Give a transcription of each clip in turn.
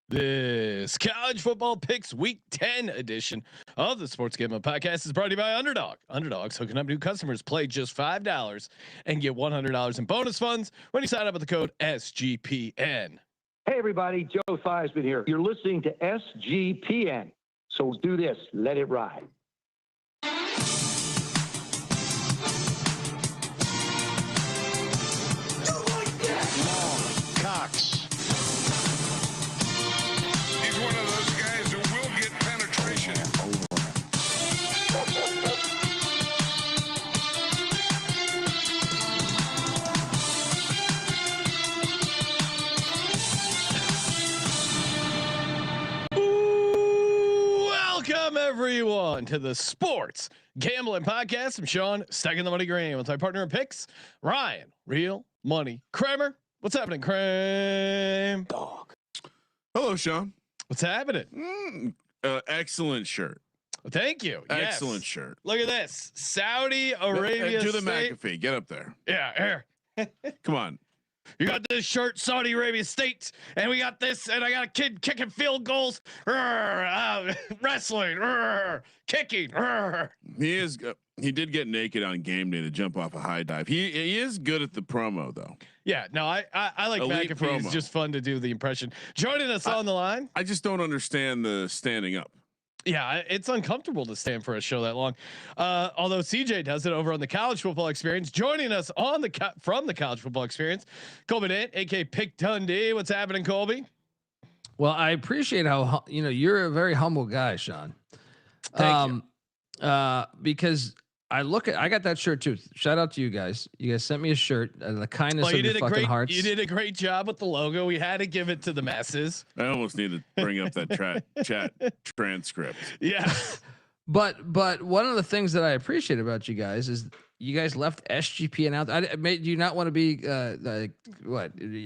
This college football picks week 10 edition of the Sports Gambling Podcast is brought to you by Underdog. Underdog's hooking up new customers. Play just $5 and get $100 in bonus funds when you sign up with the code SGPN. Hey everybody, Joe Theismann here. You're listening to SGPN. So do this, let it ride. Cox. He's one of those guys who will get penetration. Welcome everyone to the Sports Gambling Podcast. I'm Sean, stacking the money green with my partner in picks, Ryan, Real Money Kramer. What's happening, Kramer? Dog. Hello, Sean. What's happening? Excellent shirt. Thank you. Excellent Yes. shirt. Look at this. Saudi Arabia. Do the State. McAfee. Get up there. Yeah, here. Come on. You got this shirt, Saudi Arabia State, and we got this, and I got a kid kicking field goals, wrestling, kicking. He did get naked on game day to jump off a high dive. He is good at the promo though. Yeah, no, I like Elite McAfee. It's promo. just fun to do the impression. Joining us on the line. I just don't understand the standing up. Yeah, it's uncomfortable to stand for a show that long. Although CJ does it over on the College Football Experience. Joining us on the from the College Football Experience, Colby Dant, aka Pick Dundee. What's happening, Colby? Well, I appreciate how you're a very humble guy, Sean. Thank you. Because I got that shirt too. Shout out to you guys. You guys sent me a shirt. The kindness of your fucking hearts. You did a great job with the logo. We had to give it to the masses. I almost need to bring up that chat transcript. Yeah. But one of the things that I appreciate about you guys is you guys left SGPN out. Do you not want to be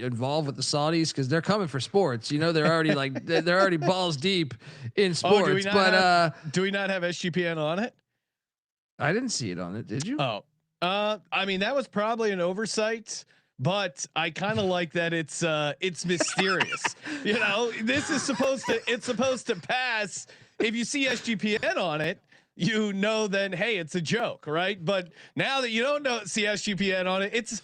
involved with the Saudis because they're coming for sports? You know, they're already they're already balls deep in sports. Do we not have SGPN on it? I didn't see it on it. Did you? Oh, I mean that was probably an oversight, but I kind of like that it's mysterious. You know, it's supposed to pass. If you see SGPN on it, you know then hey, it's a joke, right? But now that you don't see SGPN on it, it's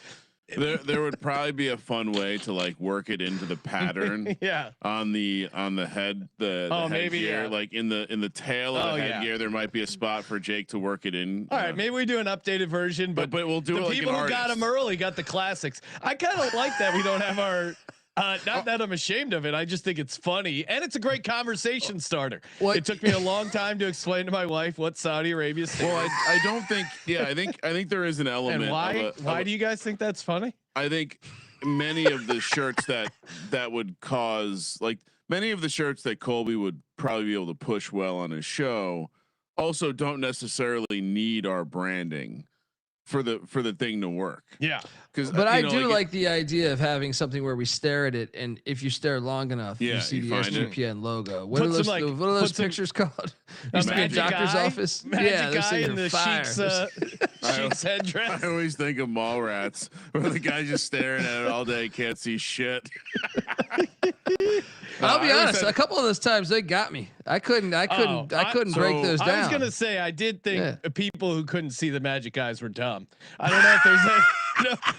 there would probably be a fun way to like work it into the pattern. Yeah. On the head, the maybe headgear, yeah. like in the tail of the headgear, there might be a spot for Jake to work it in. All right, maybe we do an updated version, but we'll do the it like people an who got artist. them early got the classics. I kind of like that we don't have our. Not that I'm ashamed of it. I just think it's funny and it's a great conversation starter. It took me a long time to explain to my wife what Saudi Arabia is. Well, I don't think. Yeah, I think there is an element. And why do you guys think that's funny? I think many of the shirts that would cause many of the shirts that Colby would probably be able to push well on his show also don't necessarily need our branding for the thing to work. Yeah. But I do like the idea of having something where we stare at it, and if you stare long enough, you see the SGPN logo. What are those pictures called? Used to be a doctor's office. Magic guy in the Sheik's headdress. I always think of Mallrats, where the guy's just staring at it all day, can't see shit. I'll be honest. A couple of those times they got me. I couldn't break those down. I was gonna say I did think people who couldn't see the magic guys were dumb. I don't know if there's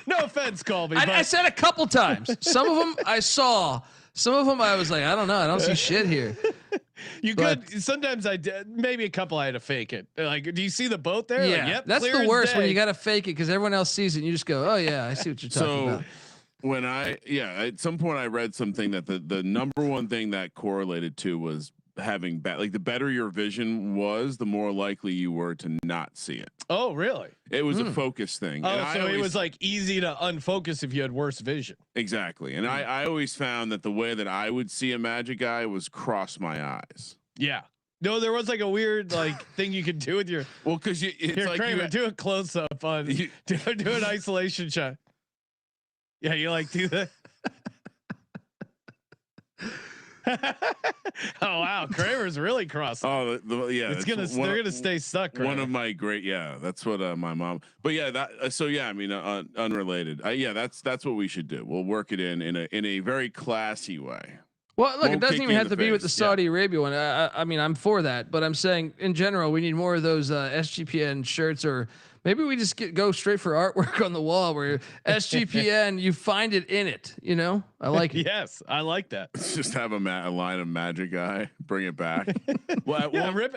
no offense, Colby. I said a couple times. Some of them I saw. Some of them I was like, I don't know. I don't see shit here. Sometimes I did. Maybe a couple I had to fake it. Like, do you see the boat there? Yeah, like, yep, that's the worst when you got to fake it because everyone else sees it and you just go, oh yeah, I see what you're talking about. When at some point I read something that the number one thing that correlated to was having the better your vision was, the more likely you were to not see it. Oh, really? It was a focus thing. Oh, so it was like easy to unfocus if you had worse vision. Exactly. And I always found that the way that I would see a magic guy was cross my eyes. Yeah. No, there was like a weird thing you could do with your. Well, because it's like Kramer, do a close up on do an isolation shot. Yeah, you do that. Oh wow, Kramer's really cross. Oh yeah, they're gonna stay stuck. Kramer. One of my great, that's what my mom. But yeah, I mean, unrelated. That's what we should do. We'll work it in a very classy way. Well, look, it doesn't even have to be with the Saudi Yeah. Arabia one. I mean, I'm for that, but I'm saying in general, we need more of those SGPN shirts, or maybe we just go straight for artwork on the wall where SGPN, you find it in it. You know, I like it. Yes, I like that. Let's just have a line of Magic Eye. Bring it back. Well,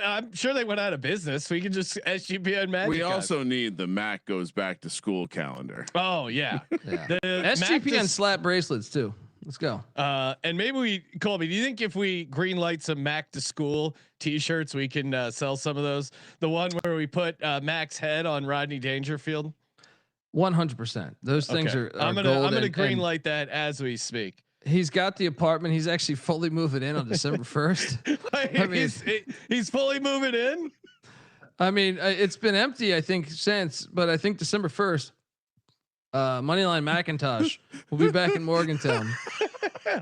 I'm sure they went out of business. We can just SGPN Magic. We also need the Mac goes back to school calendar. Oh yeah, The SGPN slap bracelets too. Let's go. And maybe Colby, do you think if we green light some Mac to school t-shirts, we can sell some of those? The one where we put Mac's head on Rodney Dangerfield. 100%. Those things are I'm gonna green light that as we speak. He's got the apartment. He's actually fully moving in on December 1st. I mean, he's fully moving in. I mean, it's been empty, I think, since, but I think December 1st. Moneyline Macintosh will be back in Morgantown.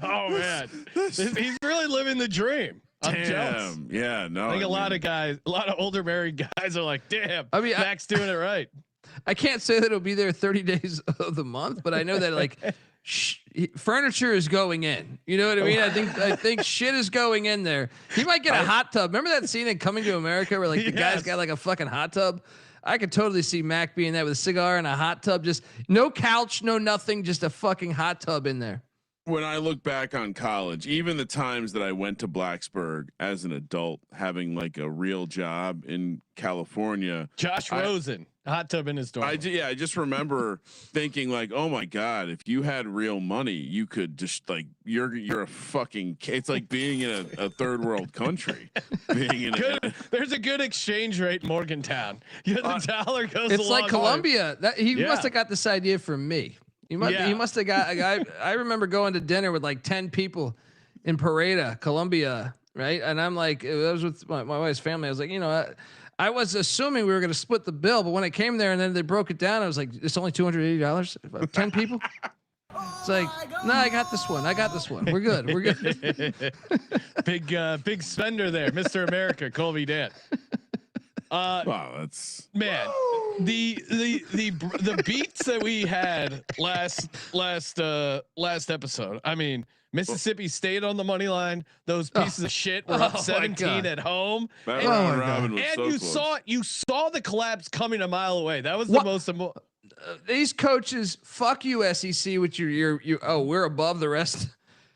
Oh man, he's really living the dream. I'm jealous. Yeah, no. I think a lot of older married guys are like, damn. I mean, Mac's doing it right. I can't say that it'll be there 30 days of the month, but I know that like furniture is going in. You know what I mean? I think shit is going in there. He might get a hot tub. Remember that scene in Coming to America where like the guy's got like a fucking hot tub? I could totally see Mac being that with a cigar and a hot tub, just no couch, no nothing, just a fucking hot tub in there. When I look back on college, even the times that I went to Blacksburg as an adult, having like a real job in California, Josh Rosen, hot tub in his dorm. I just remember thinking like, oh my God, if you had real money, you could just like, you're a fucking, it's like being in a third world country. There's a good exchange rate in Morgantown. The dollar goes. It's like Colombia. He must have got this idea from me. He must have got a guy. I remember going to dinner with like 10 people in Pareda, Colombia, right? And I'm like, I was with my wife's family. I was like, I was assuming we were going to split the bill, but when it came there and then they broke it down, I was like, it's only $280. 10 people. It's like, no, I got this one. We're good. Big spender there, Mr. America, Colby Dant. Wow, that's the beats that we had last episode. I mean, Mississippi State on the money line. Those pieces of shit were up 17 at home. You saw the collapse coming a mile away. That was the most. These coaches, fuck you, SEC. With we're above the rest.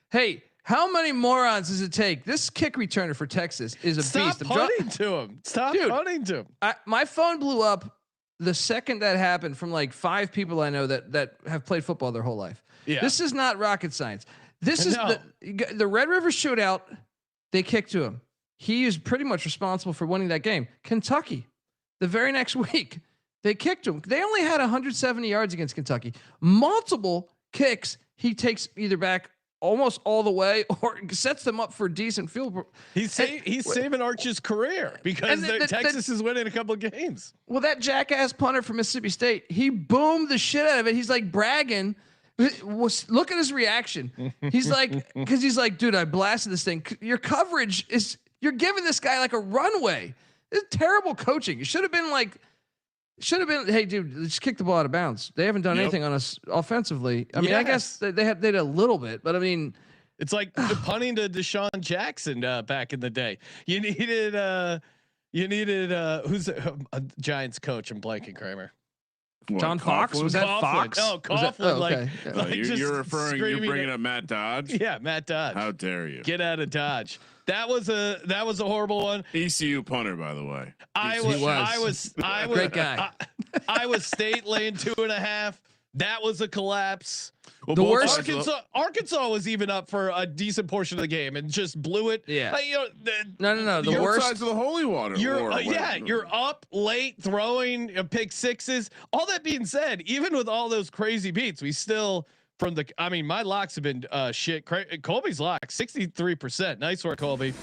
Hey. How many morons does it take? This kick returner for Texas is a beast. Stop punting to him. Stop punting to him. My phone blew up the second that happened from like 5 people I know that have played football their whole life. Yeah. This is not rocket science. This is the Red River shootout. They kicked to him. He is pretty much responsible for winning that game. Kentucky, the very next week, they kicked him. They only had 170 yards against Kentucky. Multiple kicks. He takes either back almost all the way or sets them up for a decent field. He's saving Arch's career because Texas is winning a couple of games. Well, that jackass punter from Mississippi State, he boomed the shit out of it. He's like bragging. Look at his reaction. He's like, because he's like, dude, I blasted this thing. Your coverage is, you're giving this guy like a runway. It's terrible coaching. It should have been, hey, dude, let's kick the ball out of bounds. They haven't done anything on us offensively. I mean, I guess they did a little bit, but I mean, it's like the punting to Deshaun Jackson back in the day. You needed who's a Giants coach? I'm blanking, Kramer. John Fox? Was that Fox? Oh, Coughlin. You're bringing up Matt Dodge. Yeah, Matt Dodge. How dare you? Get out of Dodge. That was a horrible one. ECU punter, by the way. I was great guy. Iowa State laying 2.5. That was a collapse. Well, the worst. Arkansas was even up for a decent portion of the game and just blew it. Yeah. No. The worst sides of the holy water. You're up late throwing pick sixes. All that being said, even with all those crazy beats, we still my locks have been shit. Colby's lock 63%. Nice work, Colby.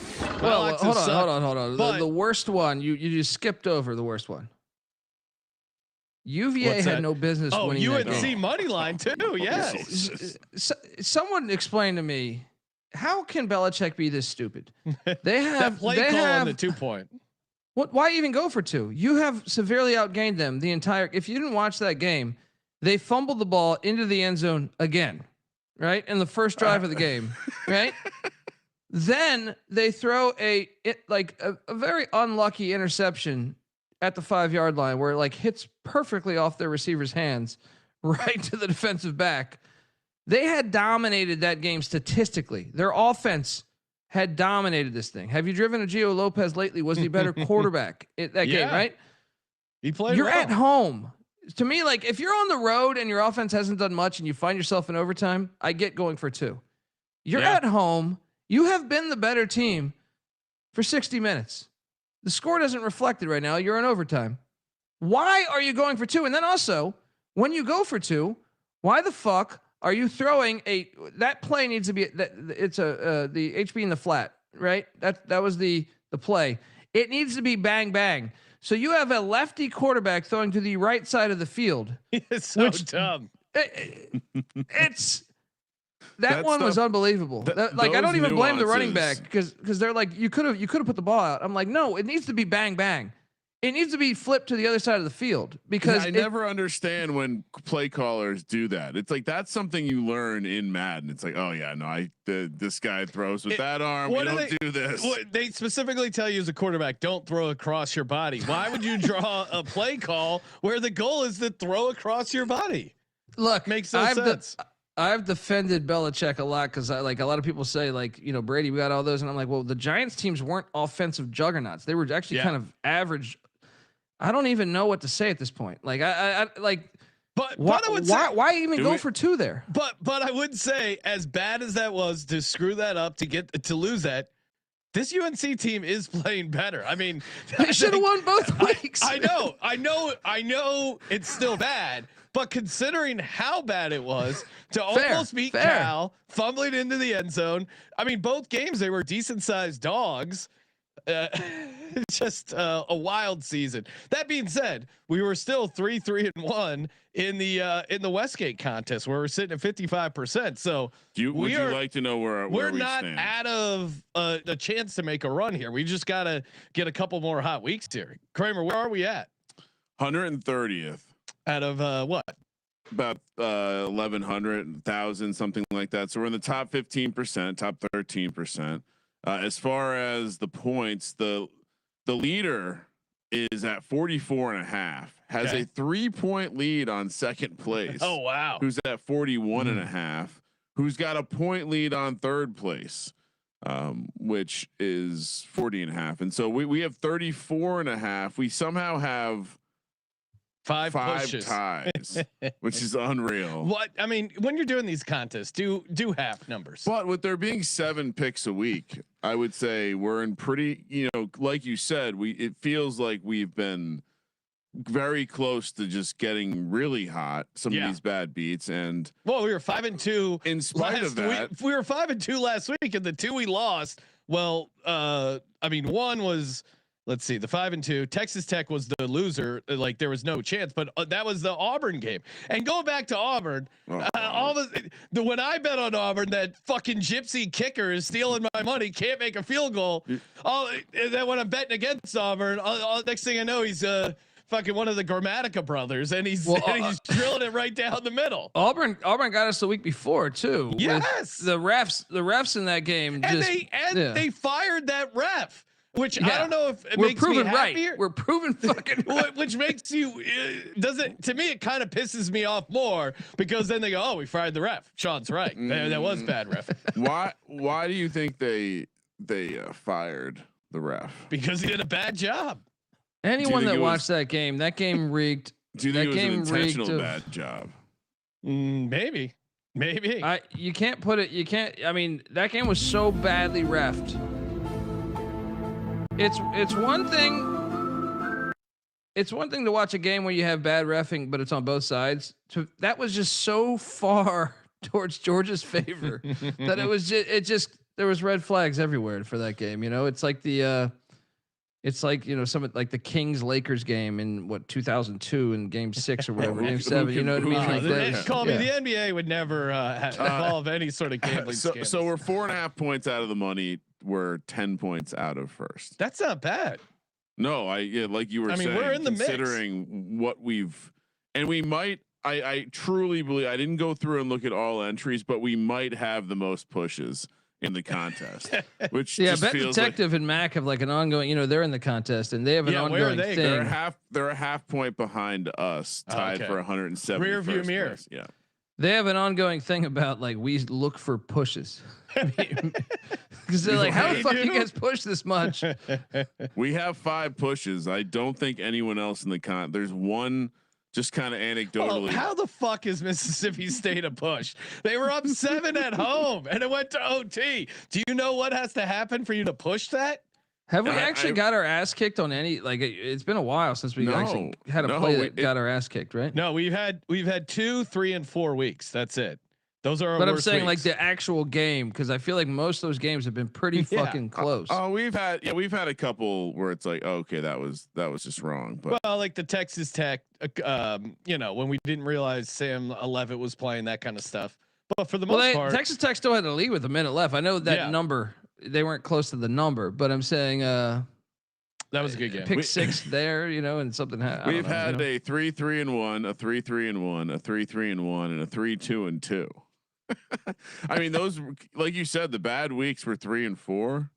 Well, hold on. The worst one you just skipped over the worst one. UVA had no business winning that game. UNC money line too. Yes. Someone explain to me, how can Belichick be this stupid? They have that play call on the 2-point. What? Why even go for 2? You have severely outgained them the entire. If you didn't watch that game, they fumbled the ball into the end zone again, right? In the first drive of the game, right? Then they throw a very unlucky interception at the 5-yard line where it like hits perfectly off their receiver's hands right to the defensive back. They had dominated that game statistically. Their offense had dominated this thing. Have you driven a Gio Lopez lately? Was he better quarterback in that game, right? He played You're well. at home. To me, like if you're on the road and your offense hasn't done much and you find yourself in overtime, I get going for 2. You're at home. You have been the better team for 60 minutes. The score doesn't reflect it right now. You're in overtime. Why are you going for 2? And then also, when you go for 2, why the fuck are you throwing that play needs to be it's the HB in the flat, right? That was the play. It needs to be bang bang. So you have a lefty quarterback throwing to the right side of the field. It's so dumb. It's that one was unbelievable. I don't even blame the running back because they're like you could have put the ball out. I'm like, no, it needs to be bang bang. It needs to be flipped to the other side of the field because I never understand when play callers do that. It's like that's something you learn in Madden. It's like, oh yeah, no, this guy throws with that arm. We don't do this. They specifically tell you as a quarterback, don't throw across your body. Why would you draw a play call where the goal is to throw across your body? Look, makes no sense. I've defended Belichick a lot because a lot of people say Brady, we got all those, and I'm like, well, the Giants teams weren't offensive juggernauts. They were actually kind of average. I don't even know what to say at this point. Like but why, I would say, why even go for 2 there? But I would say, as bad as that was to screw that up to lose that, this UNC team is playing better. I mean, they should have won both weeks. I know it's still bad, but considering how bad it was to almost beat Cal, fumbling into the end zone. I mean, both games they were decent sized dogs. Just a wild season. That being said, we were still 3-1 in the Westgate contest where we're sitting at 55%. So would you like to know where we're we not stand? out of a chance to make a run here. We just got to get a couple more hot weeks here. Kramer, where are we at? 130th out of what? About 1,100, 1,000, something like that. So we're in the top 15%, top 13%. As far as the points, the leader is at 44.5, has a 3-point lead on second place. Oh, wow. Who's at 41.5, who's got a point lead on third place, which is 40.5. And so we have 34.5. We somehow have five ties, which is unreal. What I mean, when you're doing these contests, do half numbers. But with there being 7 picks a week, I would say we're in pretty, like you said, it feels like we've been very close to just getting really hot. Some of these bad beats, and we were 5-2. In spite of that, we were 5-2 last week, and the 2 we lost. Well, I mean, one was. Let's see, the 5-2. Texas Tech was the loser. Like there was no chance, but that was the Auburn game. And going back to Auburn, when I bet on Auburn, that fucking gypsy kicker is stealing my money, can't make a field goal. And then when I'm betting against Auburn, next thing I know, he's fucking one of the Grammatica brothers, and he's drilling it right down the middle. Auburn got us the week before too. Yes, the refs in that game, and they fired that ref. Which I don't know if it makes me happier. Right. We're proven fucking right. Which makes you doesn't to me it kind of pisses me off more because then they go, oh, we fired the ref. Sean's right. That was bad ref. Why do you think they fired the ref? Because he did a bad job. Anyone that watched that game reeked. Do you think it was an intentional bad job? Maybe. You can't put it. You can't. I mean, that game was so badly reffed. It's one thing. It's one thing to watch a game where you have bad reffing, but it's on both sides. That was just so far towards Georgia's favor that it just there was red flags everywhere for that game. It's like some like the Kings Lakers game in 2002 in Game 6 or whatever, Game 7. You know what I mean? Like Colby, the NBA would never involve any sort of gambling. So we're 4.5 points out of the money. We're 10 points out of first. That's not bad. No, like you were saying, we're in the considering mix. What we've, and we might, I truly believe, I didn't go through and look at all entries, but we might have the most pushes in the contest, which yeah, just Bet feels Detective and Mac have like an ongoing. You know, they're in the contest and they have an ongoing thing. They're a half point behind us, tied for 170. Rear view mirror. Place. Yeah. They have an ongoing thing about like we look for pushes because they're like, how the fuck you guys push this much? We have 5 pushes. I don't think anyone else in the there's one just kind of anecdotally. Well, how the fuck is Mississippi State a push? They were up 7 at home and it went to OT. Do you know what has to happen for you to push that? Have we actually got our ass kicked on any? Like it's been a while since we actually had a play that got our ass kicked, right? No, we've had 2, 3, and 4 weeks. That's it. Those are our But I'm worst saying weeks. like the actual game because I feel like most of those games have been pretty fucking close. We've had a couple where it's like, okay, that was just wrong. But well, like the Texas Tech, when we didn't realize Sam Levitt was playing, that kind of stuff. But for the most part, Texas Tech still had the lead with a minute left. I know that number. They weren't close to the number, but I'm saying that was a good game. Pick 6 there, and something happened. We've had a 3-3-1, a 3-3-1, a 3-3-1, and a 3-2-2. I mean, those, like you said, the bad weeks were 3 and 4.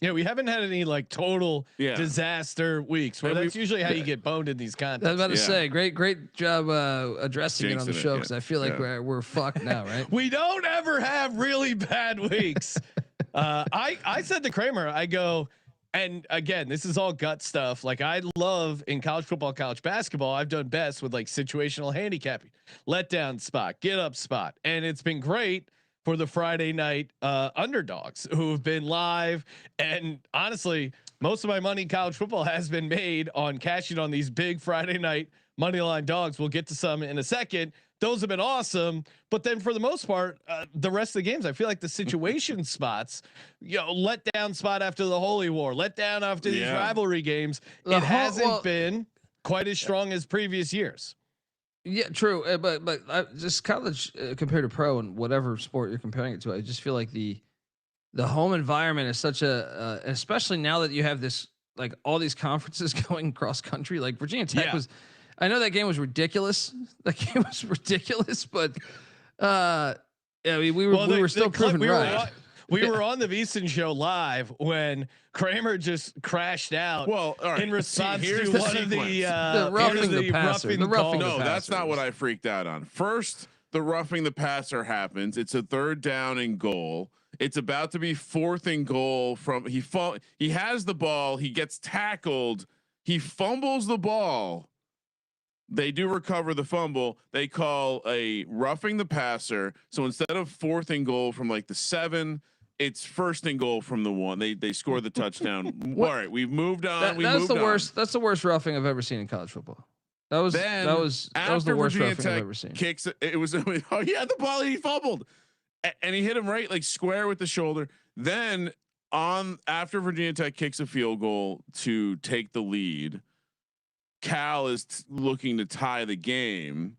Yeah, we haven't had any like total disaster weeks. Where that's usually how you get boned in these contests. I was about to say, great job addressing it on the show because I feel like we're fucked now, right? We don't ever have really bad weeks. I said to Kramer, I go, and again, this is all gut stuff. Like I love in college football, college basketball, I've done best with like situational handicapping, let down spot, get up spot. And it's been great for the Friday night underdogs who have been live. And honestly, most of my money in college football has been made on cashing on these big Friday night money line dogs. We'll get to some in a second. Those have been awesome, but then for the most part, the rest of the games, I feel like the situation spots, let down spot after the Holy War, let down after these rivalry games, it hasn't been quite as strong as previous years. Yeah, true. But just college compared to pro and whatever sport you're comparing it to, I just feel like the home environment is such a, especially now that you have this, like all these conferences going cross country, like Virginia Tech was. I know that game was ridiculous. But we were still proven right. We were on the VSiN show live when Kramer just crashed out. Well, all right. In response to the one of the roughing the passer. No, that's not what I freaked out on. First, the roughing the passer happens. It's a 3rd down and goal. It's about to be 4th and goal from he has the ball. He gets tackled. He fumbles the ball. They do recover the fumble. They call a roughing the passer. So instead of 4th and goal from like the 7, it's 1st and goal from the 1. They score the touchdown. All right, we've moved on. That's the worst. That's the worst roughing I've ever seen in college football. That was the worst Virginia roughing Tech I've ever seen. Kicks it was he had the ball. He fumbled, and he hit him right like square with the shoulder. Then after Virginia Tech kicks a field goal to take the lead. Cal is looking to tie the game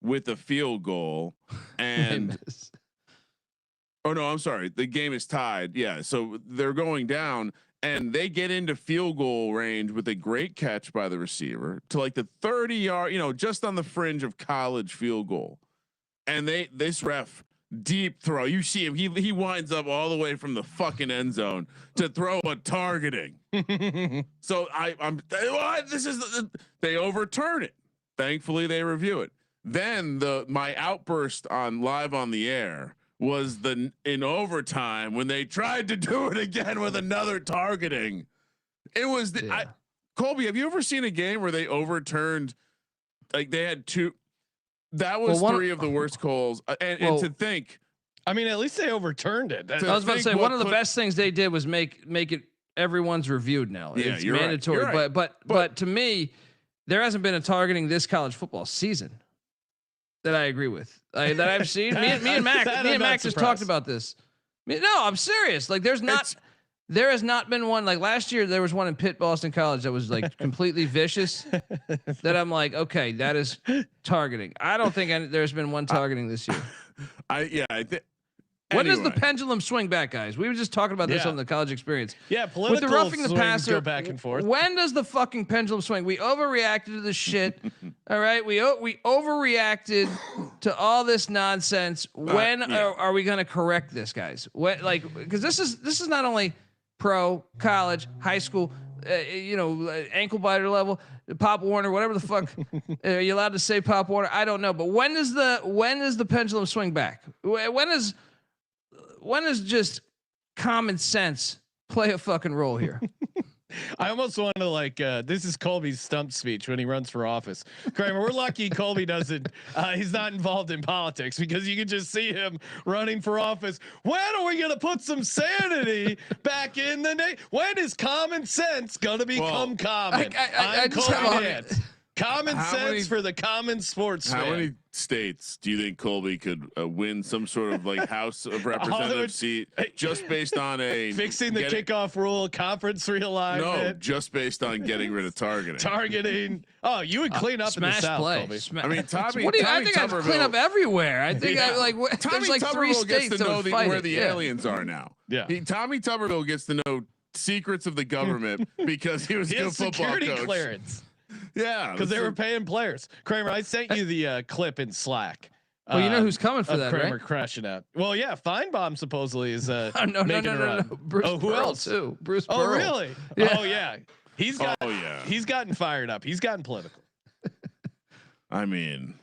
with a field goal, and oh no, I'm sorry, the game is tied. Yeah, so they're going down, and they get into field goal range with a great catch by the receiver to like the 30-yard, just on the fringe of college field goal, and this ref. Deep throw. You see him. He winds up all the way from the fucking end zone to throw a targeting. So they overturn it. Thankfully, they review it. Then my outburst on live on the air was in overtime when they tried to do it again with another targeting. It was Colby. Have you ever seen a game where they overturned? Like they had 2. That was 3 of the worst calls, and to think, I mean, at least they overturned it. I was about to say one of the best things they did was make it everyone's reviewed now. Yeah, it's mandatory, right. But to me, there hasn't been a targeting this college football season that I agree with. That I've seen. me and Mac just talked about this. No, I'm serious. Like there has not been one. Like last year, there was one in Pitt Boston College that was like completely vicious. That I'm like, okay, that is targeting. I don't think there's been one targeting this year. I think When does the pendulum swing back, guys? We were just talking about this on the college experience. Yeah, with the roughing the passer, go back and forth. When does the fucking pendulum swing? We overreacted to this shit. All right, we overreacted to all this nonsense. When are we going to correct this, guys? When, because this is not only pro, college, high school, ankle biter level, Pop Warner, whatever the fuck. Are you allowed to say Pop Warner? I don't know. But when does the pendulum swing back? When is just common sense play a fucking role here? I almost want to this is Colby's stump speech when he runs for office. Kramer, we're lucky Colby doesn't. He's not involved in politics because you can just see him running for office. When are we going to put some sanity back in the when is common sense going to become common? I just Colby Dant. Common sense for the common sports fan. How many states do you think Colby could win some sort of House of Representatives seat just based on fixing the kickoff rule, conference realignment? No, just based on getting rid of targeting. Oh, you would clean up smash in the South, play. Colby. I mean, Tommy. I think I'd clean up everywhere. I think there's like 3 states gets to know where the it. aliens are now. Yeah, Tommy Tuberville gets to know secrets of the government because he was a good football security coach. Clearance. Yeah, because they were paying players. Kramer, I sent you the clip in Slack. Well, you know who's coming for that, Kramer right? crashing out. Well, yeah, Feinbaum supposedly is no. Bruce who Pearl else? Too. Bruce Oh, Pearl. really? Yeah. Oh, yeah. He's gotten fired up. He's gotten political. I mean,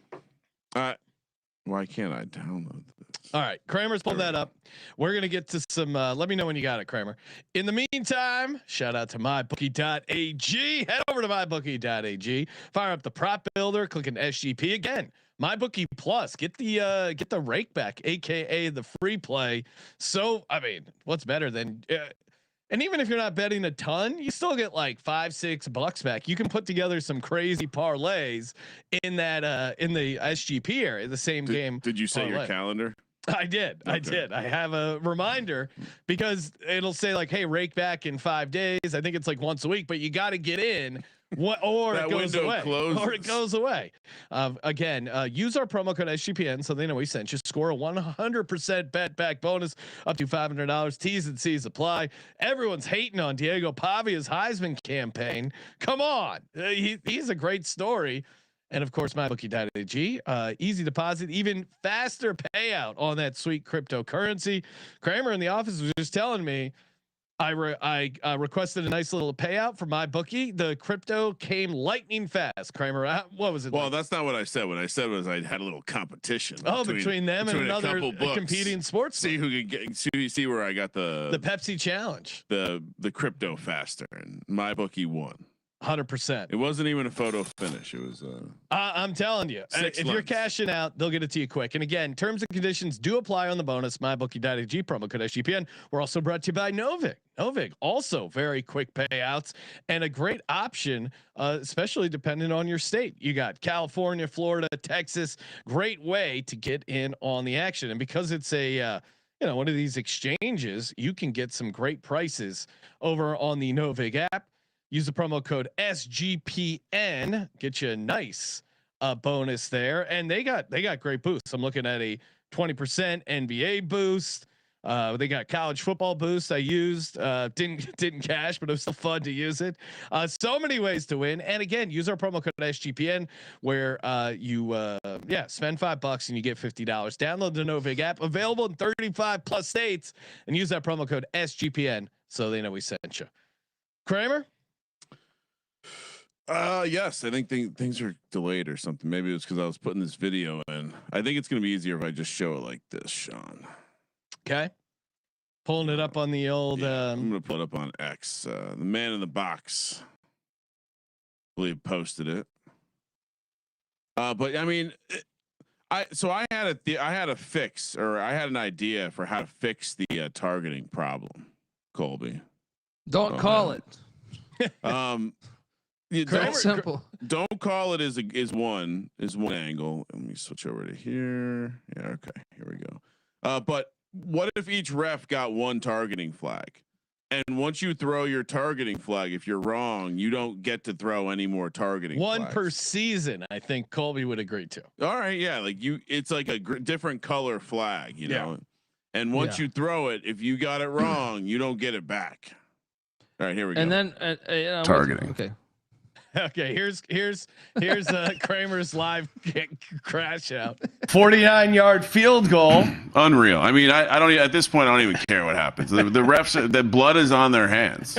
why can't I download this? All right, Kramer's pulled that up. We're gonna get to some. Let me know when you got it, Kramer. In the meantime, shout out to mybookie.ag. Head over to mybookie.ag. Fire up the prop builder. Click an SGP again. MyBookie Plus. Get the rake back, aka the free play. So I mean, what's better than? And even if you're not betting a ton, you still get like $5-6 back. You can put together some crazy parlays in that in the SGP area, the same game. Did you set your calendar? I did. Okay. I did. I have a reminder because it'll say hey, rake back in 5 days. I think it's once a week, but you got to get in. Or it goes away. Or it goes away. Again, use our promo code SGPN so they know we sent you. Score a 100% bet back bonus up to $500. T's and C's apply. Everyone's hating on Diego Pavia's Heisman campaign. Come on, he's a great story. And of course, mybookie.ag, easy deposit, even faster payout on that sweet cryptocurrency. Kramer in the office was just telling me, I requested a nice little payout for my bookie. The crypto came lightning fast. Kramer, what was it? Well, that's not what I said. What I said was I had a little competition. Between them and another competing sports. See who could get. See where I got the Pepsi challenge. The crypto faster, and my bookie won. 100%. It wasn't even a photo finish. It was. I'm telling you, if you're cashing out, they'll get it to you quick. And again, terms and conditions do apply on the bonus. MyBookie.ag promo code SGPN. We're also brought to you by Novig. Novig also very quick payouts and a great option, especially depending on your state. You got California, Florida, Texas. Great way to get in on the action. And because it's a one of these exchanges, you can get some great prices over on the Novig app. Use the promo code SGPN, get you a nice bonus there, and they got great boosts. I'm looking at a 20% NBA boost. They got college football boost. I used didn't cash, but it was still fun to use it. So many ways to win, and again, use our promo code SGPN where you spend $5 and you get $50. Download the Novig app, available in 35 plus states, and use that promo code SGPN so they know we sent you. Kramer. Yes, I think things are delayed or something. Maybe it's because I was putting this video in. I think it's going to be easier if I just show it like this, Sean. Okay. Pulling it up on the old. I'm going to pull it up on X. The man in the box, I believe, posted it. But I mean, I had a fix, or I had an idea for how to fix the targeting problem, Colby. Don't call it. Simple. Don't call it is one angle. Let me switch over to here. Yeah, okay, here we go. But what if each ref got one targeting flag? And once you throw your targeting flag, if you're wrong, you don't get to throw any more targeting. One flags. per season, I think Colby would agree to. All right, yeah, it's like a different color flag, you know. And once you throw it, if you got it wrong, you don't get it back. All right, here we go. And then Targeting. Okay. Okay, here's Kramer's live crash out. 49-yard field goal. Unreal. I mean, I don't at this point. I don't even care what happens. The refs, the blood is on their hands.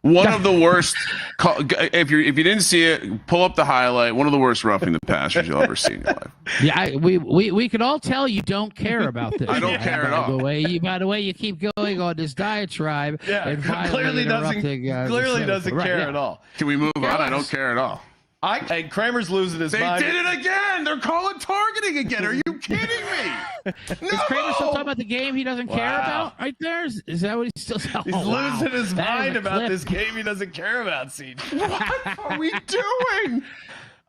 One of the worst. If you didn't see it, pull up the highlight. One of the worst roughing the passers you'll ever see in your life. Yeah, we can all tell you don't care about this. I don't care at all. By the way, you keep going on this diatribe. Yeah, and clearly doesn't care at all. Can we move on? I don't care at all. And Kramer's losing his mind. They did it again. They're calling targeting again. Are you kidding me? No! Is Kramer still talking about the game he doesn't care about right there? Is that what he's still talking about? He's losing his mind about this game he doesn't care about, CJ. What are we doing?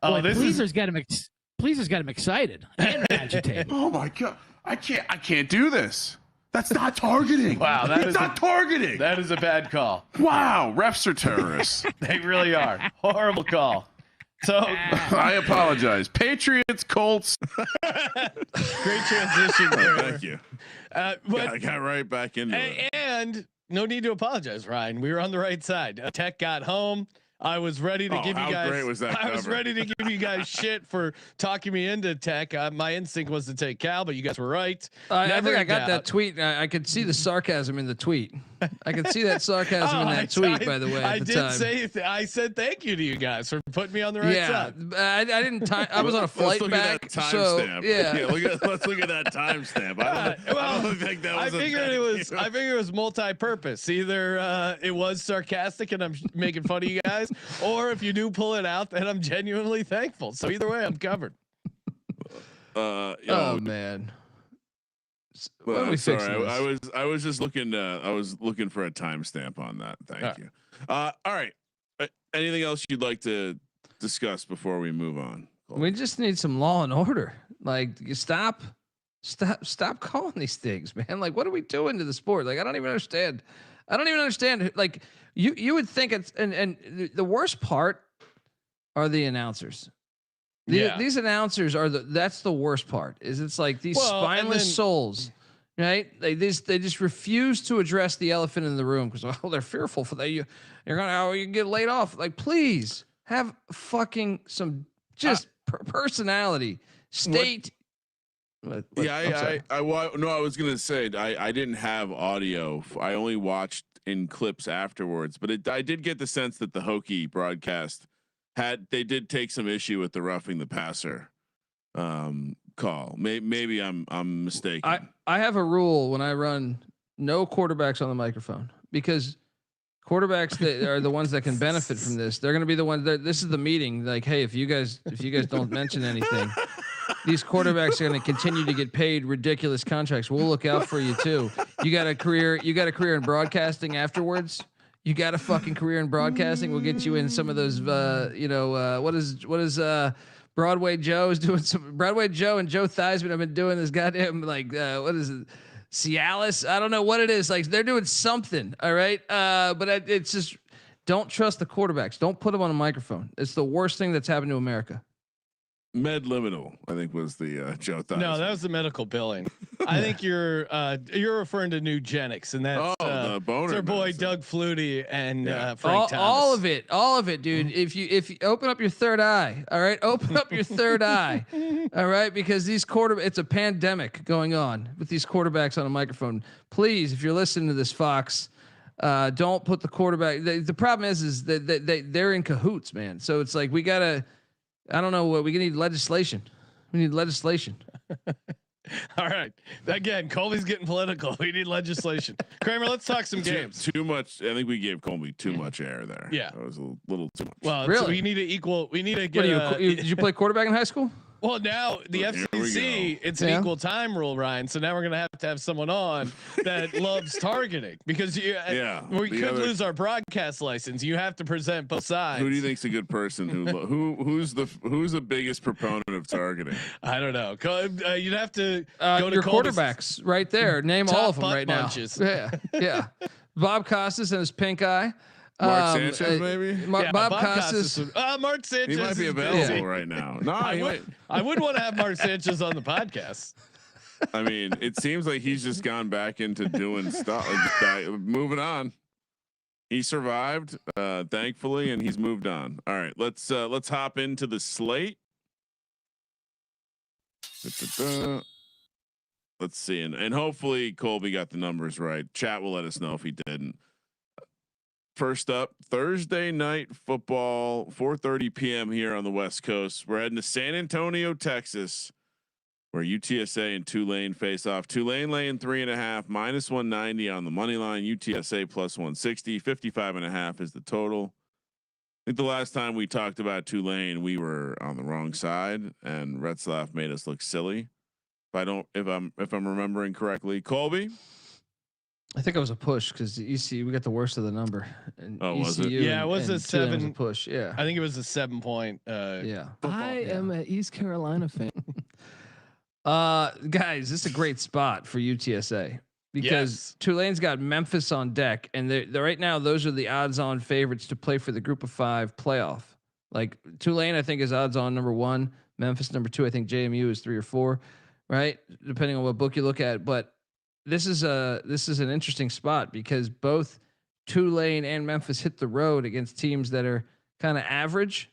Pleaser's got him excited and agitated. Oh my God. I can't do this. That's not targeting. Wow, that's not targeting. That is a bad call. Wow, refs are terrorists. They really are. Horrible call. So I apologize. Patriots, Colts. Great transition there. Thank you. But I got right back into it. And no need to apologize, Ryan. We were on the right side. Tech got home. I was ready to give you guys. How great was that? I was ready to give you guys shit for talking me into Tech. My instinct was to take Cal, but you guys were right. I think I got that tweet. I could see the sarcasm in the tweet. I could see that sarcasm in that tweet. By the way, I did say I said thank you to you guys for putting me on the right side. I didn't. I was on a flight back. So Let's look at that timestamp. I don't think that was. I figured it was multi-purpose. Either it was sarcastic and I'm making fun of you guys, or if you do pull it out, then I'm genuinely thankful. So either way, I'm covered. Oh man. Well, sorry, I was just looking. I was looking for a timestamp on that. Thank you. All right. Anything else you'd like to discuss before we move on? We just need some law and order. Like, you stop calling these things, man. Like, what are we doing to the sport? Like, I don't even understand. Like, you would think it's and the worst part are the announcers. These announcers are that's the worst part. Is it's like these spineless souls, right? They just refuse to address the elephant in the room because they're fearful for that. You can get laid off. Like, please have fucking some personality. State. I was gonna say I didn't have audio. I only watched in clips afterwards, but I did get the sense that the Hokie broadcast they did take some issue with the roughing the passer call. Maybe I'm mistaken. I have a rule when I run: no quarterbacks on the microphone, because quarterbacks that are the ones that can benefit from this. They're going to be the ones that this is the meeting. Like, hey, if you guys don't mention anything, these quarterbacks are going to continue to get paid ridiculous contracts. We'll look out for you too. You got a career in broadcasting afterwards. You got a fucking career in broadcasting. We'll get you in some of those, what is Broadway Joe is doing some Broadway Joe and Joe Theismann have been doing this goddamn what is it? Cialis? I don't know what it is. Like, they're doing something. All right. But it's just, don't trust the quarterbacks. Don't put them on a microphone. It's the worst thing that's happened to America. Med-liminal, I think, was the Joe Theismann. No, that was the medical billing. I think you're referring to Nugenics, and that's the boner our boy medicine. Doug Flutie and Frank Thomas. All of it, dude. If you open up your third eye, all right, open up your third eye, all right, because these it's a pandemic going on with these quarterbacks on a microphone. Please, if you're listening to this, Fox, don't put the quarterback. The problem is that they're in cahoots, man. So it's like we gotta. I don't know what we need legislation. We need legislation. All right. Again, Colby's getting political. We need legislation. Kramer, let's talk some games. Too much. I think we gave Colby too much air there. Yeah, it was a little too much. Well, really, so we need to equal. We need to get. Did you play quarterback in high school? Well, now the FCC, it's an equal time rule, Ryan. So now we're gonna have to have someone on that loves targeting, because we could lose our broadcast license. You have to present both sides. Who do you think's a good person? Who's the biggest proponent of targeting? I don't know. You'd have to go to your quarterbacks right there. Name all of them right bunches. now. Yeah. Bob Costas and his pink eye. Mark Sanchez, maybe. Bob Costas. Mark Sanchez. He might be available right now. No, I would want to have Mark Sanchez on the podcast. I mean, it seems like he's just gone back into doing stuff, moving on. He survived, thankfully, and he's moved on. All right, let's hop into the slate. Let's see, and hopefully Colby got the numbers right. Chat will let us know if he didn't. First up, Thursday night football, 4:30 p.m. here on the West Coast. We're heading to San Antonio, Texas, where UTSA and Tulane face off. Tulane laying 3.5, minus 190 on the money line. UTSA plus 160, 55.5 is the total. I think the last time we talked about Tulane, we were on the wrong side, and Retzlaff made us look silly. If I'm remembering correctly, Colby. I think it was a push because ECU we got the worst of the number. And was it? Yeah, it was a 7 was a push. Yeah, I think it was a 7 point. Yeah, I am an East Carolina fan. Guys, this is a great spot for UTSA because Tulane's got Memphis on deck, and they're right now those are the odds-on favorites to play for the Group of 5 playoff. Like Tulane, I think is odds-on number 1. Memphis number 2. I think JMU is 3 or 4, right? Depending on what book you look at, but. This is an interesting spot because both Tulane and Memphis hit the road against teams that are kind of average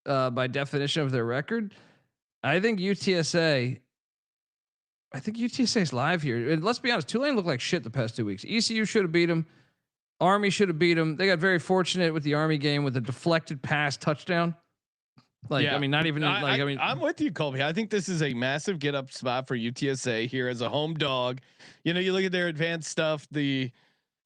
by definition of their record. I think UTSA is live here. And let's be honest, Tulane looked like shit the past 2 weeks. ECU should have beat them. Army should have beat them. They got very fortunate with the Army game with a deflected pass touchdown. I mean, not even I'm with you, Colby. I think this is a massive get up spot for UTSA here as a home dog. You know, you look at their advanced stuff, the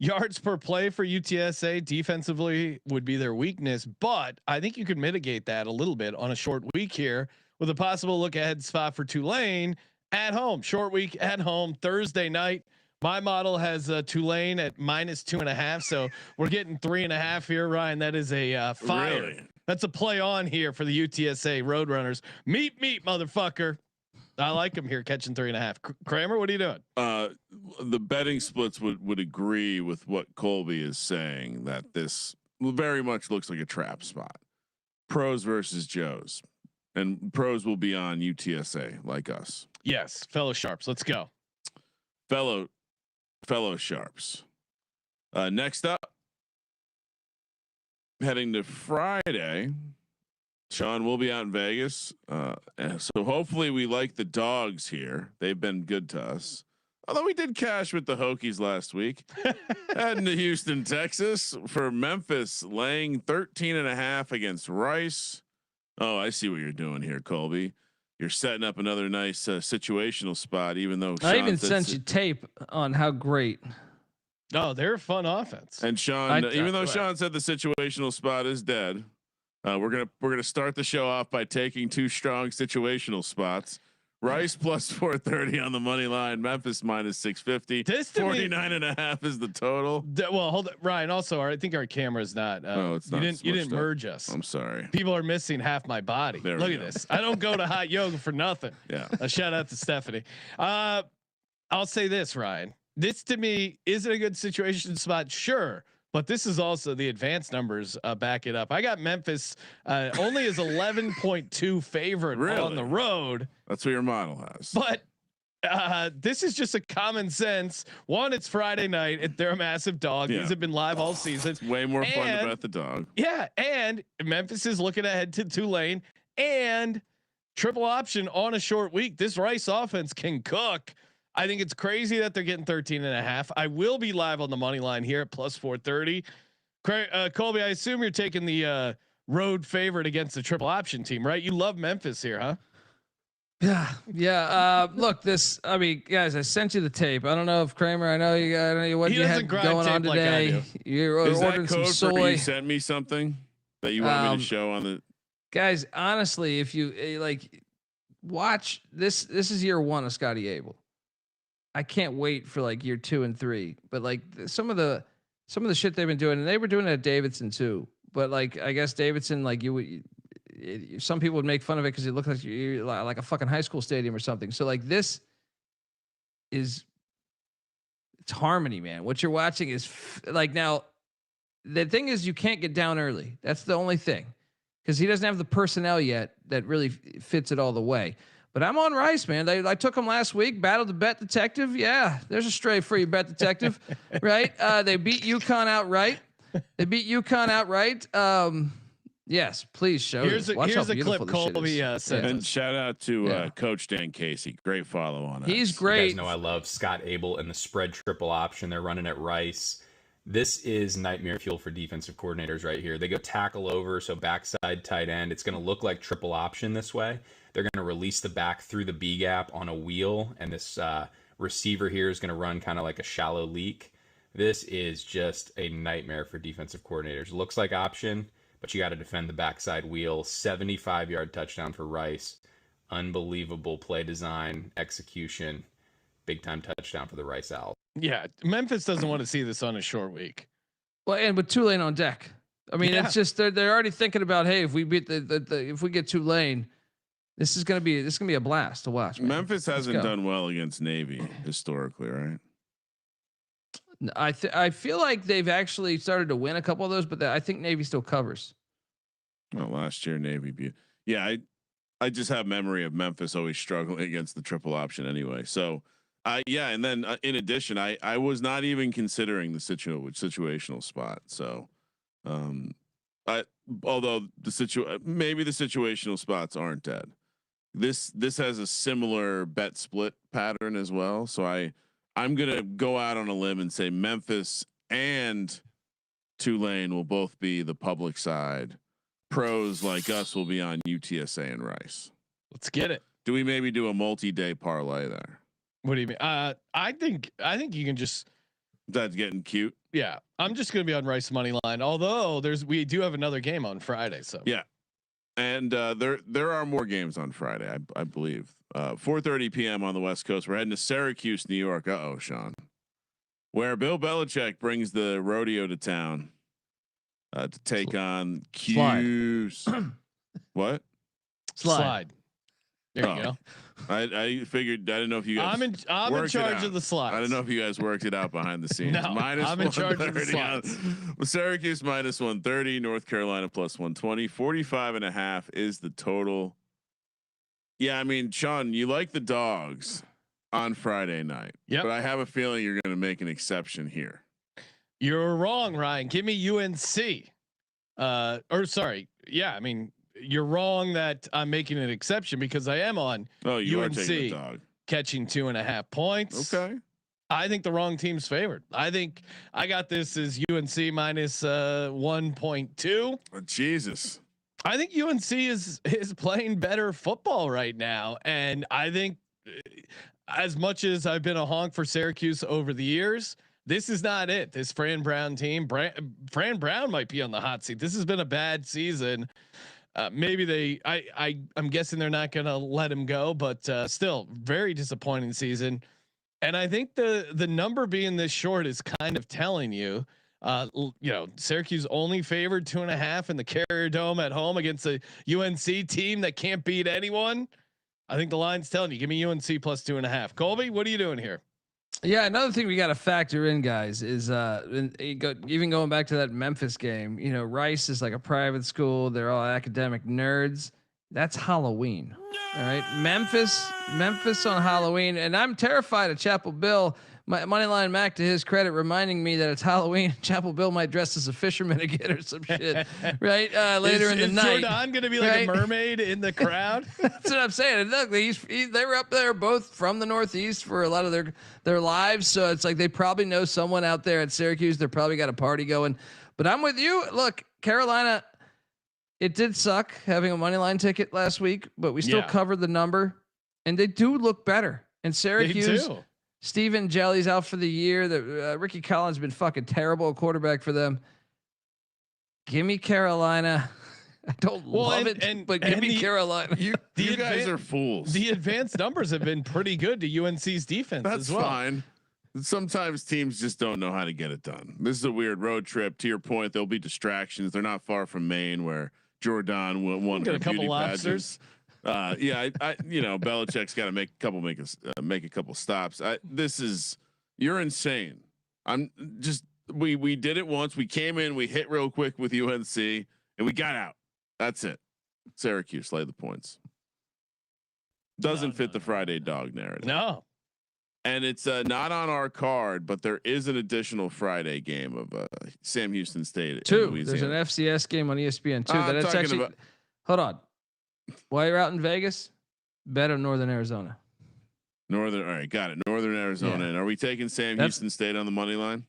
yards per play for UTSA defensively would be their weakness, but I think you could mitigate that a little bit on a short week here with a possible look ahead spot for Tulane at home. Short week at home Thursday night. My model has Tulane at minus 2.5. So we're getting 3.5 here, Ryan. That is a fire. Really? That's a play on here for the UTSA Roadrunners. Meet, motherfucker. I like him here catching 3.5. Kramer, what are you doing? The betting splits would agree with what Colby is saying, that this very much looks like a trap spot. Pros versus Joes, and pros will be on UTSA like us. Yes, fellow sharps. Let's go. Fellow sharps. Next up, heading to Friday. Sean will be out in Vegas. So hopefully we like the dogs here. They've been good to us. Although we did cash with the Hokies last week. Heading to Houston, Texas for Memphis, laying 13.5 against Rice. Oh, I see what you're doing here, Colby. You're setting up another nice situational spot, even though I even sent you tape on how great. No, they're a fun offense. And Sean, even though Sean said the situational spot is dead, we're gonna start the show off by taking 2 strong situational spots. Rice plus 430 on the money line. Memphis minus 650. 49.5 is the total. Well, hold it, Ryan. Also, I think our camera's not. It's not. You didn't merge us. I'm sorry. People are missing half my body. Look at this. I don't go to hot yoga for nothing. Yeah. A shout out to Stephanie. I'll say this, Ryan. This to me is it a good situation spot? Sure. But this is also the advanced numbers back it up. I got Memphis only as 11.2 favorite on the road. That's what your model has. But this is just a common sense. One, it's Friday night. They're a massive dog. These have been live all season. It's way more fun to bet the dog. Yeah, and Memphis is looking ahead to Tulane and triple option on a short week. This Rice offense can cook. I think it's crazy that they're getting 13.5. I will be live on the money line here at plus 430. Colby, I assume you're taking the road favorite against the triple option team, right? You love Memphis here, huh? Yeah. Look, I mean, guys, I sent you the tape. I don't know if Kramer, I know what you had going on today. Like you're ordering some soy. You sent me something that you want me to show on the. Guys, honestly, if you watch this is year 1 of Scotty Abel. I can't wait for year 2 and 3, but some of the shit they've been doing, and they were doing it at Davidson too. But I guess Davidson, some people would make fun of it because it looked like you're like a fucking high school stadium or something. So this is, it's harmony, man. What you're watching is now, the thing is you can't get down early. That's the only thing, because he doesn't have the personnel yet that really fits it all the way. But I'm on Rice, man. I took them last week, battled the bet detective. Yeah, there's a stray for you, bet detective, right? They beat UConn outright. Yes, please show. Here's this. a clip Colby sent. And shout out to Coach Dan Casey. Great follow on. He's great. You guys know I love Scott Abel and the spread triple option they're running at Rice. This is nightmare fuel for defensive coordinators right here. They go tackle over, so backside tight end. It's going to look like triple option this way. They're going to release the back through the B gap on a wheel, and this receiver here is going to run kind of like a shallow leak. This is just a nightmare for defensive coordinators. Looks like option, but you got to defend the backside wheel. 75-yard touchdown for Rice. Unbelievable play design, execution. Big-time touchdown for the Rice Owls. Yeah, Memphis doesn't want to see this on a short week. Well, and with Tulane on deck. I mean, it's just they're already thinking about, hey, if we beat if we get Tulane, this is gonna be a blast to watch. Man. Memphis hasn't done well against Navy historically, right? I feel like they've actually started to win a couple of those, but I think Navy still covers. Well, last year Navy beat. Yeah, I just have memory of Memphis always struggling against the triple option anyway. So, and then in addition, I was not even considering the situational spot. So, although maybe the situational spots aren't dead. This has a similar bet split pattern as well. So I'm gonna go out on a limb and say Memphis and Tulane will both be the public side. Pros like us will be on UTSA and Rice. Let's get it. Do we maybe do a multi-day parlay there? What do you mean? I think you can just. That's getting cute. Yeah, I'm just gonna be on Rice money line. Although we do have another game on Friday. So yeah, and there are more games on Friday, I believe. 4:30 p.m. on the West Coast. We're heading to Syracuse, New York. Sean, where Bill Belichick brings the rodeo to town to take on Q's. What? Slide. There you go. I figured. I didn't know if you guys. I'm in charge of the slides. I don't know if you guys worked it out behind the scenes. No, I'm in charge of the slides. Syracuse minus 130, North Carolina plus 120, 45.5 is the total. Yeah, I mean, Sean, you like the dogs on Friday night. Yeah, but I have a feeling you're going to make an exception here. You're wrong, Ryan. Give me UNC. Sorry. Yeah, I mean, you're wrong that I'm making an exception because I am on you UNC are taking the dog. Catching 2.5 points. Okay. I think the wrong team's favored. I think I got this as UNC minus 1.2. Oh, Jesus. I think UNC is playing better football right now, and I think as much as I've been a honk for Syracuse over the years, this is not it. This Fran Brown team, Fran Brown might be on the hot seat. This has been a bad season. Maybe I'm guessing they're not going to let him go, but still very disappointing season. And I think the number being this short is kind of telling you. Syracuse only favored 2.5 in the Carrier Dome at home against a UNC team that can't beat anyone. I think the line's telling you, give me UNC plus 2.5. Colby, what are you doing here? Yeah, another thing we got to factor in, guys, is even going back to that Memphis game. Rice is like a private school; they're all academic nerds. That's Halloween, all right? Memphis on Halloween, and I'm terrified of Chapel Bill. My Moneyline Mac, to his credit, reminding me that it's Halloween. Chapel Bill might dress as a fisherman again or some shit, right? Later in the night. Is Jordan going to be like a mermaid in the crowd? That's what I'm saying. And look, they were up there both from the Northeast for a lot of their lives, so it's like they probably know someone out there at Syracuse. They're probably got a party going. But I'm with you. Look, Carolina, it did suck having a Moneyline ticket last week, but we still covered the number, and they do look better. And Syracuse. They do. Steven Jelly's out for the year. Ricky Collins been fucking terrible at quarterback for them. Give me Carolina. I don't love it, but give me Carolina. You guys are fools. The advanced numbers have been pretty good to UNC's defense. That's as well. Fine. Sometimes teams just don't know how to get it done. This is a weird road trip. To your point, there'll be distractions. They're not far from Maine, where Jordan won a couple lobsters. Belichick's got to make a couple stops. You're insane. We did it once. We came in, we hit real quick with UNC, and we got out. That's it. Syracuse lay the points. Doesn't fit the Friday dog narrative. No. And it's not on our card, but there is an additional Friday game of Sam Houston State. There's an FCS game on ESPN too. That's actually. Hold on. While you're out in Vegas, bet on Northern Arizona. All right, got it. Northern Arizona. Yeah. And are we taking Houston State on the money line?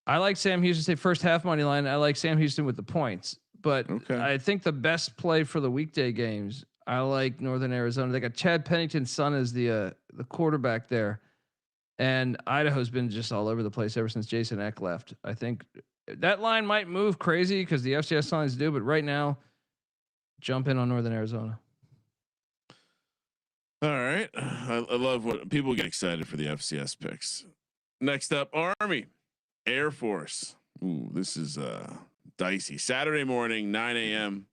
I like Sam Houston State first half money line. I like Sam Houston with the points, but I think the best play for the weekday games, I like Northern Arizona. They got Chad Pennington's son as the quarterback there, and Idaho's been just all over the place ever since Jason Eck left. I think that line might move crazy because the FCS lines do, but right now, jump in on Northern Arizona. All right, I love what people get excited for the FCS picks. Next up, Army, Air Force. Ooh, this is dicey. Saturday morning, 9 a.m.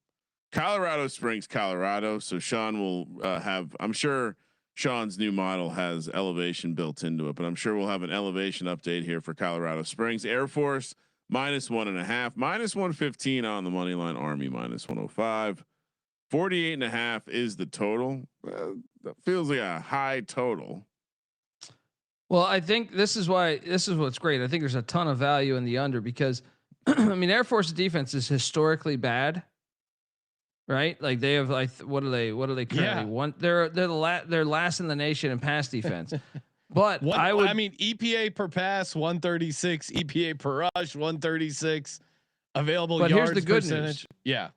Colorado Springs, Colorado. So Sean will have, I'm sure Sean's new model has elevation built into it, but I'm sure we'll have an elevation update here for Colorado Springs. Air Force -1.5, -115 on the money line. Army -105. 48.5 is the total. That feels like a high total. Well, I think this is what's great. I think there's a ton of value in the under because I mean, Air Force defense is historically bad. Right, like they have like what are they currently? They're last in the nation in pass defense. But I mean EPA per pass 136, EPA per rush 136, available but yards here's the good percentage. News. Yeah,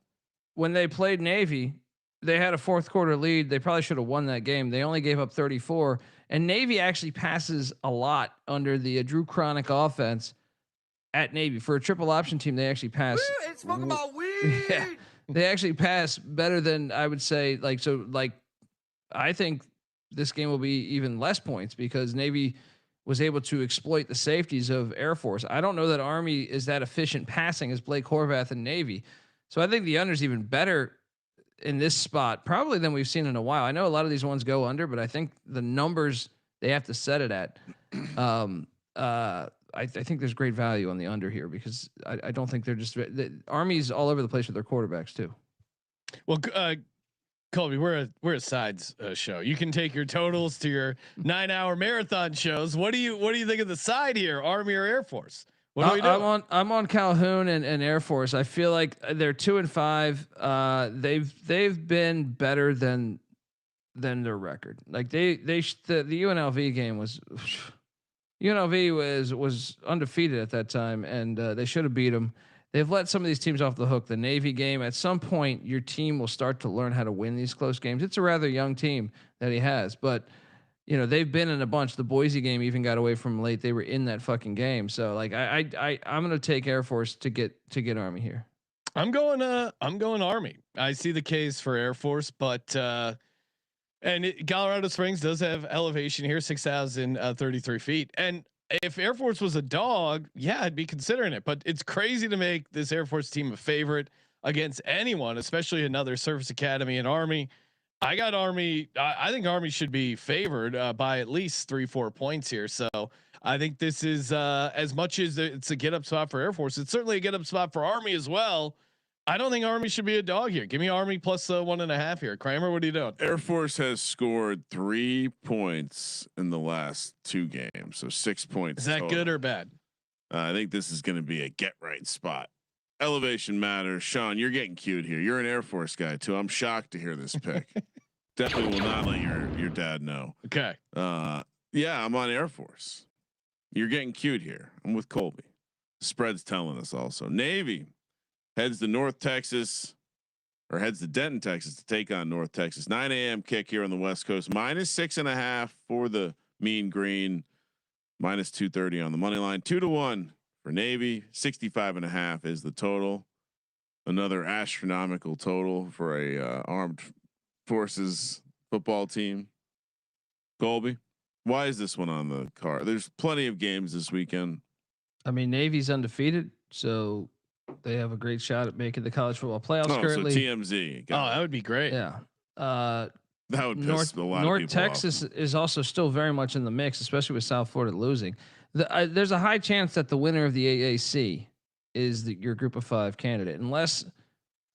when they played Navy, they had a fourth quarter lead. They probably should have won that game. They only gave up 34, and Navy actually passes a lot under the Drew Cronick offense at Navy. For a triple option team, they actually pass. It's talking about weed. Yeah. They actually pass better than I would say. I think this game will be even less points because Navy was able to exploit the safeties of Air Force. I don't know that Army is that efficient passing as Blake Horvath and Navy. So I think the under's even better in this spot, probably than we've seen in a while. I know a lot of these ones go under, but I think the numbers they have to set it at. I think there's great value on the under here because I don't think they're just the Army's all over the place with their quarterbacks too. Well, Colby, we're a sides show. You can take your totals to your 9-hour marathon shows. What do you think of the side here, Army or Air Force? What are we doing? I'm on Calhoun and Air Force. I feel like they're 2-5. They've been better than their record. Like the UNLV game was. UNLV was undefeated at that time, and they should have beat them. They've let some of these teams off the hook. The Navy game, at some point, your team will start to learn how to win these close games. It's a rather young team that he has, but they've been in a bunch. The Boise game even got away from late. They were in that fucking game. So like I'm gonna take Air Force to get Army here. I'm going Army. I see the case for Air Force, but Colorado Springs does have elevation here, 6,033 feet. And if Air Force was a dog, yeah, I'd be considering it. But it's crazy to make this Air Force team a favorite against anyone, especially another Service Academy and Army. I got Army. I think Army should be favored by at least 3-4 points here. So I think this is as much as it's a get up spot for Air Force. It's certainly a get up spot for Army as well. I don't think Army should be a dog here. Give me Army plus 1.5 here. Kramer, what are you doing? Air Force has scored 3 points in the last 2 games, so 6 points. Is that total. Good or bad? I think this is going to be a get right spot. Elevation matters. Sean, you're getting cute here. You're an Air Force guy too. I'm shocked to hear this pick. Definitely will not let your dad know. Okay. Yeah, I'm on Air Force. You're getting cute here. I'm with Colby. Spread's telling us also. Navy heads to North Texas, or heads to Denton, Texas, to take on North Texas. 9 a.m. kick here on the West Coast. -6.5 for the Mean Green. -230 on the money line. 2-1 for Navy. 65.5 is the total. Another astronomical total for a armed forces football team. Colby, why is this one on the card? There's plenty of games this weekend. I mean, Navy's undefeated, so they have a great shot at making the college football playoffs currently. So TMZ. That would be great. Yeah. That would piss a lot of North people Texas off. is also still very much in the mix, especially with South Florida losing. There's a high chance that the winner of the AAC is your Group of 5 candidate, unless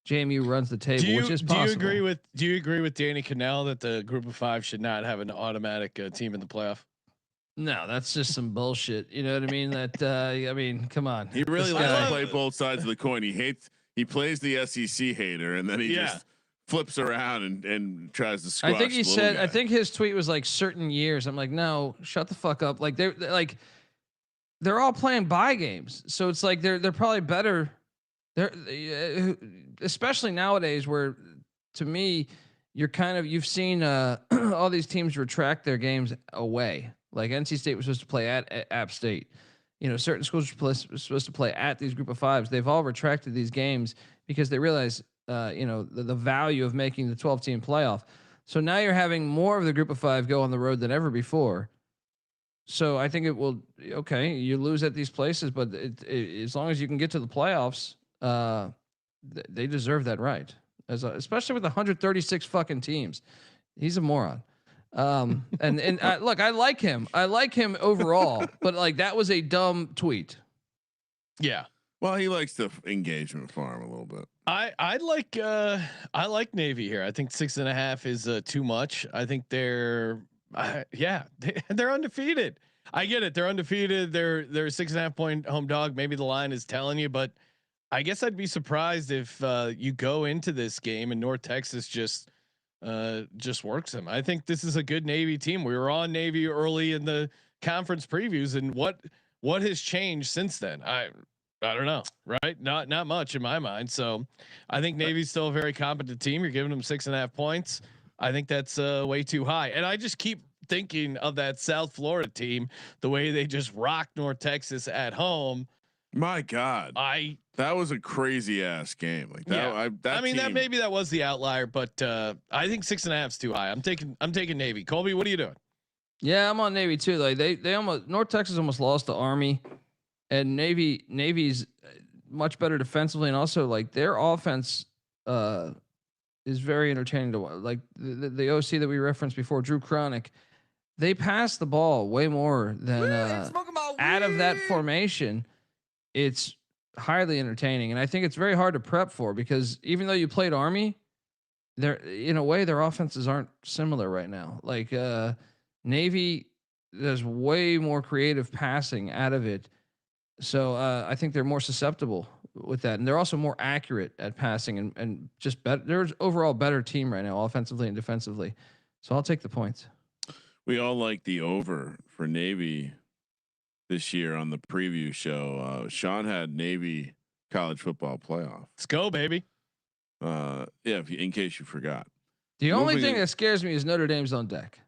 JMU runs the table, which is possible. Do you agree with Danny Cannell that the group of 5 should not have an automatic team in the playoff? No, that's just some bullshit. You know what I mean? That I mean, come on. He really likes to play both sides of the coin. He plays the SEC hater, and then he just flips around and tries to squash. I think he said. I think his tweet was like certain years. I'm like, no, shut the fuck up. Like they're all playing bye games, so it's like they're probably better. Especially nowadays, where to me, you've seen all these teams retract their games away. Like NC State was supposed to play at App State. You know, certain schools were supposed to play at these group of 5s. They've all retracted these games because they realize, the value of making the 12-team playoff. So now you're having more of the group of 5 go on the road than ever before. So I think it will. Okay, you lose at these places, but as long as you can get to the playoffs, they deserve that right. Especially with 136 fucking teams, he's a moron. Look, I like him. I like him overall, but like that was a dumb tweet. Yeah. Well, he likes the engagement farm a little bit. I like Navy here. I think 6.5 is too much. I think they're undefeated. I get it. They're undefeated. They're a 6.5 point home dog. Maybe the line is telling you, but I guess I'd be surprised if you go into this game and North Texas just works them. I think this is a good Navy team. We were on Navy early in the conference previews, and what has changed since then? I don't know, right? Not much in my mind. So I think Navy's still a very competent team. You're giving them 6.5 points. I think that's way too high. And I just keep thinking of that South Florida team, the way they just rocked North Texas at home. My God, that was a crazy ass game. Like that. Yeah. Maybe that was the outlier, but I think 6.5 is too high. I'm taking Navy. Colby, what are you doing? Yeah, I'm on Navy too. Like they almost North Texas almost lost to Army, and Navy's much better defensively, and also like their offense is very entertaining to watch. Like the OC that we referenced before, Drew Cronick, they pass the ball way more than out of that formation. It's highly entertaining, and I think it's very hard to prep for because even though you played Army, they're in a way their offenses aren't similar right now. Like Navy, there's way more creative passing out of it, so I think they're more susceptible with that, and they're also more accurate at passing and just better. There's overall better team right now, offensively and defensively. So I'll take the points. We all like the over for Navy this year on the preview show. Sean had Navy college football playoff. Let's go, baby. In case you forgot. The only thing that scares me is Notre Dame's on deck.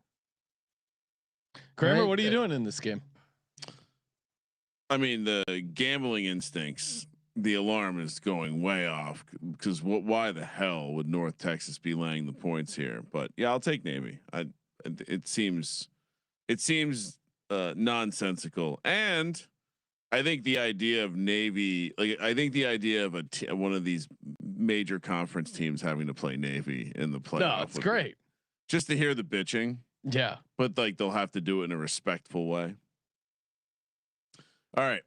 Kramer, what are you doing in this game? I mean, the gambling instincts, the alarm is going way off because why the hell would North Texas be laying the points here? But yeah, I'll take Navy. It seems nonsensical, and I think the idea of Navy, one of these major conference teams having to play Navy in the playoff. No, it's great. Just to hear the bitching. Yeah. But like they'll have to do it in a respectful way. All right.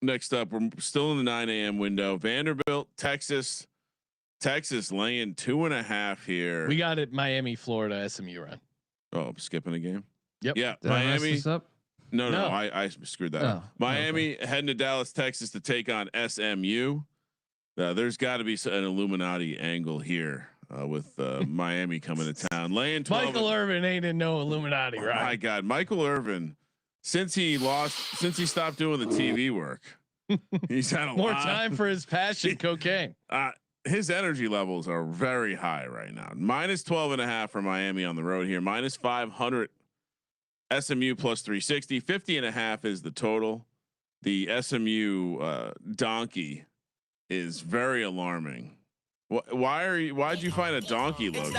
Next up, we're still in the 9 a.m. window. Vanderbilt, Texas laying 2.5 here. We got it. Miami, Florida, SMU run. Oh, I'm skipping a game. Yep. Yeah. Did Miami. No. I screwed that up. Miami heading to Dallas, Texas to take on SMU. There's got to be an Illuminati angle here with Miami coming to town. Laying 12. Michael Irvin ain't in no Illuminati, right? My God, Michael Irvin. Since he stopped doing the TV work, he's had more time for his passion, cocaine. His energy levels are very high right now. Minus 12.5 for Miami on the road here. Minus 500 SMU plus 360. 50.5 is the total. The SMU donkey is very alarming. Why'd you find a donkey logo?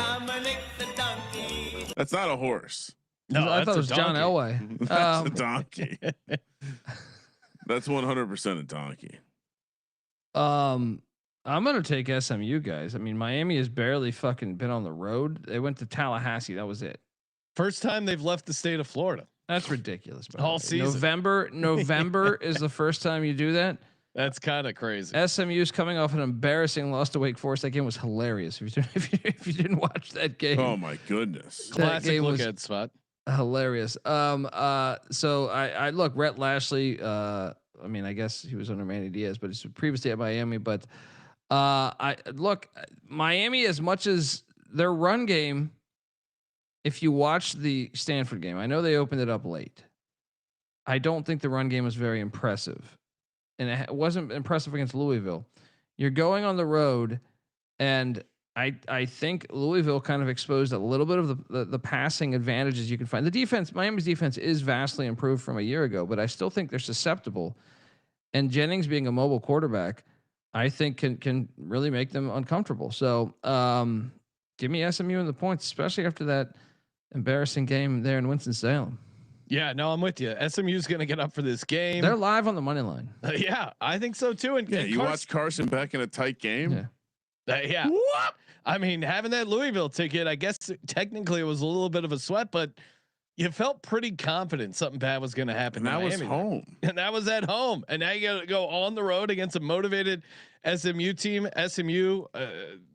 That's not a horse. No, I thought it was John Elway. That's a donkey. That's 100% a donkey. I'm gonna take SMU, guys. I mean, Miami has barely fucking been on the road. They went to Tallahassee. That was it. First time they've left the state of Florida. That's ridiculous. All season. November is the first time you do that. That's kind of crazy. SMU's coming off an embarrassing loss to Wake Forest. That game was hilarious. If you didn't watch that game, oh my goodness, classic look at spot. Hilarious. So I look, Rhett Lashley. I mean, I guess he was under Manny Diaz, but he's previously at Miami. But I look, Miami, as much as their run game. If you watch the Stanford game, I know they opened it up late. I don't think the run game was very impressive. And it wasn't impressive against Louisville. You're going on the road, and I think Louisville kind of exposed a little bit of the passing advantages you can find. The defense, Miami's defense is vastly improved from a year ago, but I still think they're susceptible. And Jennings being a mobile quarterback, I think can really make them uncomfortable. So give me SMU in the points, especially after that embarrassing game there in Winston-Salem. Yeah, no, I'm with you. SMU's going to get up for this game. They're live on the money line. Yeah, I think so too. And yeah, you watch Carson Beck in a tight game. Yeah. Yeah. What? I mean, having that Louisville ticket, I guess technically it was a little bit of a sweat, but you felt pretty confident something bad was going to happen. And that was home. And that was at home. And now you got to go on the road against a motivated SMU team. SMU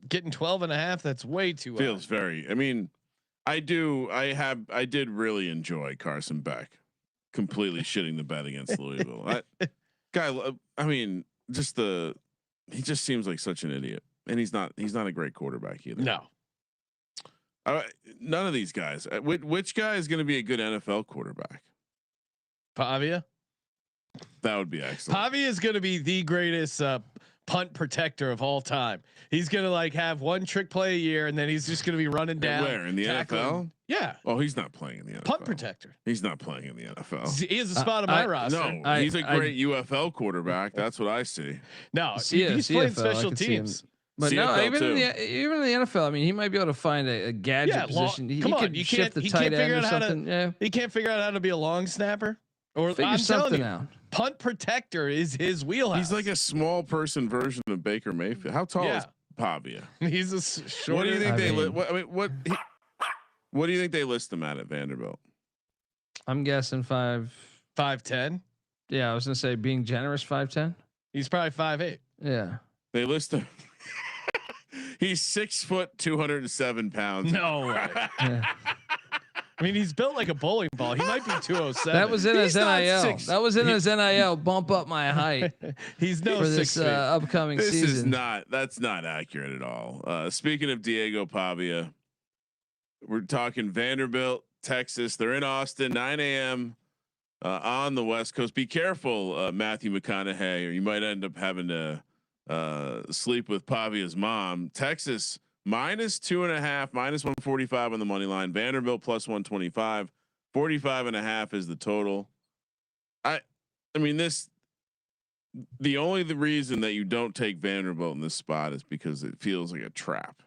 getting 12.5. That's way too feels very. I mean, I did really enjoy Carson Beck completely shitting the bed against Louisville. I mean, he just seems like such an idiot, and he's not a great quarterback either. No, none of these guys. Which guy is going to be a good NFL quarterback? Pavia. That would be excellent. Pavia is going to be the greatest punt protector of all time. He's going to have one trick play a year, and then he's just going to be running down. Where in the NFL? Yeah. Oh, he's not playing in the NFL. Punt protector. He's not playing in the NFL. He is a spot on my roster. No, he's a great UFL quarterback. That's what I see. No, he's playing special teams. But CFL no, even too. In the NFL, I mean, he might be able to find a gadget position. He could shift the tight end or something. He can't figure out how to be a long snapper or figure something out. Punt protector is his wheelhouse. He's like a small person version of Baker Mayfield. How tall is Pavia? He's a short. What do you think what do you think they list him at Vanderbilt? I'm guessing 5'10". Yeah, I was gonna say being generous 5'10". He's probably 5'8". Yeah. They list him. He's 6 foot 207 pounds. No way. Yeah. I mean, he's built like a bowling ball. He might be 207. That was in his NIL. That was in his NIL. Bump up my height. He's no for this upcoming season. That's not accurate at all. Speaking of Diego Pavia, we're talking Vanderbilt, Texas. They're in Austin, 9 a.m. On the West Coast. Be careful, Matthew McConaughey, or you might end up having to sleep with Pavia's mom. Texas -2.5, -145 on the money line. Vanderbilt +125, 45.5 is the total. I mean, the only reason that you don't take Vanderbilt in this spot is because it feels like a trap.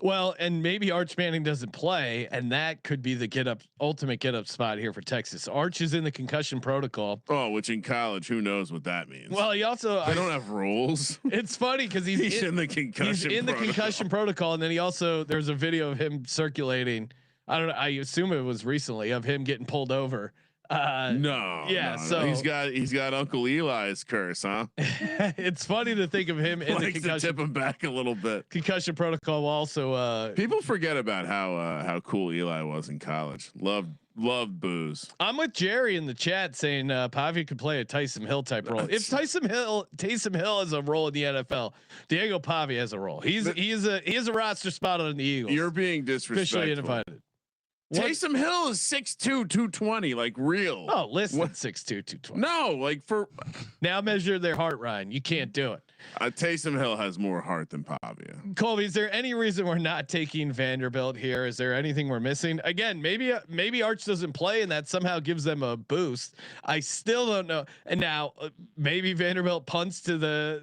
Well, and maybe Arch Manning doesn't play, and that could be the ultimate get up spot here for Texas. Arch is in the concussion protocol. Oh, which in college, who knows what that means? Well, he also they don't have rules. It's funny because he's in the concussion. He's in the concussion protocol, and then there's a video of him circulating. I don't know. I assume it was recently of him getting pulled over. No. So he's got Uncle Eli's curse, huh? It's funny to think of him in the concussion. To tip him back a little bit. Concussion protocol. Also, people forget about how cool Eli was in college. Loved booze. I'm with Jerry in the chat saying Pavia could play a Taysom Hill type role. If Taysom Hill has a role in the NFL, Diego Pavia has a role. He is a roster spot on the Eagles. You're being disrespectful. Officially invited. Taysom Hill is 6'2", 220, like real. Oh, listen, 6'2", 220. No, like for now measure their heart, Ryan. You can't do it. Taysom Hill has more heart than Pavia. Colby, is there any reason we're not taking Vanderbilt here? Is there anything we're missing? Again, maybe Arch doesn't play and that somehow gives them a boost. I still don't know. And now maybe Vanderbilt punts to the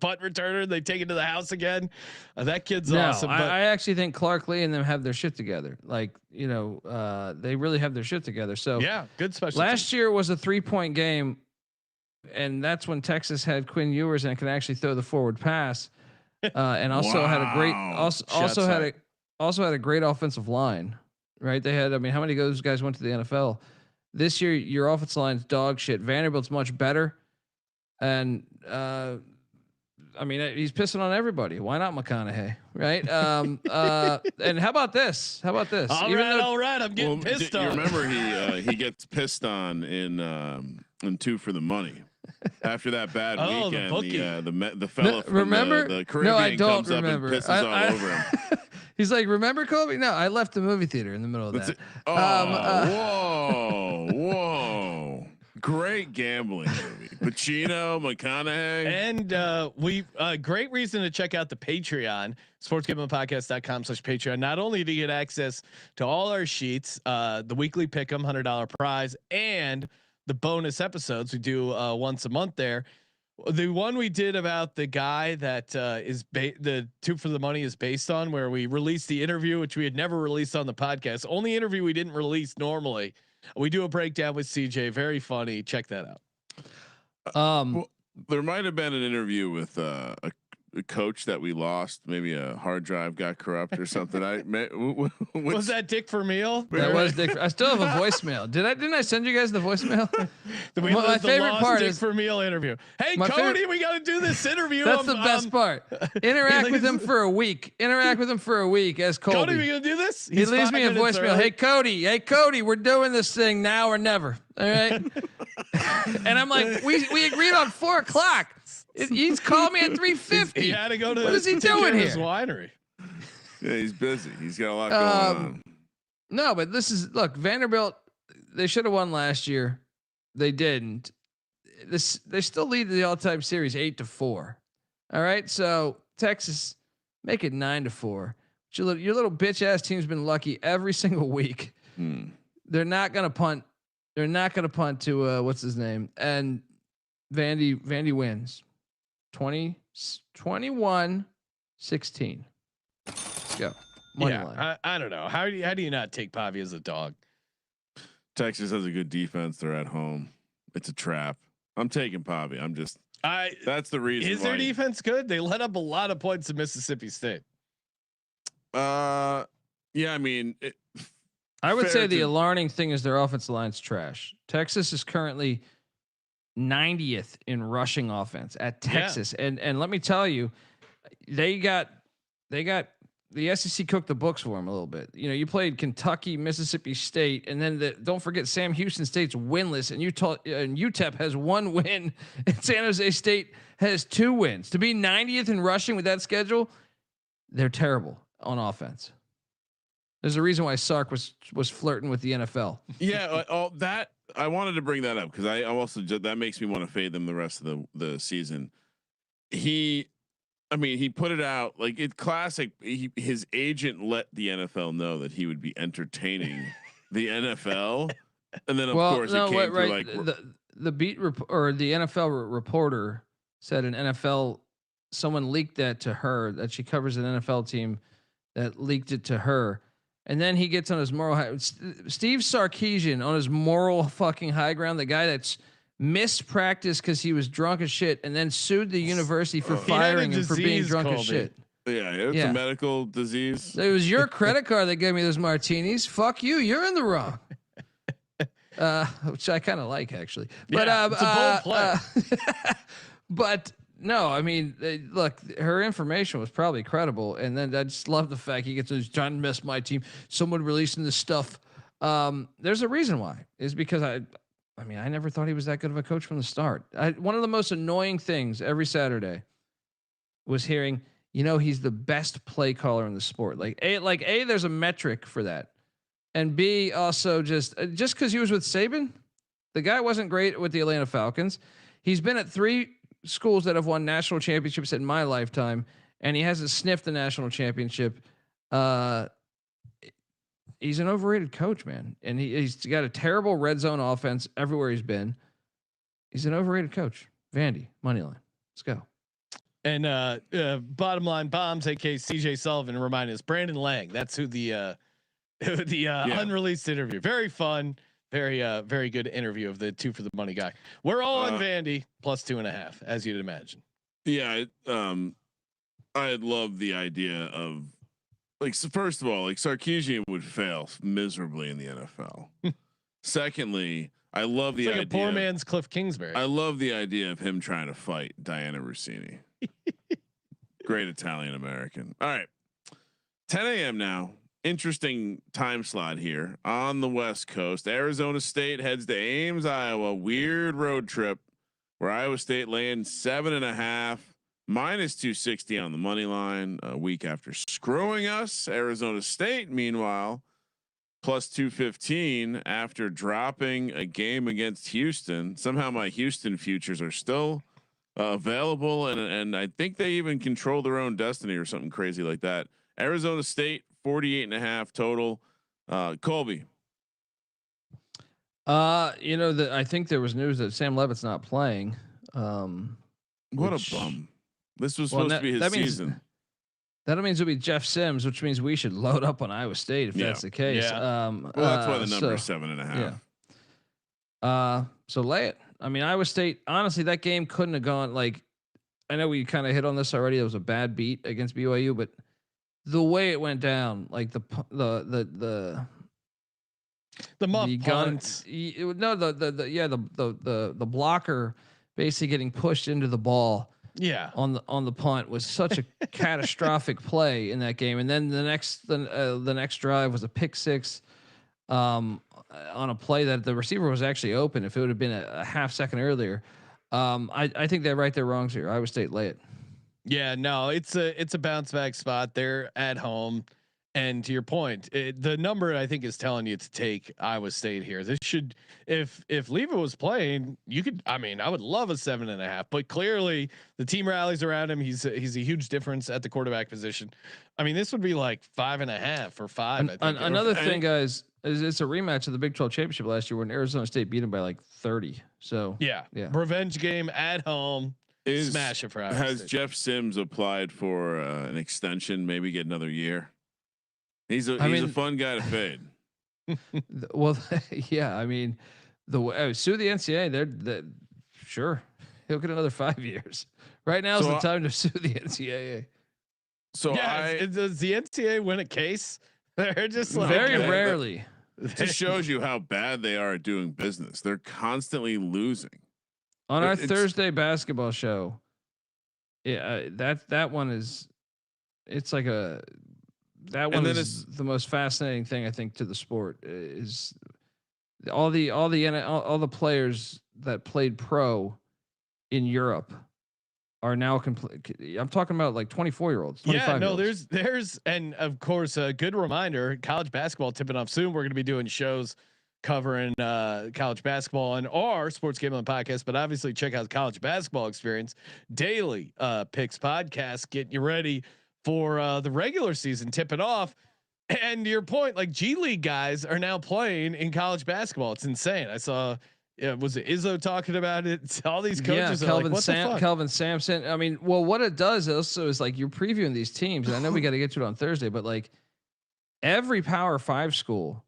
punt returner. They take it to the house again. That kid's awesome. But I actually think Clark Lee and them have their shit together. Like, they really have their shit together. So yeah, good special. Last year was a 3-point game. And that's when Texas had Quinn Ewers and could actually throw the forward pass, and also had a great also had a great offensive line, right? They had, I mean, how many of those guys went to the NFL? This year, your offensive line's dog shit. Vanderbilt's much better. And I mean, he's pissing on everybody. Why not McConaughey, right? And how about this? All right. I'm getting pissed on. You remember he gets pissed on in Two for the Money. After that bad weekend, the fella from the Caribbean I don't comes remember. up and pisses all over him. He's like, "Remember Colby? No, I left the movie theater in the middle of that." Whoa. Great gambling movie. Pacino, McConaughey. And we great reason to check out the Patreon, sportsgamblingpodcast.com/Patreon. Not only do you get access to all our sheets, the weekly pick'em $100 prize, and the bonus episodes we do once a month there. The one we did about the guy that is the Two for the Money is based on, where we released the interview, which we had never released on the podcast. Only interview we didn't release normally. We do a breakdown with CJ. Very funny. Check that out. Well, there might have been an interview with a coach that we lost. Maybe a hard drive got corrupt or something. Was that Dick Vermeil? That was Dick. I still have a voicemail. Didn't I send you guys the voicemail? My favorite part is Dick Vermeil interview. Hey Cody, we got to do this interview. That's the best part. Interact with him for a week. As Colby. Cody, we gonna do this? He leaves me a voicemail. Hey Cody, we're doing this thing now or never. All right. And I'm like, we agreed on 4:00. He's called me at 3:50. He had to go to. What is he doing here? His winery. Yeah, he's busy. He's got a lot going on. No, but look, Vanderbilt. They should have won last year. They didn't. They still lead the all-time series 8-4. All right, so Texas make it 9-4. Your little bitch ass team's been lucky every single week. They're not gonna punt. They're not gonna punt to what's his name, and Vandy wins. 21-16. Let's go. Money line. I don't know. How do you not take Pavi as a dog? Texas has a good defense. They're at home. It's a trap. I'm taking Pavi. That's the reason. Is their defense good? They let up a lot of points to Mississippi State. Yeah, I mean, I would say the alarming thing is their offensive line's trash. Texas is currently 90th in rushing offense at Texas. Yeah. And let me tell you, they got the SEC cooked the books for them a little bit. You know, you played Kentucky, Mississippi State, and then don't forget Sam Houston State's winless, and UTEP has 1 win, and San Jose State has 2 wins. To be 90th in rushing with that schedule, they're terrible on offense. There's a reason why Sark was flirting with the NFL. Yeah, that I wanted to bring that up because I also that makes me want to fade them the rest of the season. He put it out like it classic. His agent let the NFL know that he would be entertaining the NFL, and then of course it came through like the beat or the NFL reporter said someone leaked that to her, that she covers an NFL team that leaked it to her. And then he gets on his moral Steve Sarkisian on his moral fucking high ground. The guy that's missed practice because he was drunk as shit, and then sued the university for firing him for being drunk as shit. Yeah, it's a medical disease. It was your credit card that gave me those martinis. Fuck you. You're in the wrong. Which I kind of like actually. But it's a bold play. But no, I mean, look, her information was probably credible, and then I just love the fact he gets trying to mess my team. Someone releasing this stuff. There's a reason why. Is because I never thought he was that good of a coach from the start. One of the most annoying things every Saturday was hearing, he's the best play caller in the sport. Like A, there's a metric for that, and B, also just because he was with Saban, the guy wasn't great with the Atlanta Falcons. He's been at 3 schools that have won national championships in my lifetime, and he hasn't sniffed the national championship. He's an overrated coach, man. And he's got a terrible red zone offense everywhere he's been. He's an overrated coach. Vandy, money line. Let's go. And bottom line bombs, aka CJ Sullivan, remind us Brandon Lang. That's who the unreleased interview. Very fun. Very good interview of the Two for the Money guy. We're all on Vandy plus 2.5, as you'd imagine. Yeah. I love the idea of first of all, Sarkisian would fail miserably in the NFL. Secondly, I love the It's like idea. a poor man's Cliff Kingsbury. I love the idea of him trying to fight Diana Rossini. Great Italian American. All right. 10 a.m. now. Interesting time slot here on the West Coast. Arizona State heads to Ames, Iowa. Weird road trip where Iowa State laying 7.5, -260 on the money line a week after screwing us. Arizona State, meanwhile, +215 after dropping a game against Houston. Somehow my Houston futures are still available, and I think they even control their own destiny or something crazy like that. Arizona State 48.5 total. Colby. I think there was news that Sam Levitt's not playing. What a bum. This was supposed to be his season. That means it'll be Jeff Sims, which means we should load up on Iowa State if that's the case. Yeah. Well, that's why the number is 7.5. Yeah. So lay it. I mean, Iowa State, honestly, that game couldn't have gone like, I know we kind of hit on this already. It was a bad beat against BYU, but the way it went down, like the blocker basically getting pushed into the ball. Yeah. On the punt was such a catastrophic play in that game. And then the next drive was a pick six on a play that the receiver was actually open. If it would have been a half second earlier, I think they right their wrongs here. Iowa State lay it. Yeah, no, it's a bounce back spot. They're at home. And to your point, the number I think is telling you to take Iowa State here. This should, if Leva was playing, you could. I mean, I would love a 7.5, but clearly the team rallies around him. He's a huge difference at the quarterback position. I mean, this would be like 5.5 or 5. Another thing, guys, is it's a rematch of the Big 12 championship last year when Arizona State beat him by like 30. So yeah, revenge game at home. Smash it for Iowa Has State. Jeff Sims applied for an extension? Maybe get another year. He's a fun guy to fade. Well, yeah. I mean, sue the NCAA. They're sure he'll get another 5 years. Right now is the time to sue the NCAA. So does the NCAA win a case? They're just like, very rarely. It just shows you how bad they are at doing business. They're constantly losing. On our Thursday basketball show, that one is. It's like a. That one is the most fascinating thing I think to the sport is all the players that played pro in Europe are now complete. I'm talking about like 24-year-olds. Yeah, no, there's and of course a good reminder. College basketball tipping off soon. We're going to be doing shows covering college basketball on our Sports Gambling podcast, but obviously check out the College Basketball Experience daily picks podcast. Get you ready for the regular season tipping off. And to your point, like G League guys are now playing in college basketball. It's insane. I saw, was it Izzo talking about it? All these coaches are like, what the fuck? Kelvin Sampson. I mean, well, what it does also is like you're previewing these teams. And I know we got to get to it on Thursday, but like every Power 5 school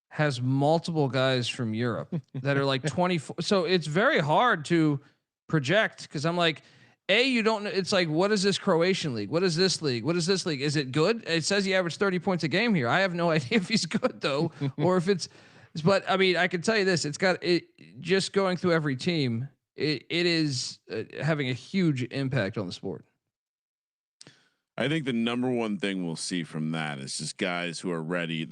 has multiple guys from Europe that are like 24. So it's very hard to project because I'm like, you don't know. It's like, what is this Croatian league? What is this league? What is this league? Is it good? It says he averaged 30 points a game here. I have no idea if he's good though, or if it's, but I mean, I can tell you this, it's got it just going through every team. It is having a huge impact on the sport. I think the number one thing we'll see from that is just guys who are ready.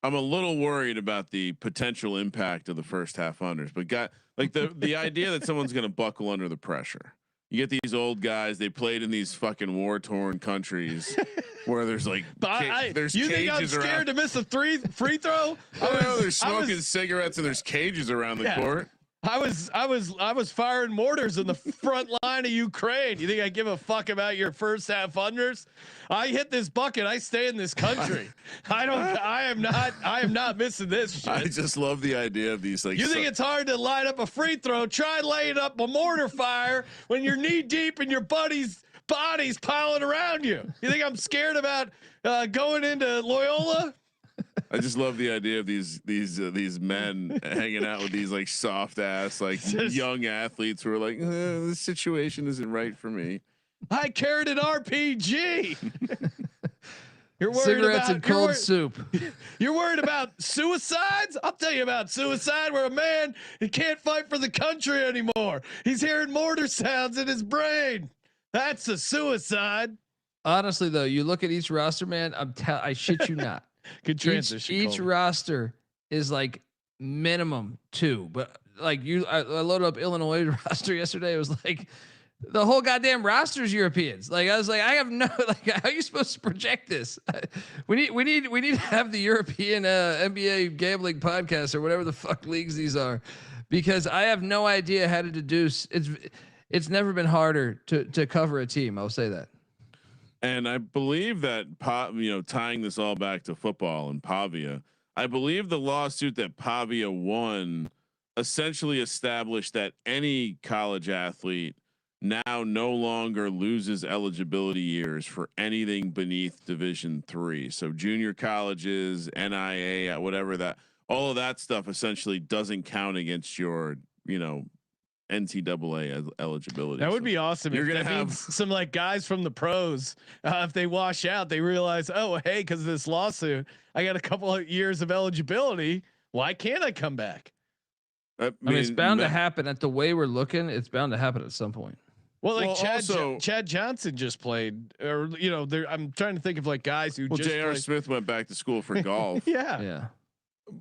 I'm a little worried about the potential impact of the first half unders, but like the idea that someone's going to buckle under the pressure. You get these old guys, they played in these fucking war torn countries where there's like, there's you cages think I'm scared around. to miss a free throw? I don't know. They're smoking cigarettes and there's cages around the court. I was firing mortars in the front line of Ukraine. You think I give a fuck about your first half unders? I hit this bucket. I stay in this country. I am not missing this shit. I just love the idea of these like. You think it's hard to line up a free throw? Try laying up a mortar fire when you're knee deep in your buddy's bodies piling around you. You think I'm scared about going into Loyola? I just love the idea of these men hanging out with these like soft ass like young athletes who are like, this situation isn't right for me. I carried an RPG. You're worried cigarettes about and cold soup. You're worried about suicides? I'll tell you about suicide, where a man, he can't fight for the country anymore. He's hearing mortar sounds in his brain. That's a suicide. Honestly, though, you look at each roster, man. I shit you not. Good transition. Each roster is like minimum 2, but like I loaded up Illinois roster yesterday. It was like the whole goddamn roster is Europeans. Like I was like, I have no like. How are you supposed to project this? We need to have the European NBA gambling podcast or whatever the fuck leagues these are, because I have no idea how to deduce. It's never been harder to cover a team. I'll say that. And I believe that tying this all back to football and Pavia, I believe the lawsuit that Pavia won essentially established that any college athlete now no longer loses eligibility years for anything beneath Division III. So junior colleges, NIA, whatever that, all of that stuff essentially doesn't count against your, NCAA eligibility. That would be awesome. You're if gonna that have means some like guys from the pros. If they wash out, they realize, oh, hey, because of this lawsuit, I got a couple of years of eligibility. Why can't I come back? I mean, it's bound to happen. At the way we're looking, it's bound to happen at some point. Well, like Chad Johnson just played, or I'm trying to think of like guys who. Just J.R. Smith went back to school for golf. Yeah.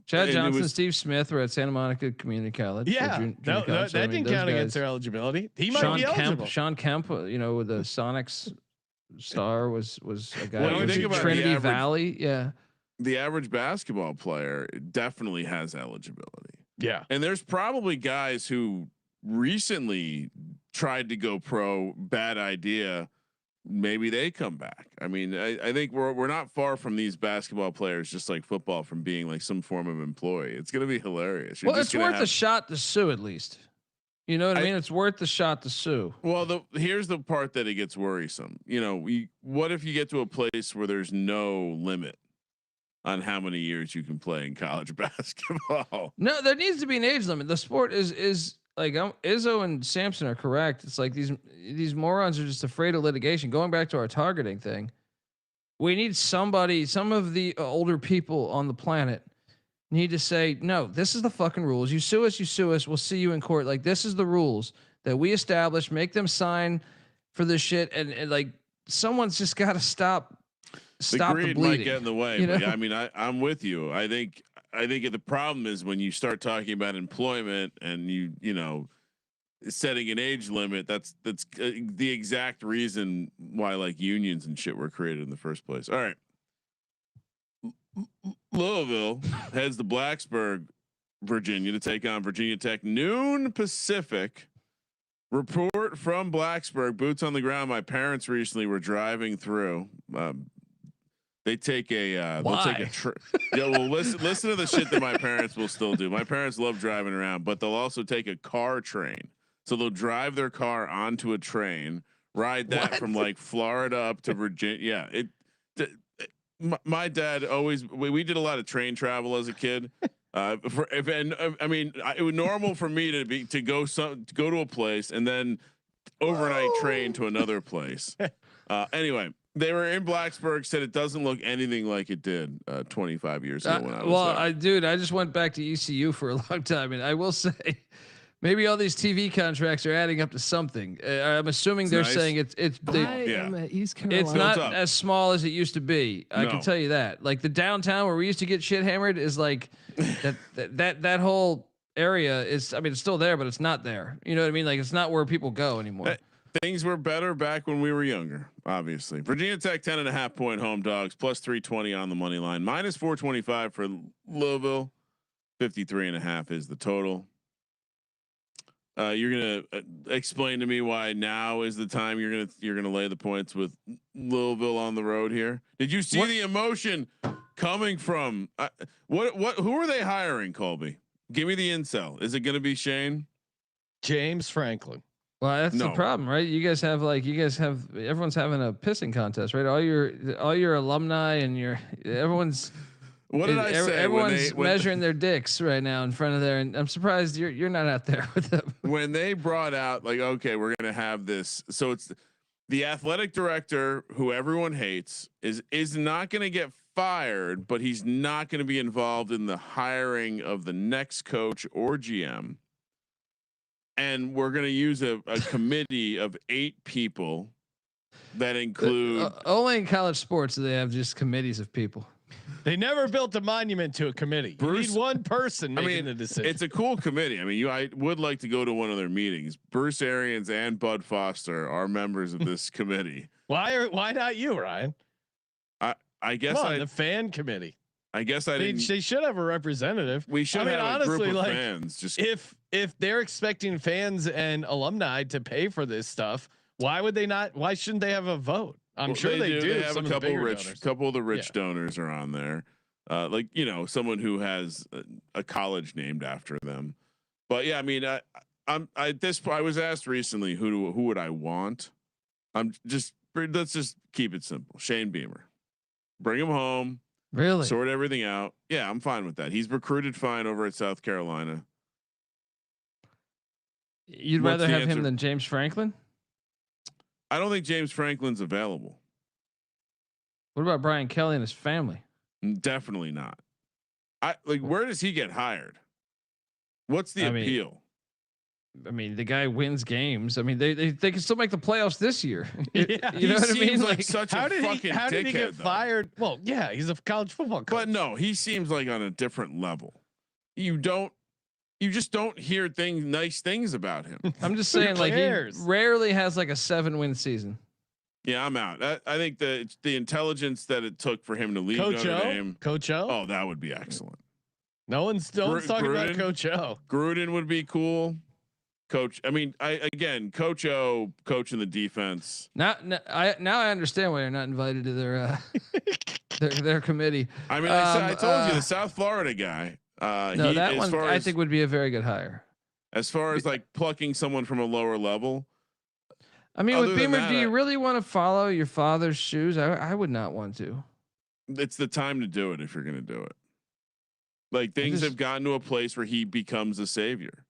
Chad Johnson, Steve Smith were at Santa Monica Community College. Yeah, that didn't count against their eligibility. He might be eligible. Sean Kemp, with the Sonics star was a guy. Well, you think about Trinity Valley. Yeah. The average basketball player definitely has eligibility. Yeah. And there's probably guys who recently tried to go pro, bad idea. Maybe they come back. I mean, I think we're not far from these basketball players, just like football, from being like some form of employee. It's going to be hilarious. Well, it's worth a shot to sue, at least. You know what I mean? It's worth the shot to sue. Well, here's the part that it gets worrisome. What if you get to a place where there's no limit on how many years you can play in college basketball? No, there needs to be an age limit. The sport is like Izzo and Sampson are correct. It's like these morons are just afraid of litigation. Going back to our targeting thing, we need some of the older people on the planet need to say, no, this is the fucking rules. You sue us. We'll see you in court. Like, this is the rules that we established. Make them sign for this shit. And like, someone's just got to stop the greed the bleeding. Might get in the way. But I mean, I'm with you. I think the problem is when you start talking about employment and setting an age limit. That's the exact reason why like unions and shit were created in the first place. All right, Louisville heads to Blacksburg, Virginia, to take on Virginia Tech, noon Pacific. Report from Blacksburg, boots on the ground. My parents recently were driving through. They take a they'll take a trip. Yeah, well, listen to the shit that my parents will still do. My parents love driving around, but they'll also take a car train. So they'll drive their car onto a train, ride that from like Florida up to Virginia. Yeah, my dad always. We did a lot of train travel as a kid. I mean, it was normal for me to go to a place and then overnight train to another place. Anyway. They were in Blacksburg, said it doesn't look anything like it did 25 years ago when I was there. I just went back to ECU for a long time, and I will say, maybe all these TV contracts are adding up to something. I'm assuming they're saying it's East Carolina. It's not as small as it used to be. I can tell you that. Like the downtown where we used to get shit hammered is like that whole area is. I mean, it's still there, but it's not there. You know what I mean? Like it's not where people go anymore. Things were better back when we were younger, obviously. Virginia Tech 10.5 point home dogs, plus 320 on the money line, minus 425 for Louisville. 53.5 is the total. You're gonna explain to me why now is the time you're gonna lay the points with Louisville on the road here. Did you see the emotion coming from who are they hiring, Colby? Give me the incel. Is it gonna be Shane? James Franklin. Well, that's the problem, right? You guys have everyone's having a pissing contest, right? All your alumni and everyone's. What did I say? Everyone's measuring their dicks right now in front of there, and I'm surprised you're not out there with them. When they brought out like, okay, we're gonna have this, so the athletic director, who everyone hates, is not going to get fired, but he's not going to be involved in the hiring of the next coach or GM. And we're going to use a committee of 8 people that include only in college sports do they have just committees of people. They never built a monument to a committee. You need one person making the decision. It's a cool committee. I mean, I would like to go to one of their meetings. Bruce Arians and Bud Foster are members of this committee. Why not you, Ryan? I guess the fan committee. I guess they should have a representative. We should have honestly, a group of fans. Just if they're expecting fans and alumni to pay for this stuff, why would they not? Why shouldn't they have a vote? I'm sure they do. They have a couple of the rich donors are on there, like someone who has a college named after them. But yeah, I mean, I was asked recently who would I want. Let's just keep it simple. Shane Beamer, bring him home. Really? Sort everything out. Yeah, I'm fine with that. He's recruited fine over at South Carolina. You'd rather have him than James Franklin? I don't think James Franklin's available. What about Brian Kelly and his family? Definitely not. Where does he get hired? What's the appeal? I mean, the guy wins games. I mean, they can still make the playoffs this year. Yeah, you know what I mean? Like such how a did fucking how did he get though. fired? Well, yeah, he's a college football coach. But no, he seems like on a different level. You just don't hear nice things about him. I'm just saying, like, he rarely has like a 7-win season. Yeah, I'm out. I think the intelligence that it took for him to leave Notre Dame. Coach O. Oh, that would be excellent. No one's talking about Coach O. Gruden would be cool. Coach, I mean, Coach O coaching the defense. Now I understand why you're not invited to their committee. I mean, I told you the South Florida guy. No, that one I think would be a very good hire. As far as like plucking someone from a lower level. I mean, with Beamer, do you really want to follow your father's shoes? I would not want to. It's the time to do it if you're going to do it. Like things have gotten to a place where he becomes a savior.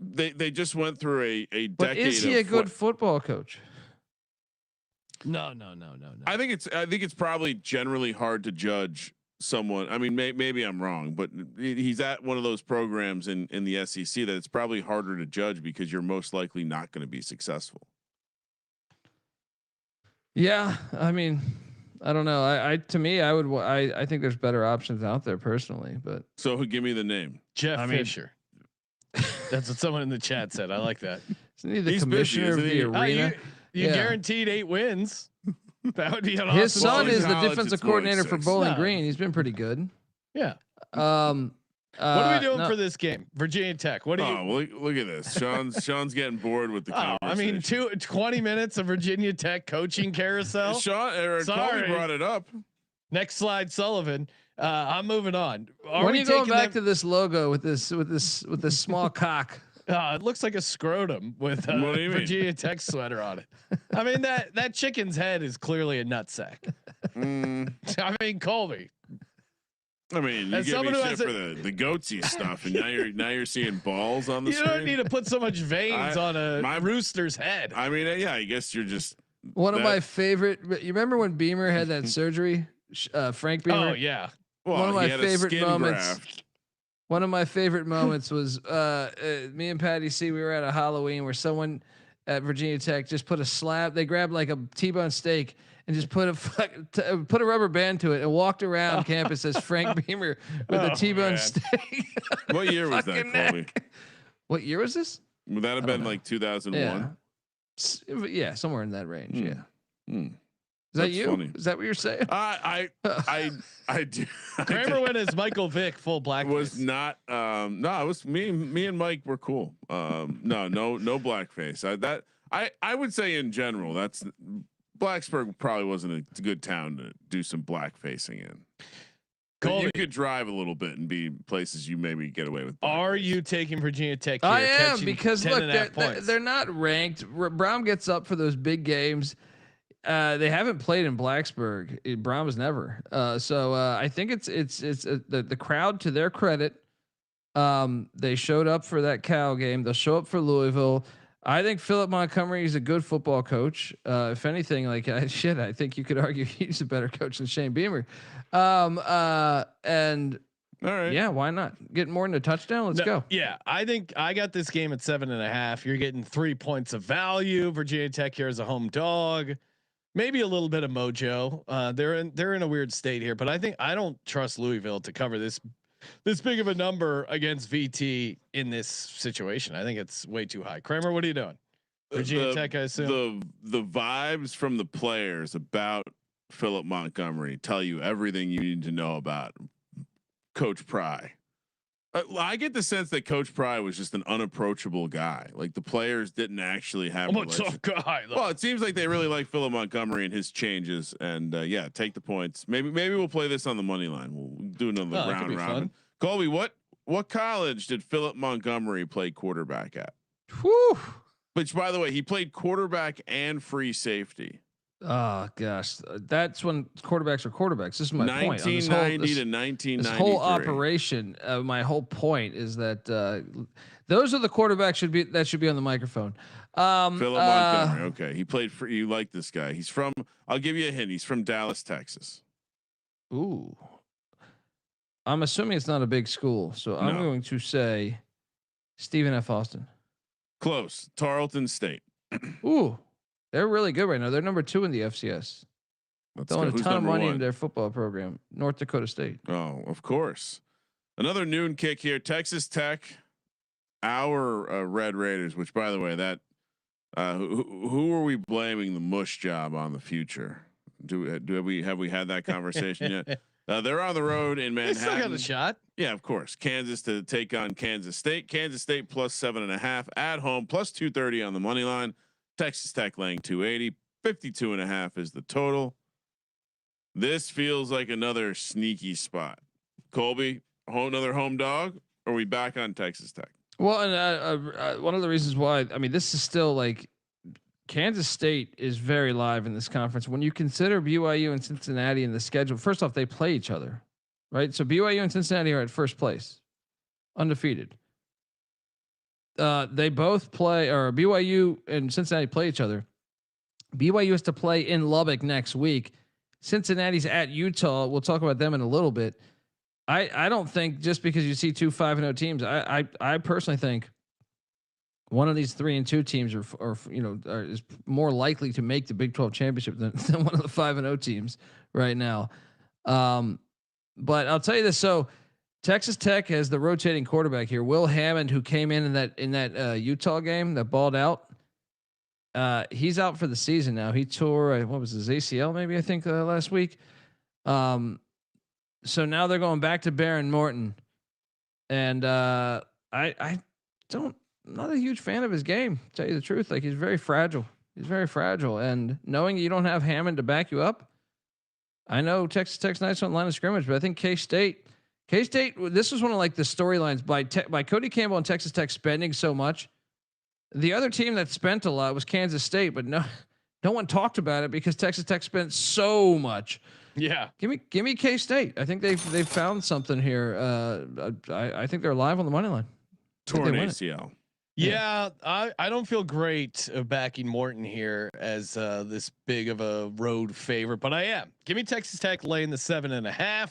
They just went through a decade. But is he a good football coach? No. I think it's probably generally hard to judge someone. I mean, maybe I'm wrong, but he's at one of those programs in the SEC that it's probably harder to judge because you're most likely not going to be successful. Yeah, I mean, I don't know. I think there's better options out there personally, but so give me the name. Jeff Fisher. That's what someone in the chat said. I like that. Isn't he the commissioner of the arena? You guaranteed 8 wins. That would be an His awesome son is the defensive coordinator for Bowling Green. He's been pretty good. Yeah. What are we doing for this game? Virginia Tech. What do you? Look at this. Sean's getting bored with the conversation. I mean, 20 minutes of Virginia Tech coaching carussell. Colby brought it up. Next slide, Sullivan. I'm moving on. When are you going back to this logo with this small cock? It looks like a scrotum with a Virginia Tech sweater on it. I mean, that chicken's head is clearly a nutsack. I mean, Colby. I mean, you give me shit for the goatsy stuff, and now you're seeing balls on the screen. You don't need to put so much veins on a rooster's head. I mean, yeah, I guess you're just one of my favorite. You remember when Beamer had that surgery? Frank Beamer. Oh yeah. Well, one of my favorite moments. Graft. One of my favorite moments was me and Patty C. We were at a Halloween where someone at Virginia Tech just put a slab. They grabbed like a T-bone steak and just put a rubber band to it and walked around campus as Frank Beamer with a T-bone steak. What year was that, Colby? What year was this? Would that have been like 2001? Yeah, somewhere in that range. Yeah. Is That's that you? Funny. Is that what you're saying? I do. Kramer went as Michael Vick, full black. Was not. No, it was me. Me and Mike were cool. No blackface. I would say in general, that's Blacksburg probably wasn't a good town to do some blackfacing in. You could drive a little bit and be places you maybe get away with. Are you taking Virginia Tech here? I am, because look, they're not ranked. Brown gets up for those big games. They haven't played in Blacksburg. Brown was never. So I think it's the crowd, to their credit. They showed up for that Cal game. They'll show up for Louisville. I think Philip Montgomery is a good football coach. If anything, like I think you could argue he's a better coach than Shane Beamer. And all right, yeah, why not get more than a touchdown? Let's go. Yeah, I think I got this game at 7.5. You're getting 3 points of value. Virginia Tech here as a home dog. Maybe a little bit of mojo. They're in a weird state here, but I don't trust Louisville to cover this big of a number against VT in this situation. I think it's way too high. Kramer, what are you doing? Virginia Tech, I assume. The vibes from the players about Philip Montgomery tell you everything you need to know about Coach Pry. I get the sense that Coach Pry was just an unapproachable guy. Like the players didn't actually have. I'm a tough guy. Though. Well, it seems like they really like Philip Montgomery and his changes. And yeah, take the points. Maybe we'll play this on the money line. We'll do another round robin. Colby, what college did Philip Montgomery play quarterback at? Whew. Which, by the way, he played quarterback and free safety. Oh gosh, that's when quarterbacks are quarterbacks. This is my point. 1990 to 1993. This whole operation. My whole point is that those are the quarterbacks that should be on the microphone. Philip Montgomery. Okay, he played for. You like this guy? He's from. I'll give you a hint. He's from Dallas, Texas. Ooh. I'm assuming it's not a big school, so I'm going to say Stephen F. Austin. Close. Tarleton State. Ooh. They're really good right now. They're number 2 in the FCS. Throwing a ton of money into their football program. North Dakota State. Oh, of course. Another noon kick here. Texas Tech, our Red Raiders. Which, by the way, that who are we blaming the mush job on the future? Have we had that conversation yet? They're on the road in Manhattan. They still got a shot. Yeah, of course. Kansas to take on Kansas State. Kansas State plus 7.5 at home, plus 230 on the money line. Texas Tech laying 280, 52.5 is the total. This feels like another sneaky spot. Colby, another home dog. Or are we back on Texas Tech? Well, and one of the reasons why, I mean, this is still like Kansas State is very live in this conference. When you consider BYU and Cincinnati in the schedule, first off, they play each other, right? So BYU and Cincinnati are at first place, undefeated. They both play, or BYU and Cincinnati play each other. BYU has to play in Lubbock next week. Cincinnati's at Utah. We'll talk about them in a little bit. I don't think just because you see 2 5-0 teams, I personally think one of these 3-2 teams is more likely to make the Big 12 championship than one of the 5-0 teams right now. But I'll tell you this. So Texas Tech has the rotating quarterback here, Will Hammond, who came in that Utah game that balled out. He's out for the season now. He tore what was his ACL maybe I think last week. So now they're going back to Baron Morton, and I'm not a huge fan of his game. To tell you the truth, like he's very fragile. And knowing you don't have Hammond to back you up, I know Texas Tech's nice on line of scrimmage, but I think K-State. This was one of like the storylines by Cody Campbell and Texas Tech spending so much. The other team that spent a lot was Kansas State, but no one talked about it because Texas Tech spent so much. Yeah, give me K-State. I think they've found something here. I think they're live on the money line. Torn ACL. Yeah, I don't feel great backing Morton here as this big of a road favorite, but I am. Give me Texas Tech laying the 7.5.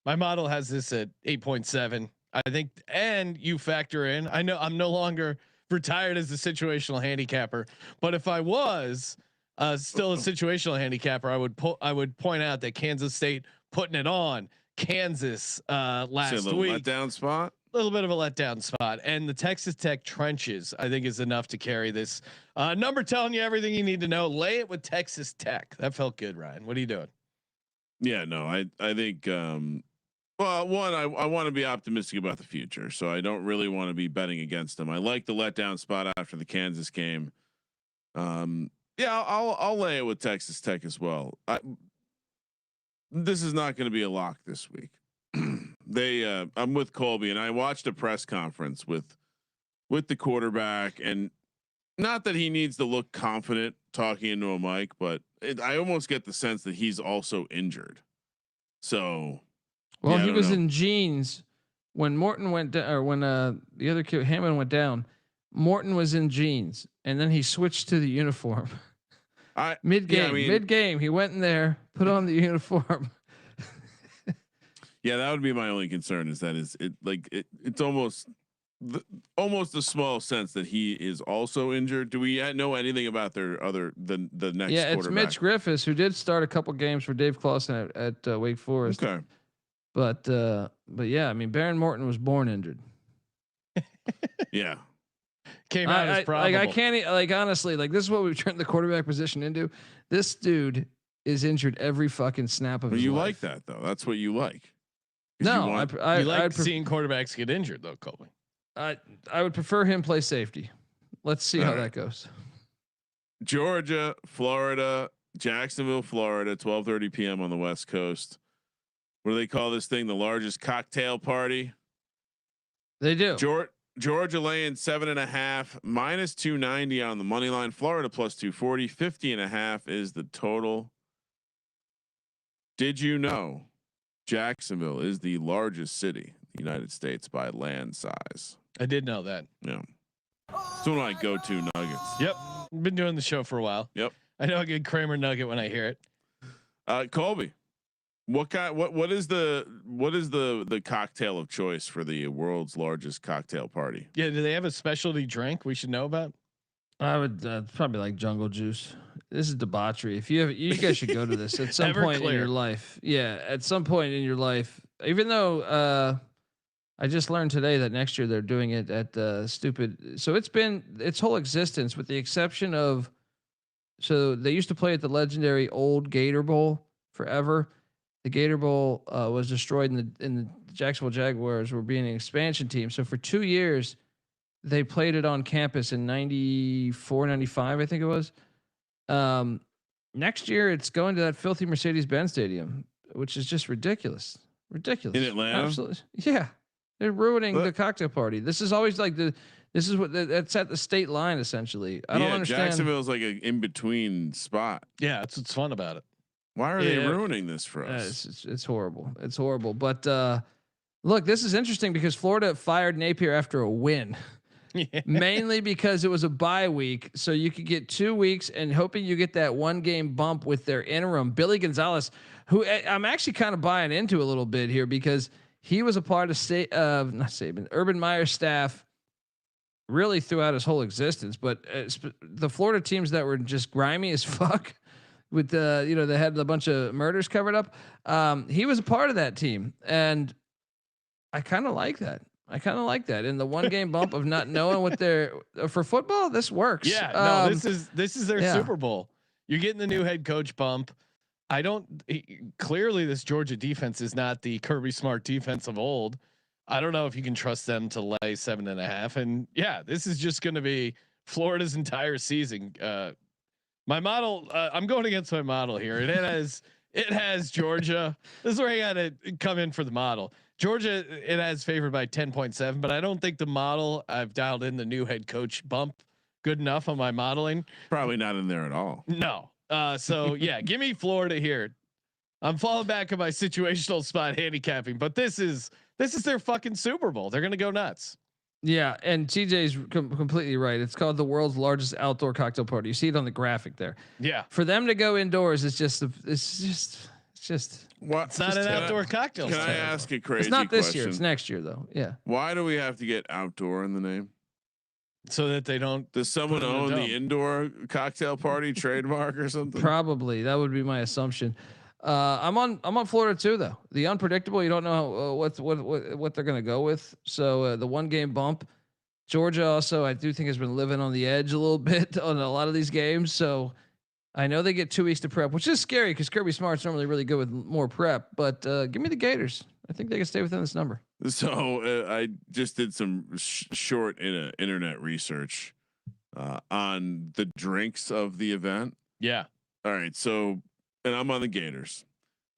My model has this at 8.7. I think, and you factor in. I know I'm no longer retired as a situational handicapper, but if I was still a situational handicapper, I would point out that Kansas State putting it on Kansas last week. Letdown spot. A little bit of a letdown spot, and the Texas Tech trenches I think is enough to carry this number, telling you everything you need to know. Lay it with Texas Tech. That felt good, Ryan. What are you doing? Yeah, no, I think well, one, I want to be optimistic about the future, so I don't really want to be betting against them. I like the letdown spot after the Kansas game. Yeah, I'll lay it with Texas Tech as well. This is not going to be a lock this week. I'm with Colby, and I watched a press conference with the quarterback, and not that he needs to look confident talking into a mic, but I almost get the sense that he's also injured. So, well, he was in jeans when Morton went down, or when the other kid Hammond went down. Morton was in jeans, and then he switched to the uniform. Mid game, he went in there, put on the uniform. Yeah, that would be my only concern. Is that it's almost a small sense that he is also injured. Do we know anything about the next? Yeah, it's Mitch Griffiths, who did start a couple games for Dave Clawson at Wake Forest. Okay, but yeah, I mean, Baron Morton was born injured. Yeah. Came out as probable. I can't honestly, this is what we've turned the quarterback position into. This dude is injured every fucking snap of his life. You like that though? That's what you like. No, I like seeing quarterbacks get injured though, Colby. I would prefer him play safety. Let's see how that goes. Georgia, Florida, Jacksonville, Florida, 12:30 p.m. on the West Coast. What do they call this thing? The largest cocktail party. They do. Georgia laying 7.5, minus 290 on the money line. Florida plus 240, 50.5 is the total. Did you know Jacksonville is the largest city in the United States by land size? I did know that. Yeah. It's one of my go-to nuggets. Yep. Been doing the show for a while. Yep. I know a good Kramer nugget when I hear it. Colby, what is the cocktail of choice for the world's largest cocktail party? Yeah, do they have a specialty drink we should know about? I would probably like Jungle Juice. This is debauchery. You guys should go to this at some point in your life. Yeah, at some point in your life. Even though I just learned today that next year they're doing it at stupid. So it's been its whole existence, with the exception of. So they used to play at the legendary old Gator Bowl forever. The Gator Bowl was destroyed, in the Jacksonville Jaguars were being an expansion team. So for 2 years, they played it on campus in 94, 95, I think it was. Next year, it's going to that filthy Mercedes-Benz Stadium, which is just ridiculous. Ridiculous. In Atlanta? Absolutely. Yeah. They're ruining the cocktail party. This is always that's at the state line, essentially. I don't understand. Jacksonville's like an in-between spot. Yeah, that's what's fun about it. Why are they ruining this for us? It's horrible. It's horrible. But look, this is interesting because Florida fired Napier after a win. Yeah. Mainly because it was a bye week, so you could get 2 weeks, and hoping you get that 1 game bump with their interim Billy Gonzalez, who I'm actually kind of buying into a little bit here because he was a part of Urban Meyer's staff really throughout his whole existence. But the Florida teams that were just grimy as fuck with they had a bunch of murders covered up. He was a part of that team, and I kind of like that. In the 1 game bump of not knowing what they're for football, this works. Yeah, no, this is their Super Bowl. You're getting the new head coach bump. Clearly this Georgia defense is not the Kirby Smart defense of old. I don't know if you can trust them to lay 7.5. And yeah, this is just going to be Florida's entire season. My model, I'm going against my model here. It has Georgia. This is where I got to come in for the model. Georgia, it has favored by 10.7, but I don't think the model, I've dialed in the new head coach bump good enough on my modeling. Probably not in there at all. No. So yeah, give me Florida here. I'm falling back on my situational spot handicapping, but this is their fucking Super Bowl. They're going to go nuts. Yeah. And TJ's completely right. It's called the world's largest outdoor cocktail party. You see it on the graphic there. Yeah. For them to go indoors, it's just what? It's not an outdoor cocktail. Can I ask a crazy It's not this question? year. It's next year though. Yeah. Why do we have to get outdoor in the name? So that they don't. Does someone own the indoor cocktail party trademark or something? Probably. That would be my assumption. I'm on Florida too, though. The unpredictable. You don't know what they're gonna go with. So the 1 game bump. Georgia also, I do think, has been living on the edge a little bit on a lot of these games. So I know they get 2 weeks to prep, which is scary because Kirby Smart's normally really good with more prep. But give me the Gators. I think they can stay within this number. So I just did some short internet research on the drinks of the event. Yeah. All right. So, and I'm on the Gators.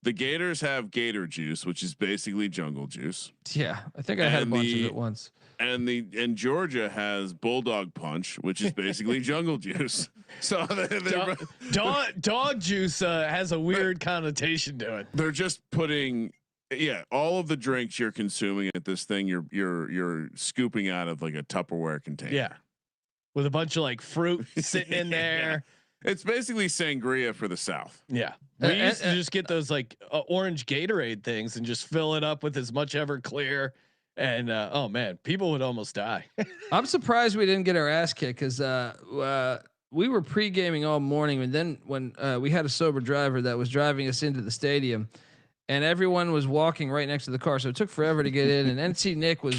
The Gators have Gator juice, which is basically jungle juice. Yeah, I think I had a bunch of it once. And Georgia has Bulldog Punch, which is basically jungle juice. So dog juice has a weird connotation to it. They're just putting. Yeah, all of the drinks you're consuming at this thing, you're scooping out of like a Tupperware container. Yeah, with a bunch of like fruit sitting in there. It's basically sangria for the South. Yeah. We used to just get those like orange Gatorade things and just fill it up with as much Everclear. And oh man, people would almost die. I'm surprised we didn't get our ass kicked because we were pre-gaming all morning, and then when we had a sober driver that was driving us into the stadium, and everyone was walking right next to the car, so it took forever to get in. And NC Nick was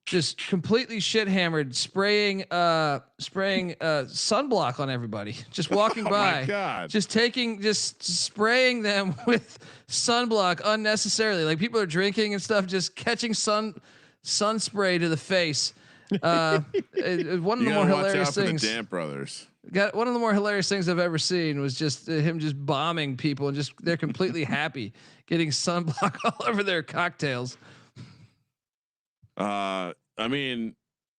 just completely shit hammered, spraying sunblock on everybody, just walking by, my God. just spraying them with sunblock unnecessarily. Like people are drinking and stuff, just catching sun spray to the face. One of the more hilarious things. The Dant brothers. Got one of the more hilarious things I've ever seen was just him just bombing people and they're completely happy getting sunblock all over their cocktails. I mean,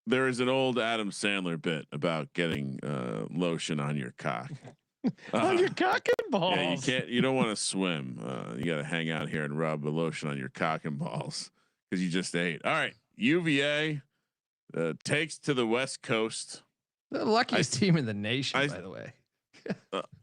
there is an old Adam Sandler bit about getting lotion on your cock. On your cock and balls. Yeah, you don't want to swim. You got to hang out here and rub the lotion on your cock and balls because you just ate. All right, UVA takes to the West Coast. The luckiest team in the nation, by the way.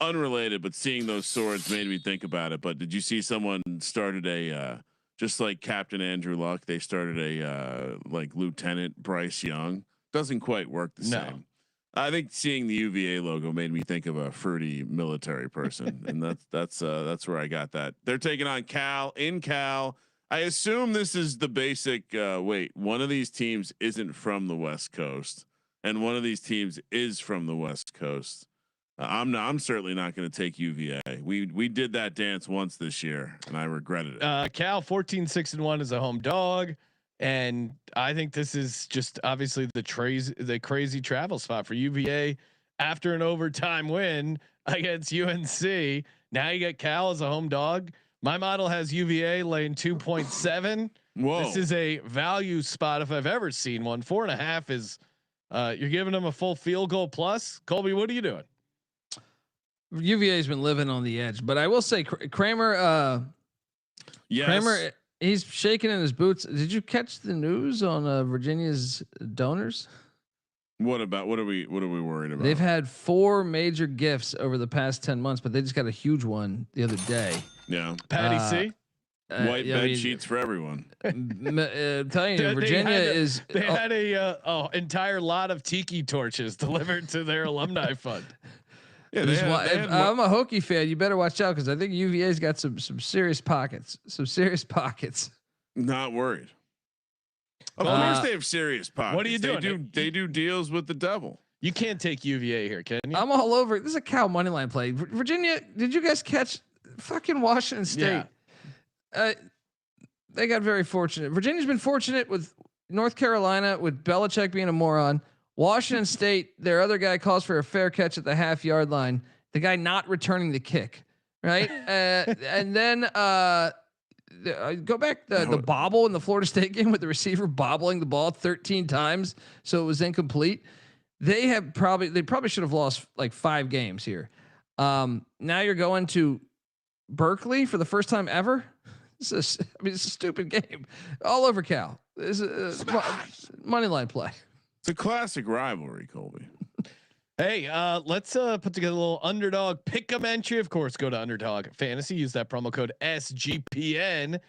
Unrelated, but seeing those swords made me think about it. But did you see someone started a just like Captain Andrew Luck? They started a like Lieutenant Bryce Young. Doesn't quite work the same. I think seeing the UVA logo made me think of a fruity military person, and that's where I got that. They're taking on Cal in Cal. I assume this is the basic. Wait, one of these teams isn't from the West Coast, and one of these teams is from the West Coast. I'm certainly not going to take UVA. We did that dance once this year, and I regretted it. Cal 14-6-1 is a home dog, and I think this is just obviously the crazy travel spot for UVA after an overtime win against UNC. Now you get Cal as a home dog. My model has UVA laying 2.7. Whoa, this is a value spot if I've ever seen one. 4.5 is you're giving them a full field goal plus. Colby, what are you doing? UVA's been living on the edge, but I will say Kramer. Yes. Kramer, he's shaking in his boots. Did you catch the news on Virginia's donors? What are we worried about? They've had 4 major gifts over the past 10 months, but they just got a huge one the other day. Yeah, Patty C. White bed sheets for everyone. Telling you, Virginia is. They had a entire lot of tiki torches delivered to their alumni fund. Yeah, I'm a Hokie fan. You better watch out because I think UVA's got some serious pockets. Some serious pockets. Not worried. Of course, they have serious pockets. What are you doing? They do deals with the devil. You can't take UVA here, can you? I'm all over. This is a Cal money line play. Virginia. Did you guys catch fucking Washington State? Yeah. They got very fortunate. Virginia's been fortunate with North Carolina, with Belichick being a moron. Washington State, their other guy calls for a fair catch at the half-yard line. The guy not returning the kick, right? And then go back the bobble in the Florida State game with the receiver bobbling the ball 13 times, so it was incomplete. They probably should have lost like 5 games here. Now you're going to Berkeley for the first time ever. It's a stupid game all over Cal. This is a money line play. It's a classic rivalry, Colby. Hey, let's put together a little underdog pick'em entry. Of course, go to Underdog Fantasy. Use that promo code SGPN.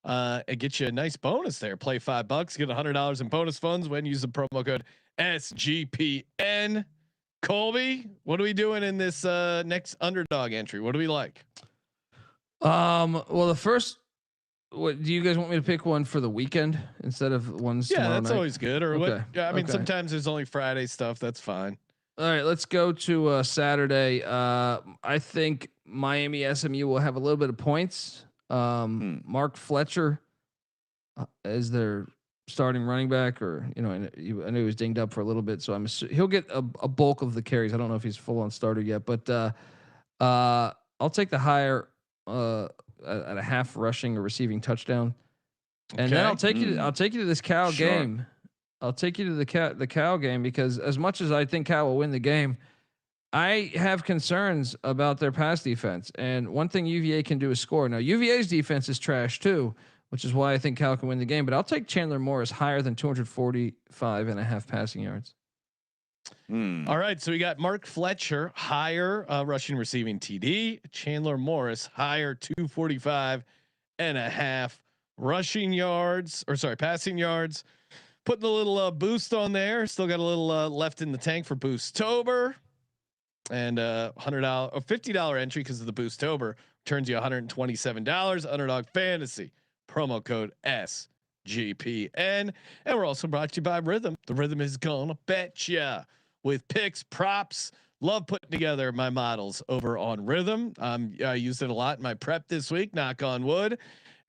It gets you a nice bonus there. Play $5, get $100 in bonus funds when you use the promo code SGPN. Colby, what are we doing in this next underdog entry? What do we like? Well, the first. What do you guys want me to pick one for the weekend instead of ones? Yeah, that's night? always good. Or what? Yeah, I mean, sometimes there's only Friday stuff. That's fine. All right, let's go to Saturday. I think Miami SMU will have a little bit of points. Mark Fletcher is their starting running back, or I know he was dinged up for a little bit, so he'll get a bulk of the carries. I don't know if he's full on starter yet, but I'll take the higher. At a half rushing or receiving touchdown, and then I'll take you to this Cal game. I'll take you to the Cal game because as much as I think Cal will win the game, I have concerns about their pass defense. And one thing UVA can do is score. Now UVA's defense is trash too, which is why I think Cal can win the game. But I'll take Chandler Morris higher than 245.5 passing yards. All right, so we got Mark Fletcher higher rushing receiving TD, Chandler Morris higher 245.5 rushing yards, or sorry, passing yards. Putting a little boost on there. Still got a little left in the tank for Boostober, and $100 or $50 entry because of the Boostober turns you $127. Underdog Fantasy promo code SGPN, and we're also brought to you by Rhythm. The Rhythm is gonna bet ya with picks, props. Love putting together my models over on Rhythm. I used it a lot in my prep this week. Knock on wood.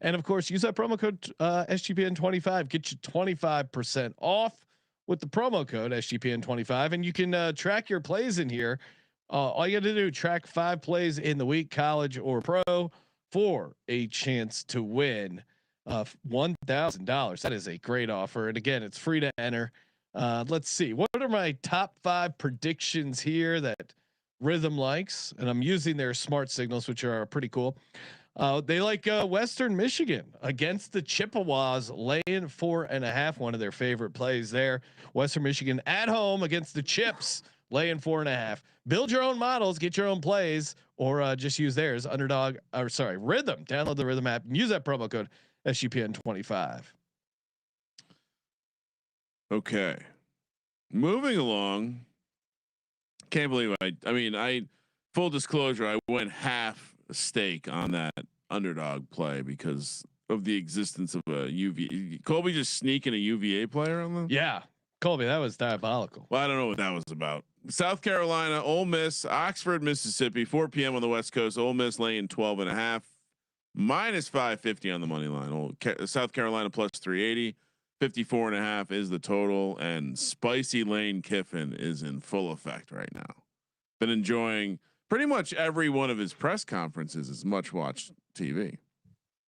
And of course, use that promo code SGPN25. Get you 25% off with the promo code SGPN25, and you can track your plays in here. All you got to do, track 5 plays in the week, college or pro, for a chance to win $1,000. That is a great offer, and again, it's free to enter. Let's see, what are my top 5 predictions here that Rhythm likes, and I'm using their smart signals, which are pretty cool. They like Western Michigan against the Chippewas, laying 4.5. One of their favorite plays there. Western Michigan at home against the Chips, laying 4.5. Build your own models, get your own plays, or just use theirs. Rhythm. Download the Rhythm app and use that promo code SGPN25. Okay, moving along. Can't believe I full disclosure, I went half stake on that underdog play because of the existence of a UVA. Colby just sneaking a UVA player on them. Yeah, Colby, that was diabolical. Well, I don't know what that was about. South Carolina, Ole Miss, Oxford, Mississippi, 4 p.m. on the West Coast. Ole Miss laying 12.5, minus 550 on the money line. South Carolina plus 380, 54.5 is the total, and spicy Lane Kiffin is in full effect right now. Been enjoying pretty much every one of his press conferences is much watched TV.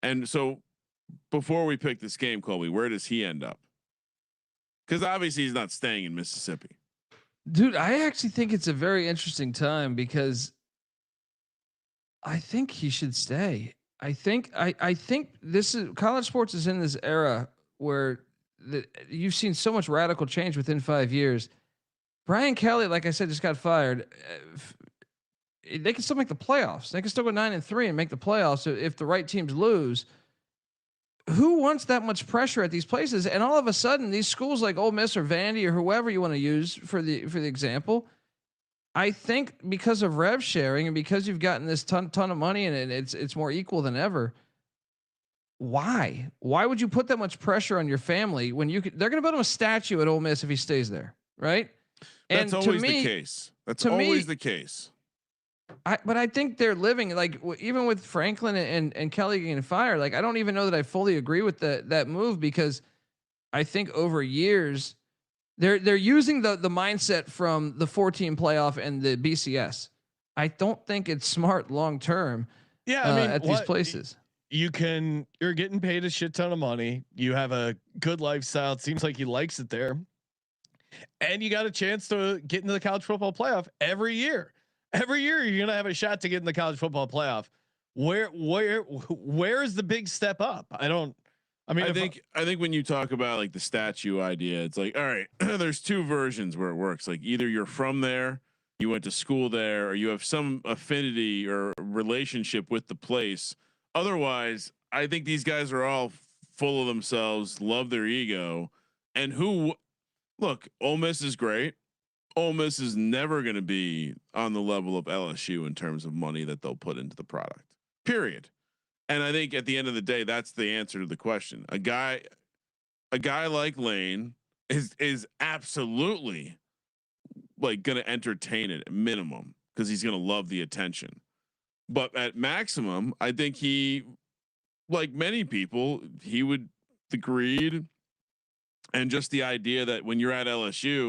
And so before we pick this game, Colby, where does he end up? Because obviously he's not staying in Mississippi. Dude, I actually think it's a very interesting time because I think he should stay. I think this is college sports is in this era where you've seen so much radical change within 5 years. Brian Kelly, like I said, just got fired. They can still make the playoffs. They can still go 9-3 and make the playoffs if the right teams lose. Who wants that much pressure at these places? And all of a sudden, these schools like Ole Miss or Vandy or whoever you want to use for the example, I think because of rev sharing and because you've gotten this ton of money and it's more equal than ever. Why would you put that much pressure on your family when they're going to build him a statue at Ole Miss if he stays there, right? That's always the case. That's always the case. But I think they're living like even with Franklin and Kelly getting fired. Like I don't even know that I fully agree with that move because I think over years they're using the mindset from the 14 playoff and the BCS. I don't think it's smart long term. Yeah, I mean, at these places. You're getting paid a shit ton of money. You have a good lifestyle. It seems like he likes it there. And you got a chance to get into the college football playoff every year. Every year you're going to have a shot to get in the college football playoff. Where is the big step up? I think when you talk about like the statue idea, it's like, all right, there's 2 versions where it works. Like either you're from there, you went to school there, or you have some affinity or relationship with the place. Otherwise, I think these guys are all full of themselves, love their ego, and look, Ole Miss is great. Ole Miss is never going to be on the level of LSU in terms of money that they'll put into the product. Period. And I think at the end of the day, that's the answer to the question. A guy like Lane is absolutely like going to entertain it at minimum because he's going to love the attention. But at maximum, I think he, like many people, he would the greed and just the idea that when you're at LSU,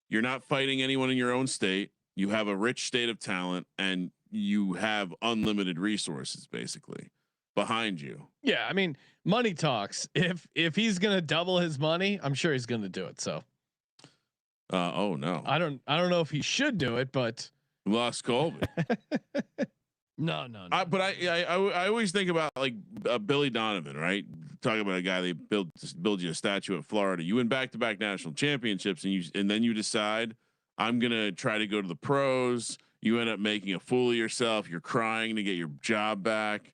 you're not fighting anyone in your own state. You have a rich state of talent and you have unlimited resources basically behind you. Yeah. I mean, money talks. If he's going to double his money, I'm sure he's going to do it. So, oh no, I don't know if he should do it, but lost Colby. No. But I always think about like Billy Donovan, right? Talking about a guy they build you a statue at Florida. You win back-to-back national championships, and then you decide I'm gonna try to go to the pros. You end up making a fool of yourself. You're crying to get your job back.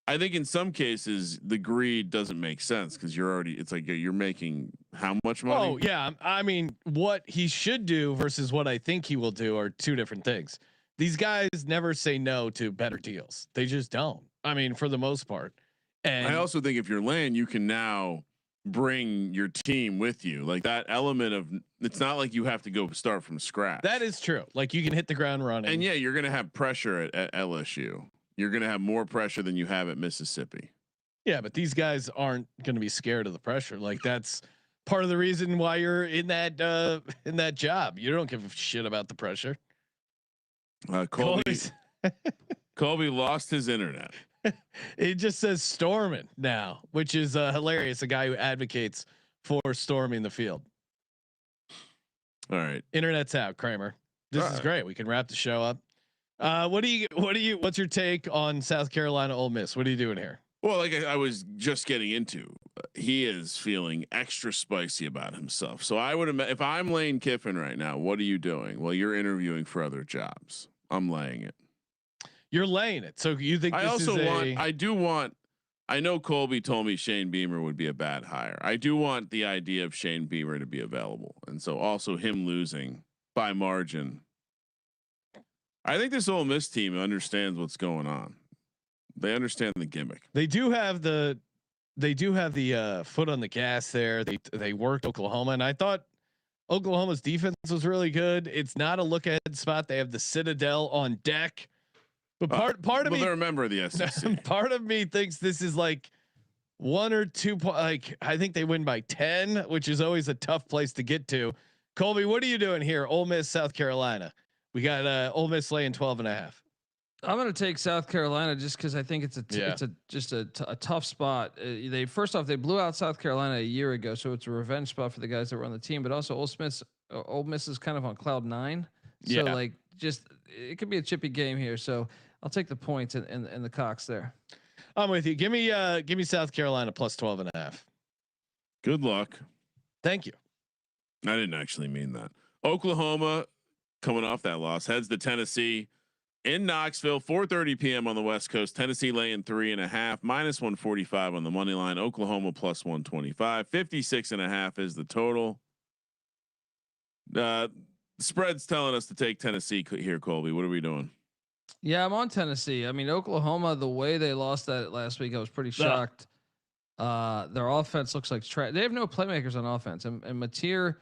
I think in some cases the greed doesn't make sense because you're already. It's like you're making how much money? Oh yeah, I mean, what he should do versus what I think he will do are two different things. These guys never say no to better deals. They just don't. I mean, for the most part. And I also think if you're Lane, you can now bring your team with you. Like that element of it's not like you have to go start from scratch. That is true. Like you can hit the ground running. And yeah, you're going to have pressure at LSU. You're going to have more pressure than you have at Mississippi. Yeah, but these guys aren't going to be scared of the pressure. Like that's part of the reason why you're in that job. You don't give a shit about the pressure. Colby lost his internet. It just says storming now, which is hilarious. A guy who advocates for storming the field. All right, internet's out, Kramer. This is great. We can wrap the show up. What's your take on South Carolina Ole Miss? What are you doing here? Well, like I was just getting into, he is feeling extra spicy about himself. So I would if I'm Lane Kiffin right now, what are you doing? Well, you're interviewing for other jobs. I'm laying it. You're laying it. So you think I know Colby told me Shane Beamer would be a bad hire. I do want the idea of Shane Beamer to be available. And so also him losing by margin. I think this Ole Miss team understands what's going on. They understand the gimmick. They do have the foot on the gas there. They worked Oklahoma, and I thought Oklahoma's defense was really good. It's not a look ahead spot. They have the Citadel on deck. But part of me, they're a member of the SEC. Part of me thinks this is like 1 or 2 like I think they win by 10, which is always a tough place to get to. Colby, what are you doing here? Ole Miss, South Carolina. We got Ole Miss laying 12.5. I'm going to take South Carolina just because I think it's a tough spot. They first off they blew out South Carolina a year ago, so it's a revenge spot for the guys that were on the team. But also Ole Miss is kind of on cloud 9, so like just it could be a chippy game here. So I'll take the points and the Cox there. I'm with you. Give me South Carolina plus 12.5. Good luck. Thank you. I didn't actually mean that. Oklahoma coming off that loss heads to Tennessee in Knoxville, 4:30 p.m. on the West Coast. Tennessee laying 3.5, minus 145 on the money line. Oklahoma plus 125, 56.5 is the total. Spread's telling us to take Tennessee here, Colby. What are we doing? Yeah, I'm on Tennessee. I mean, Oklahoma, the way they lost that last week, I was pretty shocked. Their offense looks like trash. They have no playmakers on offense. And Mateer,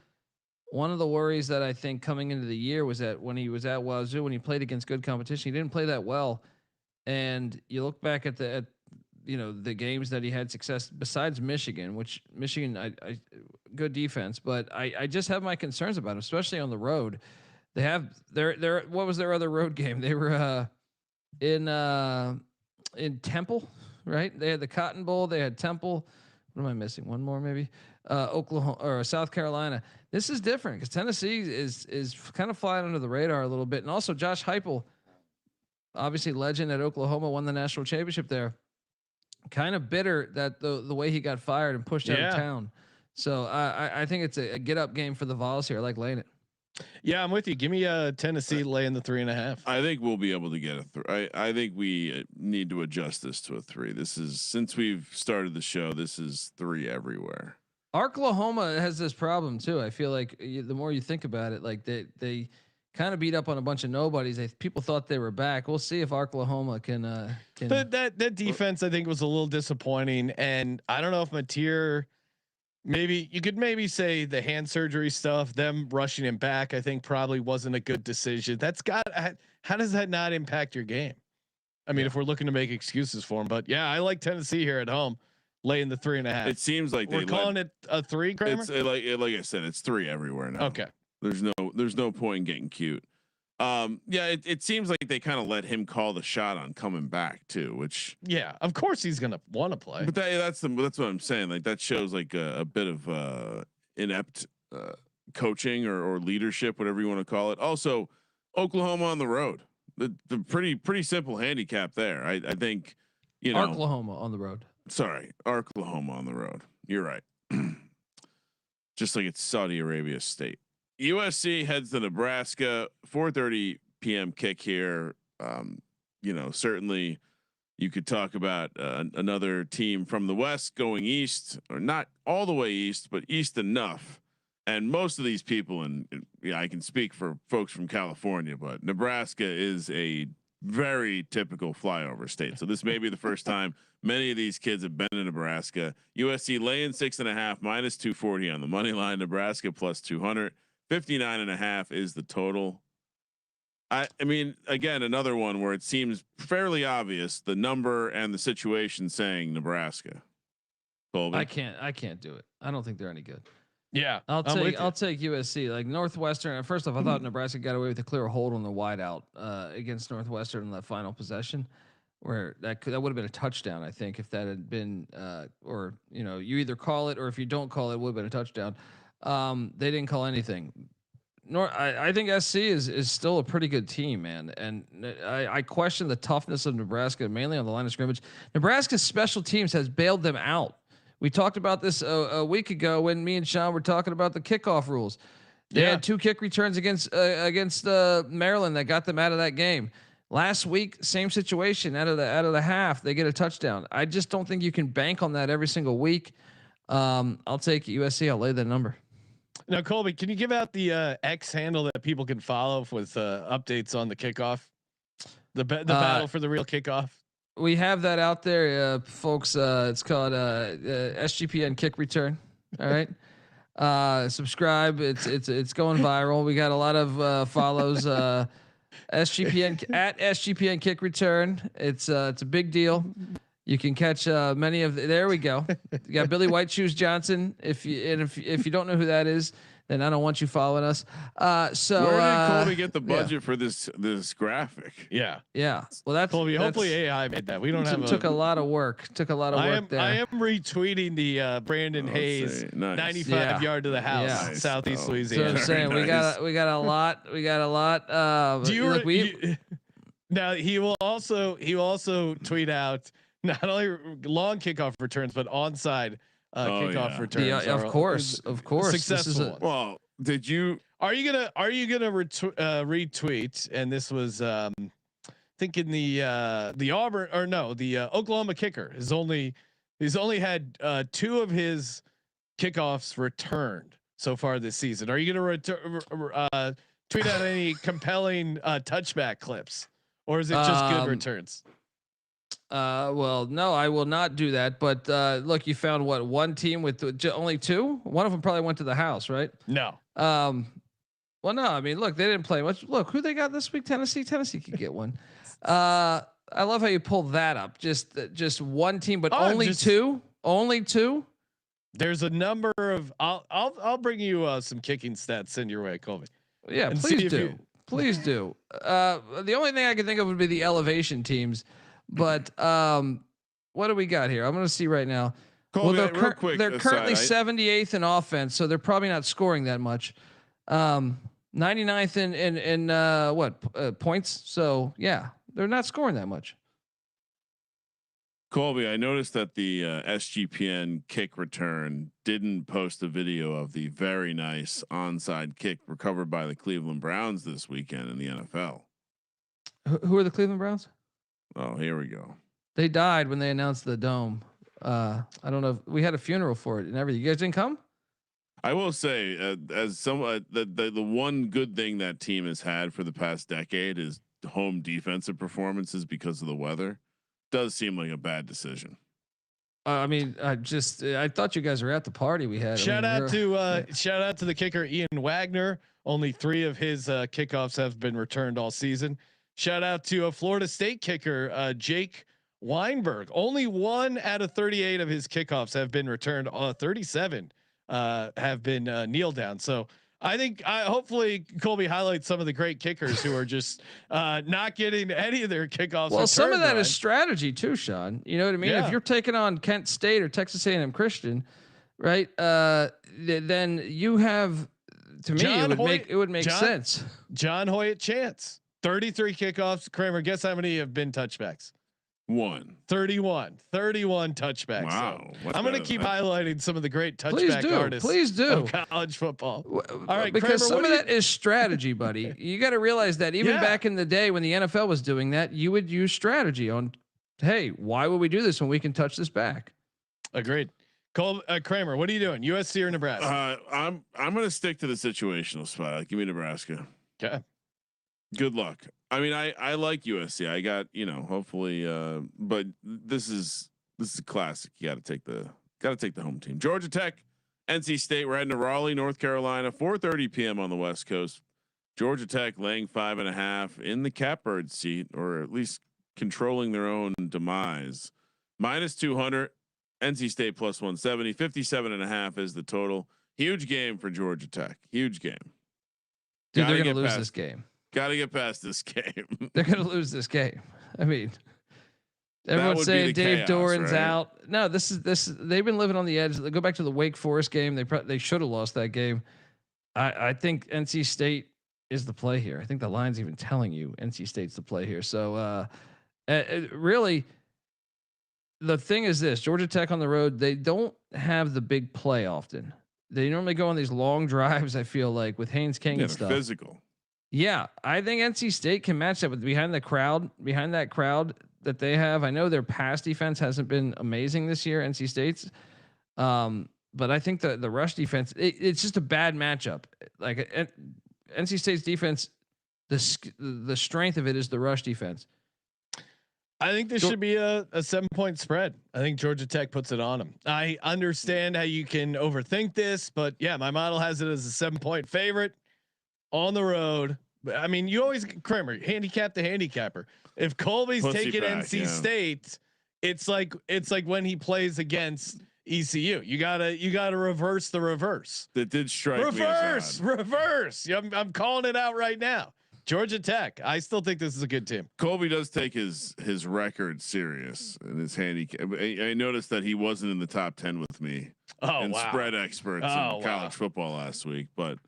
one of the worries that I think coming into the year was that when he was at Wazoo, when he played against good competition, he didn't play that well. And you look back at the games that he had success besides Michigan, which Michigan, I good defense, but I just have my concerns about him, especially on the road. They have their what was their other road game? They were in Temple, right? They had the Cotton Bowl. They had Temple. What am I missing? One more maybe. Oklahoma or South Carolina. This is different because Tennessee is kind of flying under the radar a little bit, and also Josh Heupel, obviously legend at Oklahoma, won the national championship there. Kind of bitter that the way he got fired and pushed out of town. So I think it's a get up game for the Vols here. I like laying it. Yeah, I'm with you. Give me Tennessee laying the 3.5. I think we'll be able to get a 3. I think we need to adjust this to a 3. This is since we've started the show. This is 3 everywhere. Oklahoma has this problem too. I feel like the more you think about it, like they kind of beat up on a bunch of nobodies. People thought they were back. We'll see if Oklahoma can. That defense I think was a little disappointing, and I don't know if Mateer. Maybe you could say the hand surgery stuff, them rushing him back, I think probably wasn't a good decision. How does that not impact your game? I mean, if we're looking to make excuses for him, but yeah, I like Tennessee here at home, laying the 3.5. It seems like we're calling it a 3. Kramer? It's like I said, it's 3 everywhere now. Okay. There's no point in getting cute. It seems like they kind of let him call the shot on coming back too, which of course he's gonna want to play. But that's what I'm saying. Like that shows like a bit of inept coaching or leadership, whatever you want to call it. Also, Oklahoma on the road, the pretty simple handicap there. I think Oklahoma on the road. Sorry, Oklahoma on the road. You're right. Just like it's Saudi Arabia State. USC heads to Nebraska, 4:30 p.m. kick here. Certainly you could talk about another team from the West going east, or not all the way east, but east enough. And most of these people, and I can speak for folks from California, but Nebraska is a very typical flyover state. So this may be the first time many of these kids have been in Nebraska. USC laying 6.5 minus 240 on the money line. Nebraska plus 200. 59.5 is the total. I mean, again, another one where it seems fairly obvious the number and the situation saying Nebraska. Colby? I can't do it. I don't think they're any good. Yeah, I'll take USC. Like Northwestern. First off, I thought Nebraska got away with a clear hold on the wideout against Northwestern in that final possession, where that would have been a touchdown. I think if that had been, or you either call it, or if you don't call it, would have been a touchdown. They didn't call anything. I think SC is still a pretty good team, man. And I question the toughness of Nebraska, mainly on the line of scrimmage. Nebraska's special teams has bailed them out. We talked about this a week ago when me and Sean were talking about the kickoff rules. They had 2 kick returns against Maryland that got them out of that game. Last week, same situation. Out of the half, they get a touchdown. I just don't think you can bank on that every single week. I'll take USC. I'll lay that number. Now, Colby, can you give out the X handle that people can follow with updates on the kickoff, the battle for the real kickoff? We have that out there, folks. It's called SGPN Kick Return. All right, subscribe. It's going viral. We got a lot of follows. SGPN at SGPN Kick Return. It's a big deal. You can catch many of. There we go. You got Billy White Shoes Johnson. If you don't know who that is, then I don't want you following us. So where did Colby get the budget for this graphic? Yeah. Well, that's Colby. Hopefully AI made that. We don't have. Took a lot of work. There. I am retweeting the Brandon Hayes 95 yard to the house, Southeast Louisiana. So I'm saying we got a lot. We got a lot. Do you now he will also tweet out not only long kickoff returns, but onside kickoff returns. Of course. Successful. Well, did you? Are you gonna retweet? And this was thinking the Auburn or no, the Oklahoma kicker he's only had 2 of his kickoffs returned so far this season. Are you gonna tweet out any compelling touchback clips, or is it just good returns? Well, no, I will not do that. But look, you found one team with only 2. One of them probably went to the house, right? No. Well, no. I mean, look, they didn't play much. Look who they got this week. Tennessee could get one. I love how you pull that up. Just one team, but only 2. Only 2. There's a number of. I'll bring you some kicking stats. Send your way, Colby. Yeah, please do. Please do. The only thing I can think of would be the elevation teams. But what do we got here? I'm going to see right now. Colby, well, they're currently 78th in offense, so they're probably not scoring that much. 99th in points. So yeah, they're not scoring that much. Colby, I noticed that the SGPN kick return didn't post a video of the very nice onside kick recovered by the Cleveland Browns this weekend in the NFL. Who are the Cleveland Browns? Oh, here we go. They died when they announced the dome. I don't know. We had a funeral for it and everything. You guys didn't come? I will say, as some the one good thing that team has had for the past decade is home defensive performances because of the weather. Does seem like a bad decision. I mean, I thought you guys were at the party we had. Shout out to the kicker Ian Wagner. Only 3 of his kickoffs have been returned all season. Shout out to a Florida State kicker, Jake Weinberg. Only 1 out of 38 of his kickoffs have been returned. 37 have been kneel down. So I think hopefully Colby highlights some of the great kickers who are just not getting any of their kickoffs. Well, some of that is strategy too, Sean. You know what I mean? Yeah. If you're taking on Kent State or Texas A&M Christian, right? Then you have, to me, it would make sense. John Hoyt Chance. 33 kickoffs. Kramer, guess how many have been touchbacks? 31 touchbacks. Wow. So I'm going to keep highlighting some of the great touchback artists. Please do. Of college football. All right, because Kramer, some of that is strategy, buddy. You got to realize that even back in the day when the NFL was doing that, you would use strategy on, hey, why would we do this when we can touch this back? Agreed. Kramer, what are you doing? USC or Nebraska? I'm going to stick to the situational spot. Give me Nebraska. Okay. Good luck. I mean, I like USC. I got, hopefully, but this is a classic. You got to take the home team. Georgia Tech, NC State. We're heading to Raleigh, North Carolina. 4:30 p.m. on the West Coast. Georgia Tech laying 5.5 in the catbird seat, or at least controlling their own demise. -200. NC State +170. 57.5 is the total. Huge game for Georgia Tech. Huge game. Dude, they're going to lose this game. Got to get past this game. They're going to lose this game. I mean, everyone's saying Dave Doran's out. No, this is. They've been living on the edge. They go back to the Wake Forest game. They should have lost that game. I think NC State is the play here. I think the line's even telling you NC State's the play here. So really, the thing is this: Georgia Tech on the road, they don't have the big play often. They normally go on these long drives. I feel like with Haynes King and stuff. Physical. Yeah, I think NC State can match that with behind that crowd that they have. I know their pass defense hasn't been amazing this year, NC State's, but I think the rush defense, it's just a bad matchup. Like NC State's defense, the strength of it is the rush defense. I think this should be a 7-point spread. I think Georgia Tech puts it on them. I understand how you can overthink this, but yeah, my model has it as a 7-point favorite on the road. I mean, you always, Kramer, handicap the handicapper. If Colby's taking NC State, it's like when he plays against ECU. You gotta reverse the reverse. That did strike me. Reverse. I'm calling it out right now. Georgia Tech. I still think this is a good team. Colby does take his record serious and his handicap. I noticed that he wasn't in the top 10 with me and spread experts in college football last week, but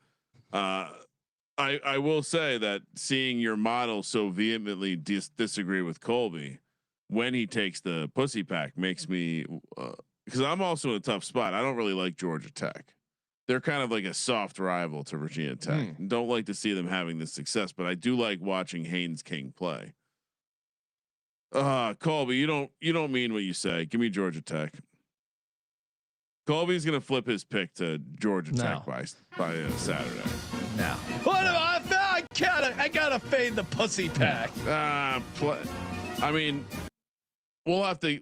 I will say that seeing your model so vehemently disagree with Colby when he takes the pussy pack makes me because I'm also in a tough spot. I don't really like Georgia Tech. They're kind of like a soft rival to Virginia Tech. Don't like to see them having this success, but I do like watching Haynes King play. Colby, you don't mean what you say. Give me Georgia Tech. Colby's gonna flip his pick to Georgia Tech by Saturday. No. What do I gotta fade the pussy pack. I mean, we'll have the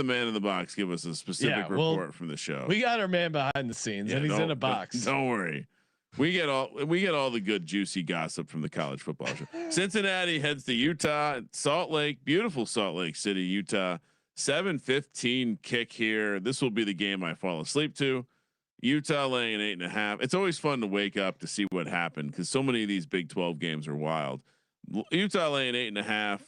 man in the box give us a specific report from the show. We got our man behind the scenes, and he's in a box. Don't worry. We get all the good juicy gossip from the college football show. Cincinnati heads to Utah, Salt Lake, beautiful Salt Lake City, Utah. 7:15 kick here. This will be the game I fall asleep to. Utah laying 8.5. It's always fun to wake up to see what happened because so many of these Big 12 games are wild. Utah laying 8.5,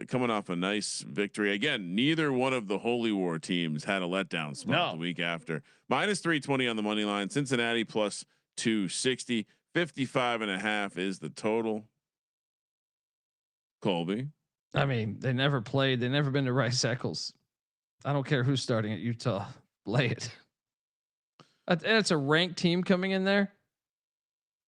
coming off a nice victory. Again, neither one of the Holy War teams had a letdown spot the week after. -320 on the money line. Cincinnati +260. 55.5 is the total. Colby. I mean, they never played. They never been to Rice Eccles. I don't care who's starting at Utah. Lay it. And it's a ranked team coming in there.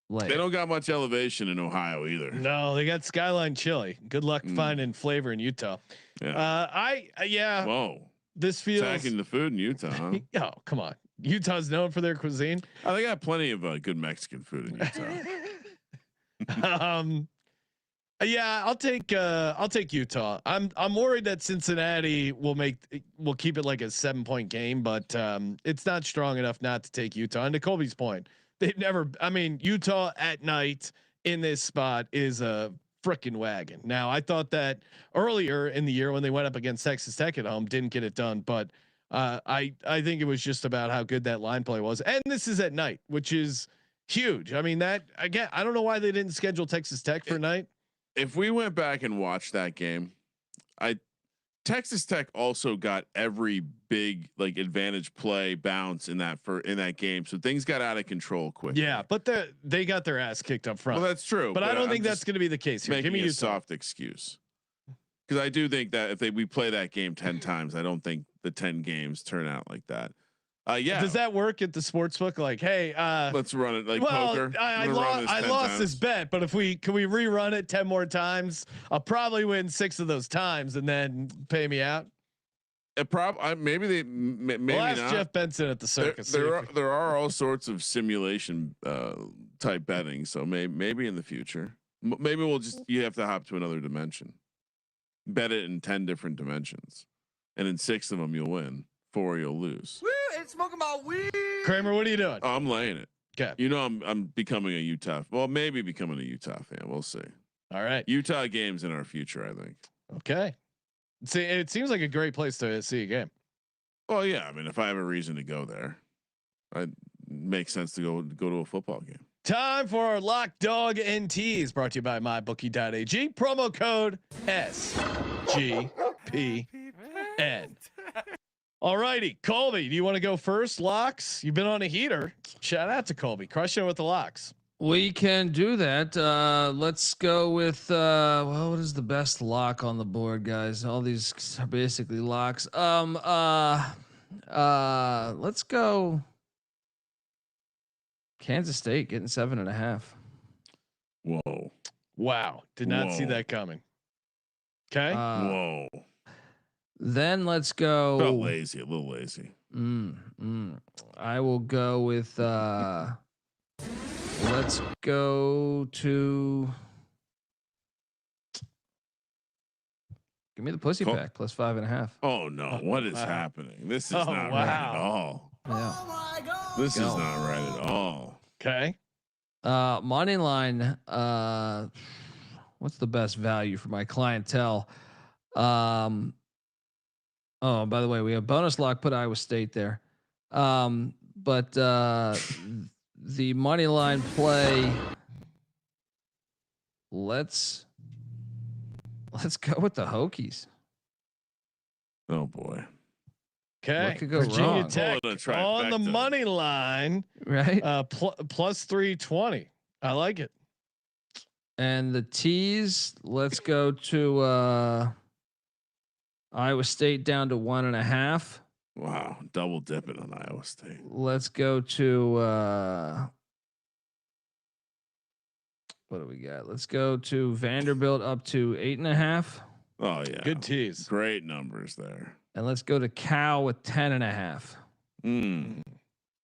They don't got much elevation in Ohio either. No, they got Skyline Chili. Good luck finding flavor in Utah. Yeah. Whoa. This feels attacking the food in Utah. Huh? Oh, come on. Utah's known for their cuisine. Oh, they got plenty of good Mexican food in Utah. Yeah, I'll take Utah. I'm worried that Cincinnati will keep it like a 7-point game, but it's not strong enough not to take Utah. And to Colby's point, Utah at night in this spot is a frickin' wagon. Now, I thought that earlier in the year when they went up against Texas Tech at home, didn't get it done, but I think it was just about how good that line play was. And this is at night, which is huge. I mean, that again, I don't know why they didn't schedule Texas Tech for night. If we went back and watched that game, Texas Tech also got every big advantage play bounce in that game, so things got out of control quickly. Yeah, but they got their ass kicked up front. Well, that's true. But I don't think that's going to be the case here. Give me a soft excuse. because I do think that if we play that game 10 times, I don't think the 10 games turn out like that. Yeah. Does that work at the sports book? Like, hey, let's run it like well, poker. I lost this bet, but can we rerun it 10 more times? I'll probably win 6 of those times and then pay me out. Maybe maybe ask not. Jeff Benson at the circus. There are all sorts of simulation type betting. So maybe in the future, maybe you have to hop to another dimension. Bet it in 10 different dimensions, and in 6 of them you'll win, 4 you'll lose. Woo, it's smoking my weed. Kramer, what are you doing? Oh, I'm laying it. Okay. You know I'm becoming a Utah. Well, maybe becoming a Utah fan. We'll see. All right. Utah games in our future, I think. Okay. See, it seems like a great place to see a game. Well, yeah. I mean, if I have a reason to go there, it makes sense to go to a football game. Time for our Lock, Dog, and Tease, brought to you by MyBookie.ag. Promo code SGPN. All righty, Colby, do you want to go first? Locks, you've been on a heater. Shout out to Colby, crushing it with the locks. We can do that. Let's go with well, what is the best lock on the board, guys? All these are basically locks. Let's go Kansas State getting 7.5. Whoa. Wow. Did not see that coming. Okay. Whoa. Then let's go. Felt lazy, a little lazy. I will go with let's go to give me the pussy pack plus 5.5. Oh no, what is happening? This is not right at all. Yeah. Oh my God. This is not right at all. Okay. Money line. What's the best value for my clientele? Oh, by the way, we have bonus lock. Put Iowa State there. But the money line play. Let's go with the Hokies. Oh boy. Okay. What could go Virginia wrong? Tech on the money line, right? Plus 320. I like it. And the tease. Let's go to Iowa State down to 1.5. Wow, double dipping on Iowa State. Let's go to what do we got? Let's go to Vanderbilt up to 8.5. Oh yeah, good tease. Great numbers there. And let's go to Cal with 10.5.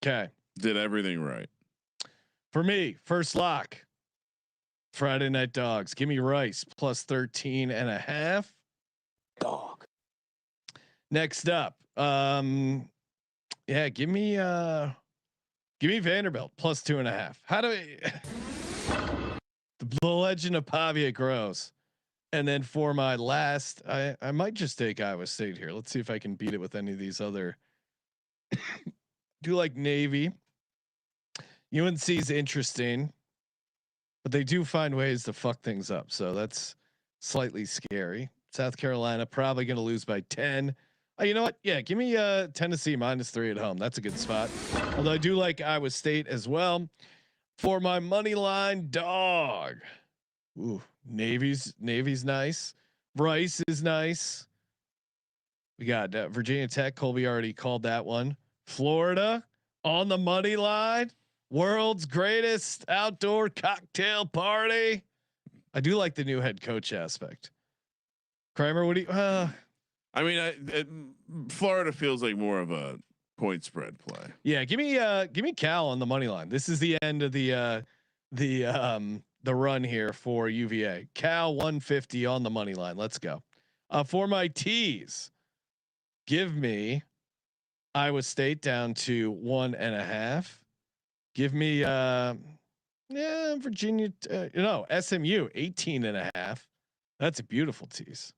Okay, did everything right. For me, first lock. Friday Night Dogs. Give me Rice plus 13.5. Dog. Next up, yeah, give me Vanderbilt plus 2.5. How do we? The legend of Pavia grows. And then for my last, I might just take Iowa State here. Let's see if I can beat it with any of these other. Do like Navy. UNC is interesting, but they do find ways to fuck things up. So that's slightly scary. South Carolina probably going to lose by 10. You know what? Yeah, give me Tennessee -3 at home. That's a good spot. Although I do like Iowa State as well. For my money line dog. Ooh, Navy's nice. Rice is nice. We got Virginia Tech. Colby already called that one. Florida on the money line. World's greatest outdoor cocktail party. I do like the new head coach aspect. Kramer, what do you? I mean, Florida feels like more of a point spread play. Yeah, give me Cal on the money line. This is the end of the run here for UVA. Cal 150 on the money line. Let's go. For my tease, give me Iowa State down to 1.5. Give me Virginia. SMU 18.5. That's a beautiful tease.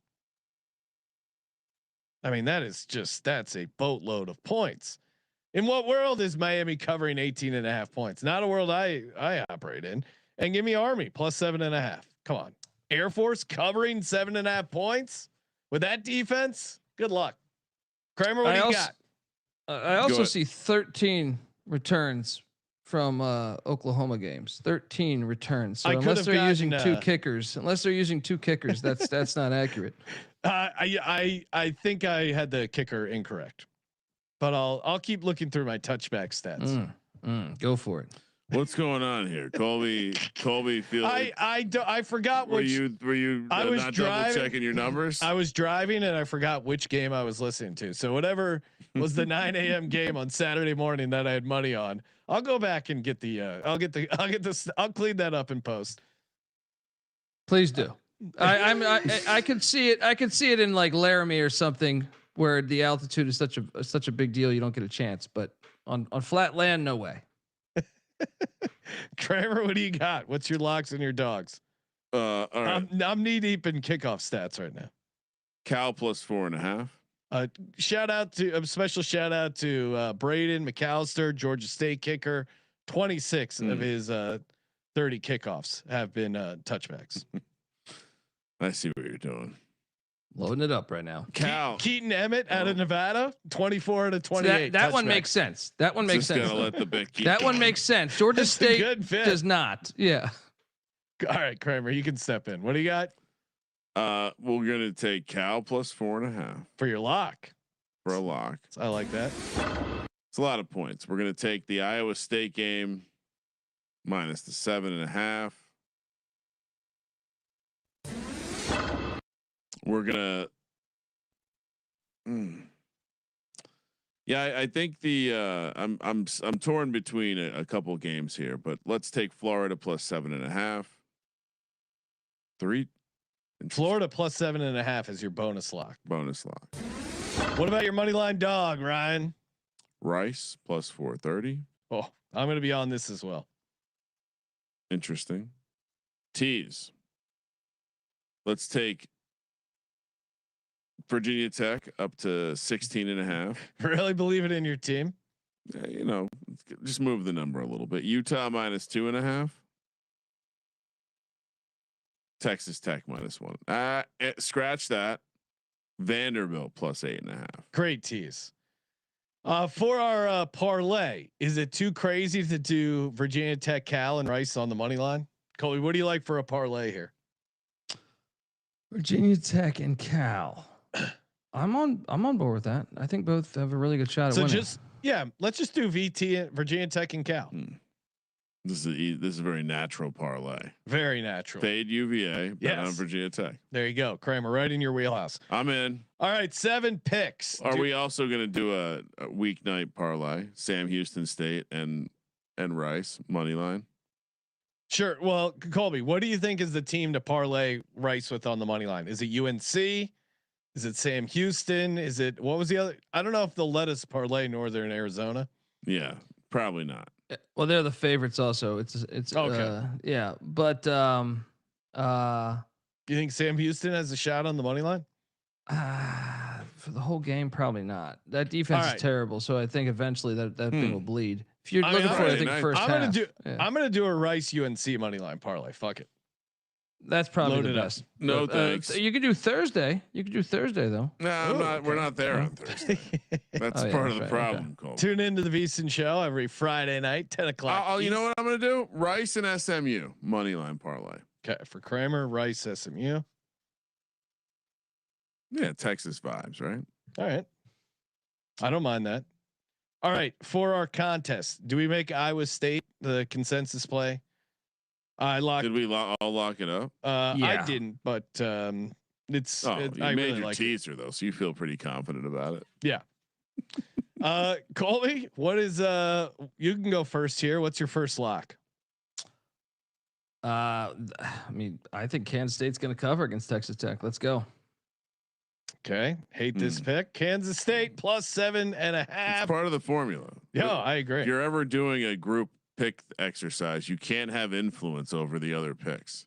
I mean, that's a boatload of points. In what world is Miami covering 18.5 points? Not a world I operate in. And give me Army plus 7.5. Come on. Air Force covering 7.5 points with that defense. Good luck. Kramer, what do you got? I also see 13 returns from Oklahoma games. 13 returns. So I unless they're gotten, using two kickers, that's not accurate. I think I had the kicker incorrect, but I'll keep looking through my touchback stats. Go for it. What's going on here, Colby? Feels. I forgot were which. you I was not driving, double checking your numbers? I was driving and I forgot which game I was listening to. So whatever was the 9 a.m. game on Saturday morning that I had money on, I'll go back and get the. I'll clean that up in post. Please do. I could see it. I could see it in like Laramie or something where the altitude is such a big deal. You don't get a chance, but on flat land, no way. Kramer, what do you got? What's your locks and your dogs? All right. I'm knee deep in kickoff stats right now. Cal plus 4.5. A special shout out to Braden McAllister, Georgia State kicker. 26 of his 30 kickoffs have been touchbacks. I see what you're doing. Loading it up right now. Cal Keaton Emmett out of Nevada, 24 out of 28. That one makes sense. That one makes sense. Gonna let the bit keep that going. one makes sense. Georgia State does not. Yeah. All right, Kramer, you can step in. What do you got? We're gonna take Cal plus 4.5 for your lock. For a lock. I like that. It's a lot of points. We're gonna take the Iowa State game minus the 7.5. We're gonna. Yeah, I think the I'm torn between a couple games here, but let's take Florida plus 7.5. 3. Florida plus 7.5 is your bonus lock. Bonus lock. What about your money line dog, Ryan? Rice plus 430. Oh, I'm going to be on this as well. Interesting. Tease. Let's take Virginia Tech up to 16.5. Really believe it in your team? You know, just move the number a little bit. Utah minus 2.5. Texas Tech minus 1. Scratch that. Vanderbilt plus 8.5. Great tease. For our parlay, is it too crazy to do Virginia Tech, Cal, and Rice on the money line? Colby, what do you like for a parlay here? Virginia Tech and Cal. I'm on board with that. I think both have a really good shot at winning. Let's just do VT, Virginia Tech and Cal. This is a very natural parlay. Very natural. Fade UVA, bet on Virginia Tech. There you go, Kramer, right in your wheelhouse. I'm in. All right, 7 picks. Are we also going to do a weeknight parlay? Sam Houston State and Rice money line. Sure. Well, Colby, what do you think is the team to parlay Rice with on the money line? Is it UNC? Is it Sam Houston? Is it what was the other? I don't know if they'll let us parlay Northern Arizona. Yeah, probably not. Well, they're the favorites also. It's okay. Yeah, but you think Sam Houston has a shot on the money line? For the whole game, probably not. That defense is terrible, so I think eventually that thing will bleed. If you're looking for, I think first half. I'm gonna do a Rice UNC money line parlay. Fuck it. That's probably the best. No thanks. You could do Thursday. You could do Thursday though. No, I'm not. We're not there on Thursday. That's part of the problem. Okay. Tune into the VSiN show every Friday night, 10 o'clock. You know what I'm going to do? Rice and SMU money line parlay. Okay, for Kramer, Rice, SMU. Yeah, Texas vibes, right? All right. I don't mind that. All right, for our contest, do we make Iowa State the consensus play? Did we all lock it up? I didn't, but it's. You I made really your like teaser though, so you feel pretty confident about it. Yeah. Colby, what is you can go first here. What's your first lock? I mean, I think Kansas State's going to cover against Texas Tech. Let's go. Okay. Hate this pick. Kansas State plus 7.5. It's part of the formula. Yeah, I agree. If you're ever doing a group pick exercise, you can't have influence over the other picks.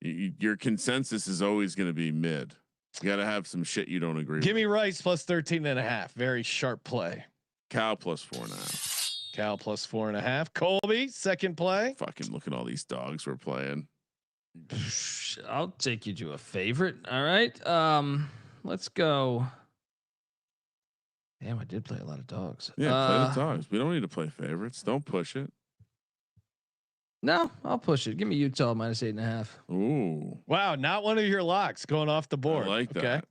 Your consensus is always going to be mid. You got to have some shit you don't agree with. Give me Rice plus 13.5. Very sharp play. Cal plus 4.5. Cal plus 4.5. Colby, second play. Fucking look at all these dogs we're playing. I'll take you to a favorite. All right. Let's go. Damn, I did play a lot of dogs. Yeah, play the dogs. We don't need to play favorites. Don't push it. No, I'll push it. Give me Utah minus 8.5. Ooh, Wow, not one of your locks going off the board. I like that. Okay.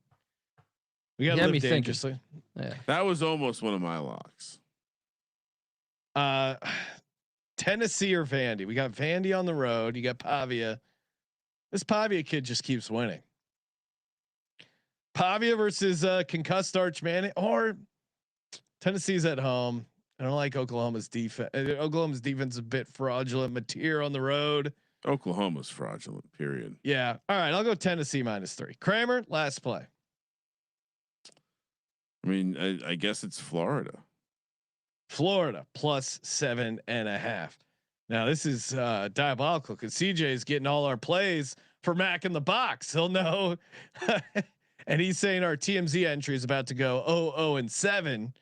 We got to live dangerously. Yeah. That was almost one of my locks. Tennessee or Vandy? We got Vandy on the road. You got Pavia. This Pavia kid just keeps winning. Pavia versus concussed Arch Manning, or Tennessee's at home. I don't like Oklahoma's defense. Oklahoma's defense is a bit fraudulent. Mateer on the road. Oklahoma's fraudulent. Period. Yeah. All right. I'll go Tennessee -3. Kramer, last play. I mean, I guess it's Florida. Florida +7.5. Now this is diabolical because CJ is getting all our plays for Mac in the box. He'll know. And he's saying our TMZ entry is about to go 0-7,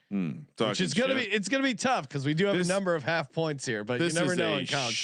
which is gonna be tough because we do have a number of half points here, but you never know in college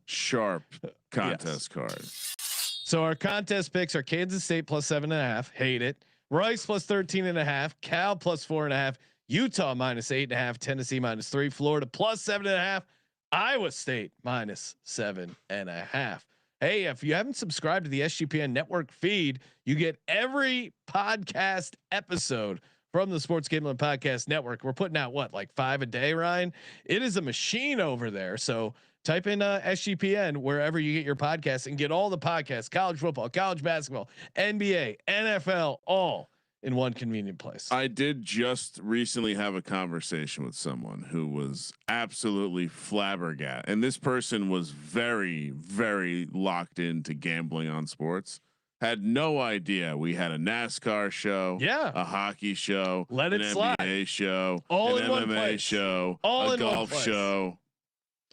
sharp contest card. So our contest picks are Kansas State +7.5. Hate it. Rice +13.5. Cal +4.5. Utah -8.5. Tennessee -3. Florida +7.5. Iowa State -7.5. Hey, if you haven't subscribed to the SGPN network feed, you get every podcast episode from the Sports Gambling Podcast Network. We're putting out like 5 a day, Ryan. It is a machine over there. So type in SGPN wherever you get your podcasts and get all the podcasts: college football, college basketball, NBA, NFL, all in one convenient place. I did just recently have a conversation with someone who was absolutely flabbergasted, and this person was very, very locked into gambling on sports. Had no idea we had a NASCAR show, a hockey show, an NBA show, all an in one MMA place. show, all a in golf one place. show,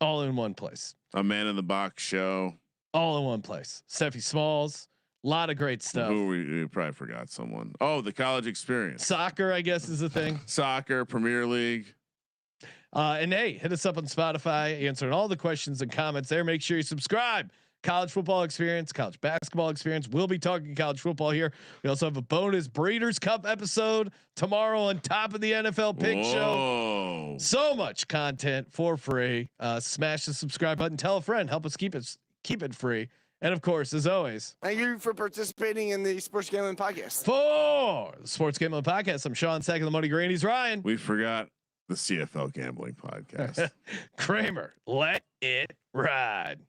all in one place. a man in the box show, all in one place. Steffi Smalls. A lot of great stuff. We probably forgot someone. Oh, the college experience. Soccer, I guess, is the thing. Soccer, Premier League. And hey, hit us up on Spotify, answering all the questions and comments there. Make sure you subscribe. College football experience, college basketball experience. We'll be talking college football here. We also have a bonus Breeders' Cup episode tomorrow on top of the NFL Pick Show. So much content for free. Smash the subscribe button. Tell a friend. Help us keep it free. And of course, as always, thank you for participating in the Sports Gambling Podcast. For the Sports Gambling Podcast, I'm Sean, second the Money Green. He's Ryan. We forgot the CFL Gambling Podcast. Kramer, let it ride.